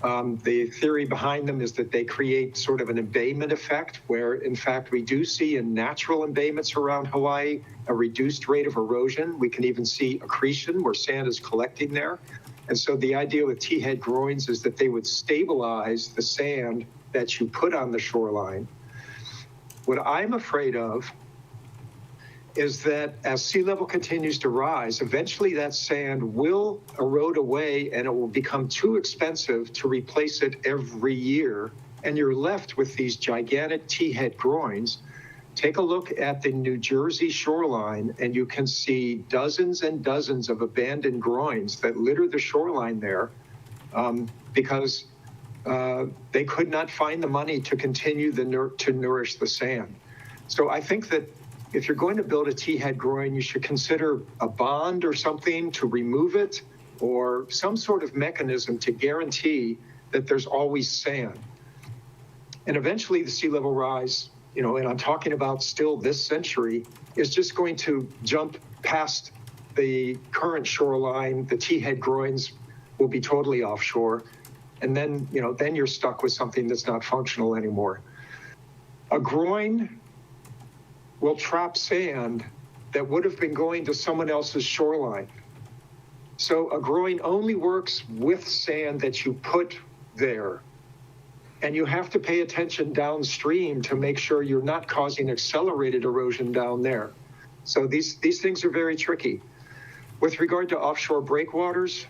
Speaker 5: The theory behind them is that they create sort of an embayment effect where, in fact, we do see in natural embayments around Hawaii a reduced rate of erosion. We can even see accretion where sand is collecting there. And so the idea with T-head groins is that they would stabilize the sand that you put on the shoreline. What I'm afraid of is that as sea level continues to rise, eventually that sand will erode away and it will become too expensive to replace it every year. And you're left with these gigantic T-head groins. Take a look at the New Jersey shoreline and you can see dozens and dozens of abandoned groins that litter the shoreline there because they could not find the money to continue to nourish the sand. So I think that if you're going to build a T-head groin, you should consider a bond or something to remove it or some sort of mechanism to guarantee that there's always sand. And eventually the sea level rise, and I'm talking about still this century, is just going to jump past the current shoreline. The T-head groins will be totally offshore. And then, then you're stuck with something that's not functional anymore. A groin will trap sand that would have been going to someone else's shoreline. So a groin only works with sand that you put there. And you have to pay attention downstream to make sure you're not causing accelerated erosion down there. So these things are very tricky. With regard to offshore breakwaters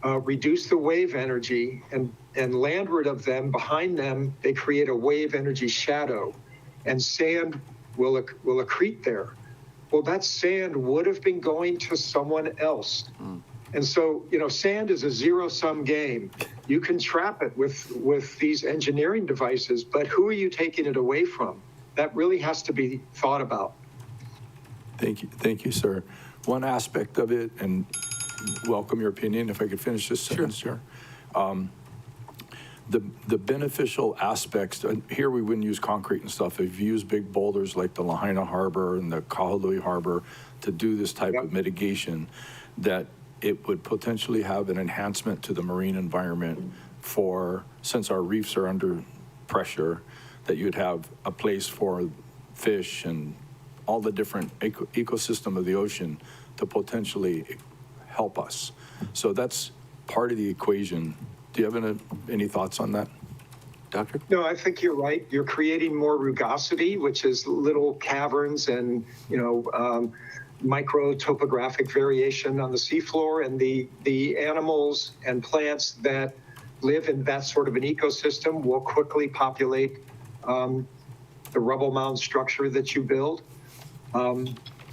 Speaker 5: reduce the wave energy and landward of them, behind them, they create a wave energy shadow. and sand will accrete there. Well, that sand would have been going to someone else. And so, sand is a zero-sum game. You can trap it with these engineering devices, but who are you taking it away from? That really has to be thought about.
Speaker 3: Thank you, sir. One aspect of it, and welcome your opinion, if I could finish this sentence, Chair. The beneficial aspects, here we wouldn't use concrete and stuff. If you use big boulders like the Lahaina Harbor and the Kahului Harbor to do this type of mitigation, that it would potentially have an enhancement to the marine environment since our reefs are under pressure, that you'd have a place for fish and all the different ecosystem of the ocean to potentially help us. So that's part of the equation. Do you have any thoughts on that, Doctor?
Speaker 5: No, I think you're right. You're creating more rugosity, which is little caverns and, micro topographic variation on the seafloor, and the animals and plants that live in that sort of an ecosystem will quickly populate the rubble mound structure that you build.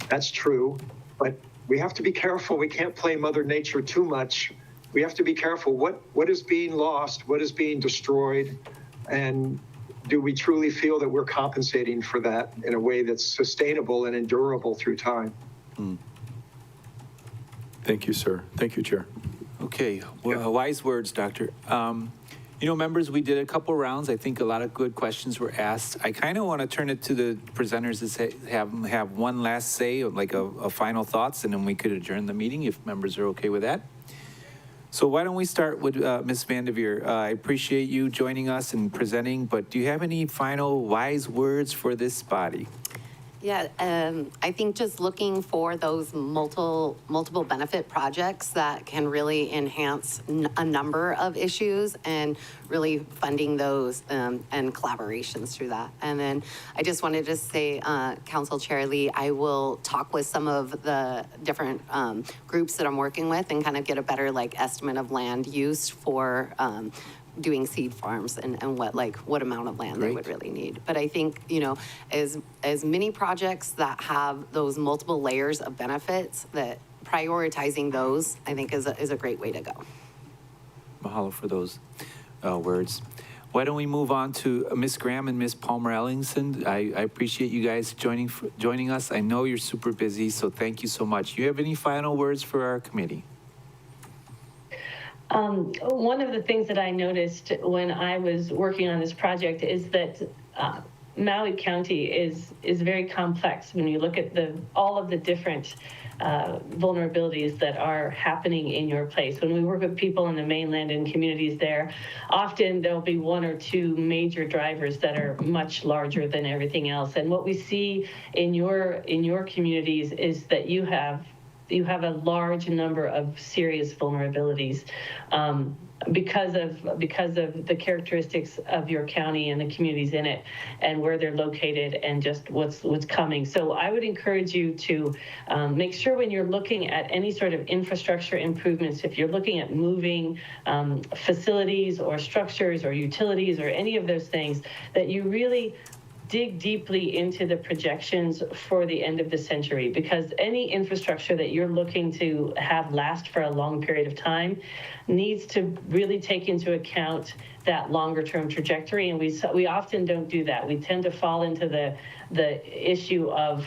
Speaker 5: That's true, but we have to be careful. We can't play Mother Nature too much. We have to be careful. What is being lost? What is being destroyed? And do we truly feel that we're compensating for that in a way that's sustainable and endurable through time?
Speaker 3: Thank you, sir. Thank you, Chair.
Speaker 1: Okay, well, wise words, Doctor. Members, we did a couple rounds. I think a lot of good questions were asked. I kind of want to turn it to the presenters to have one last say, like a final thoughts, and then we could adjourn the meeting if members are okay with that. So why don't we start with Ms. Vanderveer? I appreciate you joining us and presenting, but do you have any final wise words for this body?
Speaker 9: Yeah, I think just looking for those multiple benefit projects that can really enhance a number of issues, and really funding those and collaborations through that. And then I just wanted to say, Council Chair Lee, I will talk with some of the different groups that I'm working with and kind of get a better estimate of land use for doing seed farms and what amount of land they would really need. But I think, as many projects that have those multiple layers of benefits, that prioritizing those, I think is a great way to go.
Speaker 1: Mahalo for those words. Why don't we move on to Ms. Graham and Ms. Palmer-Ellingson? I appreciate you guys joining us. I know you're super busy, so thank you so much. Do you have any final words for our committee?
Speaker 7: One of the things that I noticed when I was working on this project is that Maui County is very complex when you look at all of the different vulnerabilities that are happening in your place. When we work with people in the mainland and communities there, often there'll be one or two major drivers that are much larger than everything else. And what we see in your communities is that you have a large number of serious vulnerabilities because of the characteristics of your county and the communities in it, and where they're located, and just what's coming. So I would encourage you to make sure when you're looking at any sort of infrastructure improvements, if you're looking at moving facilities or structures or utilities or any of those things, that you really dig deeply into the projections for the end of the century, because any infrastructure that you're looking to have last for a long period of time needs to really take into account that longer term trajectory. And we often don't do that. We tend to fall into the issue of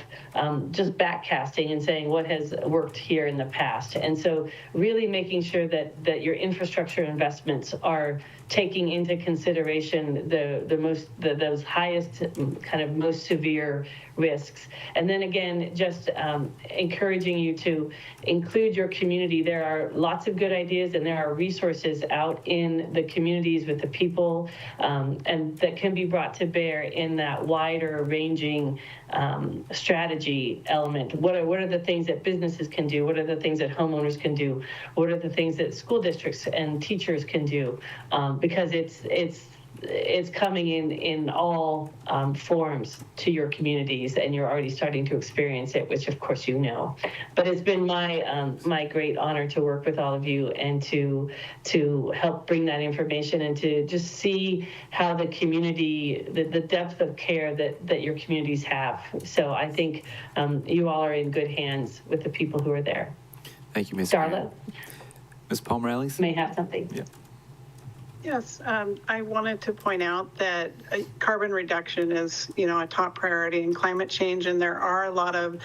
Speaker 7: just backcasting and saying what has worked here in the past. And so really making sure that your infrastructure investments are taking into consideration those highest kind of most severe risks. And then again, just encouraging you to include your community. There are lots of good ideas, and there are resources out in the communities with the people, and that can be brought to bear in that wider ranging strategy element. What are the things that businesses can do? What are the things that homeowners can do? What are the things that school districts and teachers can do? Because it's it's coming in all forms to your communities, and you're already starting to experience it, which of course you know. But it's been my great honor to work with all of you and to help bring that information and to just see how the community, the depth of care that your communities have. So I think you all are in good hands with the people who are there.
Speaker 1: Thank you, Ms.
Speaker 7: Darla?
Speaker 1: Ms. Palmer-Ellis?
Speaker 7: May have something.
Speaker 1: Yeah.
Speaker 8: Yes, I wanted to point out that carbon reduction is, a top priority in climate change, and there are a lot of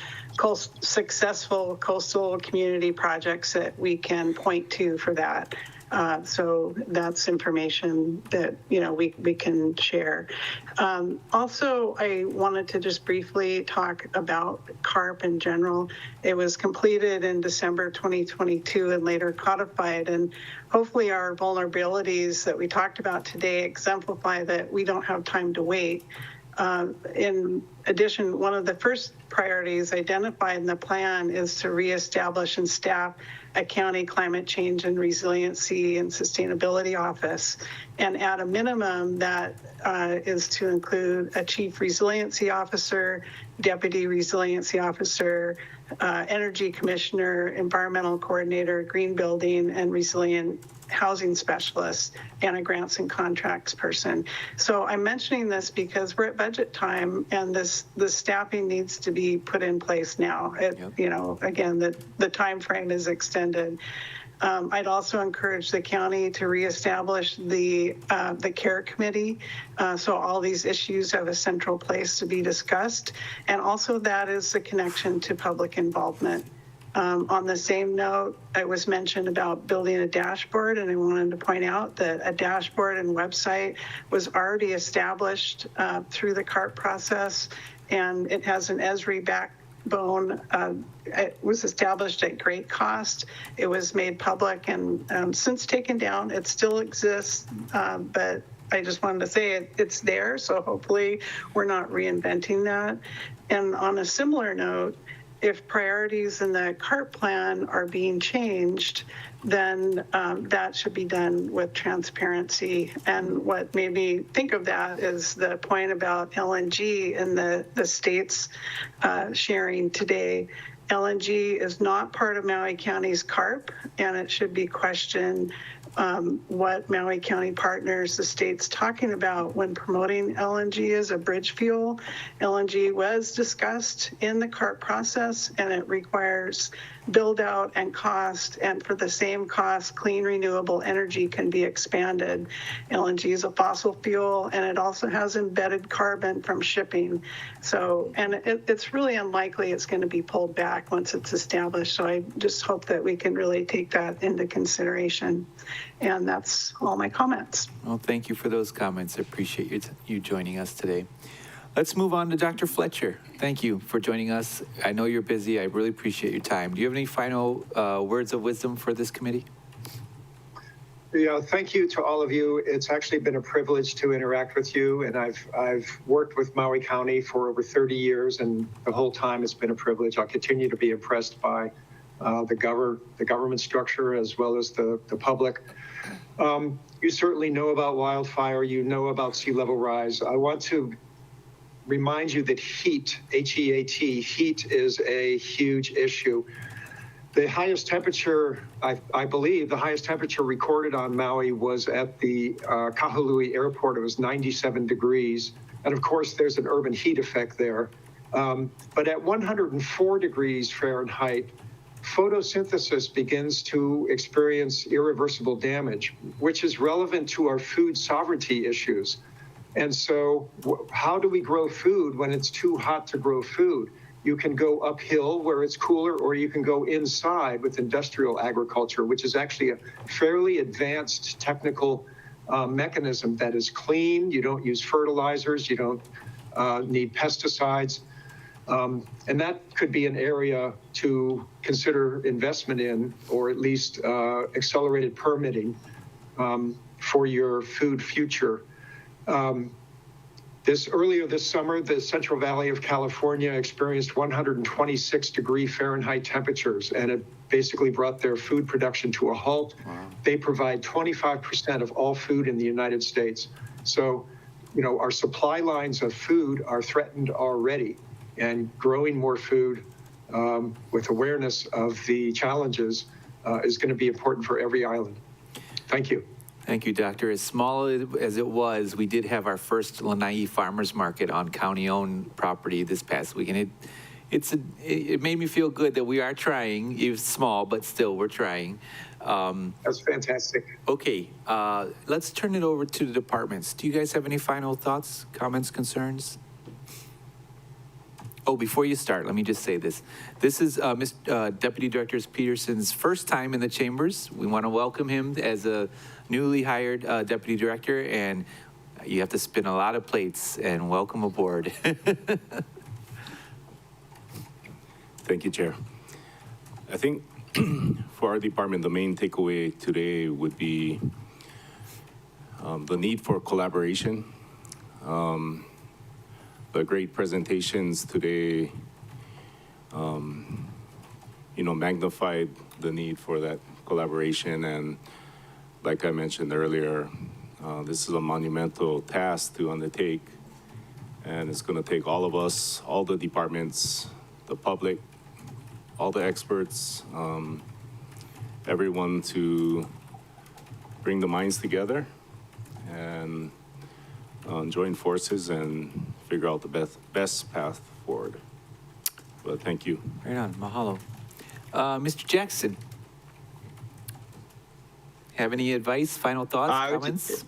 Speaker 8: successful coastal community projects that we can point to for that. So that's information that, we can share. Also, I wanted to just briefly talk about CARP in general. It was completed in December 2022 and later codified. And hopefully our vulnerabilities that we talked about today exemplify that we don't have time to wait. In addition, one of the first priorities identified in the plan is to reestablish and staff a county climate change and resiliency and sustainability office. And at a minimum, that is to include a chief resiliency officer, deputy resiliency officer, energy commissioner, environmental coordinator, green building, and resilient housing specialist, and a grants and contracts person. So I'm mentioning this because we're at budget time, and the staffing needs to be put in place now. Again, the time frame is extended. I'd also encourage the county to reestablish the care committee, so all these issues have a central place to be discussed, and also that is the connection to public involvement. On the same note, it was mentioned about building a dashboard, and I wanted to point out that a dashboard and website was already established through the CARP process, and it has an ESRI backbone. It was established at great cost. It was made public, and since taken down, it still exists, but I just wanted to say it's there, so hopefully we're not reinventing that. And on a similar note, if priorities in the CARP plan are being changed, then that should be done with transparency. And what made me think of that is the point about LNG and the states sharing today. LNG is not part of Maui County's CARP, and it should be questioned what Maui County partners the state's talking about when promoting LNG as a bridge fuel. LNG was discussed in the CARP process, and it requires build out and cost, and for the same cost, clean renewable energy can be expanded. LNG is a fossil fuel, and it also has embedded carbon from shipping. So, and it's really unlikely it's going to be pulled back once it's established. So I just hope that we can really take that into consideration. And that's all my comments.
Speaker 1: Well, thank you for those comments. I appreciate you joining us today. Let's move on to Dr. Fletcher. Thank you for joining us. I know you're busy. I really appreciate your time. Do you have any final words of wisdom for this committee?
Speaker 5: Yeah, thank you to all of you. It's actually been a privilege to interact with you, and I've worked with Maui County for over 30 years, and the whole time it's been a privilege. I'll continue to be impressed by the government structure as well as the public. You certainly know about wildfire. You know about sea level rise. I want to remind you that heat, H-E-A-T, heat is a huge issue. The highest temperature, I believe, the highest temperature recorded on Maui was at the Kahului airport. It was 97 degrees. And of course, there's an urban heat effect there. But at 104 degrees Fahrenheit, photosynthesis begins to experience irreversible damage, which is relevant to our food sovereignty issues. And so how do we grow food when it's too hot to grow food? You can go uphill where it's cooler, or you can go inside with industrial agriculture, which is actually a fairly advanced technical mechanism that is clean. You don't use fertilizers. You don't need pesticides. And that could be an area to consider investment in, or at least accelerated permitting for your food future. Earlier this summer, the Central Valley of California experienced 126-degree Fahrenheit temperatures, and it basically brought their food production to a halt. Wow. They provide 25% of all food in the United States. So, our supply lines of food are threatened already, and growing more food with awareness of the challenges is going to be important for every island. Thank you.
Speaker 1: Thank you, Doctor. As small as it was, we did have our first Lanai Farmers Market on county-owned property this past week, and it made me feel good that we are trying. It's small, but still, we're trying.
Speaker 5: That's fantastic.
Speaker 1: Okay, let's turn it over to the departments. Do you guys have any final thoughts, comments, concerns? Oh, before you start, let me just say this. This is Deputy Director Peterson's first time in the chambers. We want to welcome him as a newly hired Deputy Director, and you have to spin a lot of plates, and welcome aboard.
Speaker 10: Thank you, Chair. I think for our department, the main takeaway today would be the need for collaboration. The great presentations today, magnified the need for that collaboration. And like I mentioned earlier, this is a monumental task to undertake. And it's going to take all of us, all the departments, the public, all the experts, everyone to bring the minds together and join forces and figure out the best path forward. But thank you.
Speaker 1: Right on, mahalo. Mr. Jackson, have any advice, final thoughts, comments?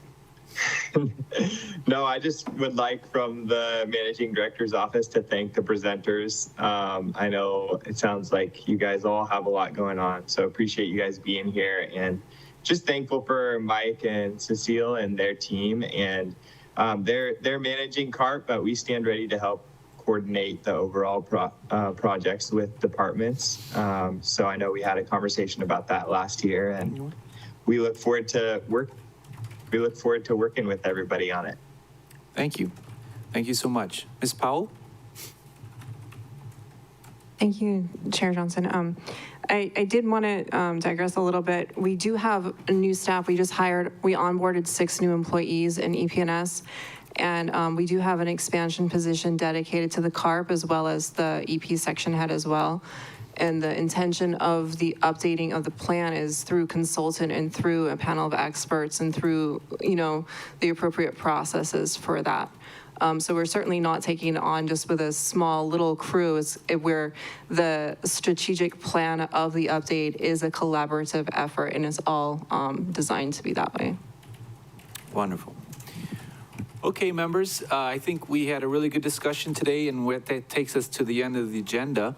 Speaker 19: No, I just would like from the managing director's office to thank the presenters. I know it sounds like you guys all have a lot going on, so appreciate you guys being here, and just thankful for Mike and Cecile and their team. And they're managing CARP, but we stand ready to help coordinate the overall projects with departments. So I know we had a conversation about that last year, and we look forward to working with everybody on it.
Speaker 1: Thank you. Thank you so much. Ms. Powell?
Speaker 11: Thank you, Chair Johnson. I did want to digress a little bit. We do have a new staff. We onboarded 6 new employees in EPNS, and we do have an expansion position dedicated to the CARP as well as the EP section head as well. And the intention of the updating of the plan is through consultant and through a panel of experts and through, the appropriate processes for that. So we're certainly not taking it on just with a small little crew, where the strategic plan of the update is a collaborative effort, and it's all designed to be that way.
Speaker 1: Wonderful. Okay, members, I think we had a really good discussion today, and that takes us to the end of the agenda.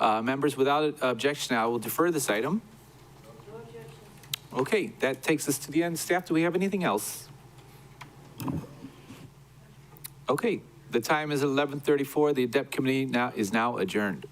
Speaker 1: Members, without objection, I will defer this item. No objection. Okay, that takes us to the end. Staff, do we have anything else? Okay, the time is 11:34. The ADEPT committee is now adjourned.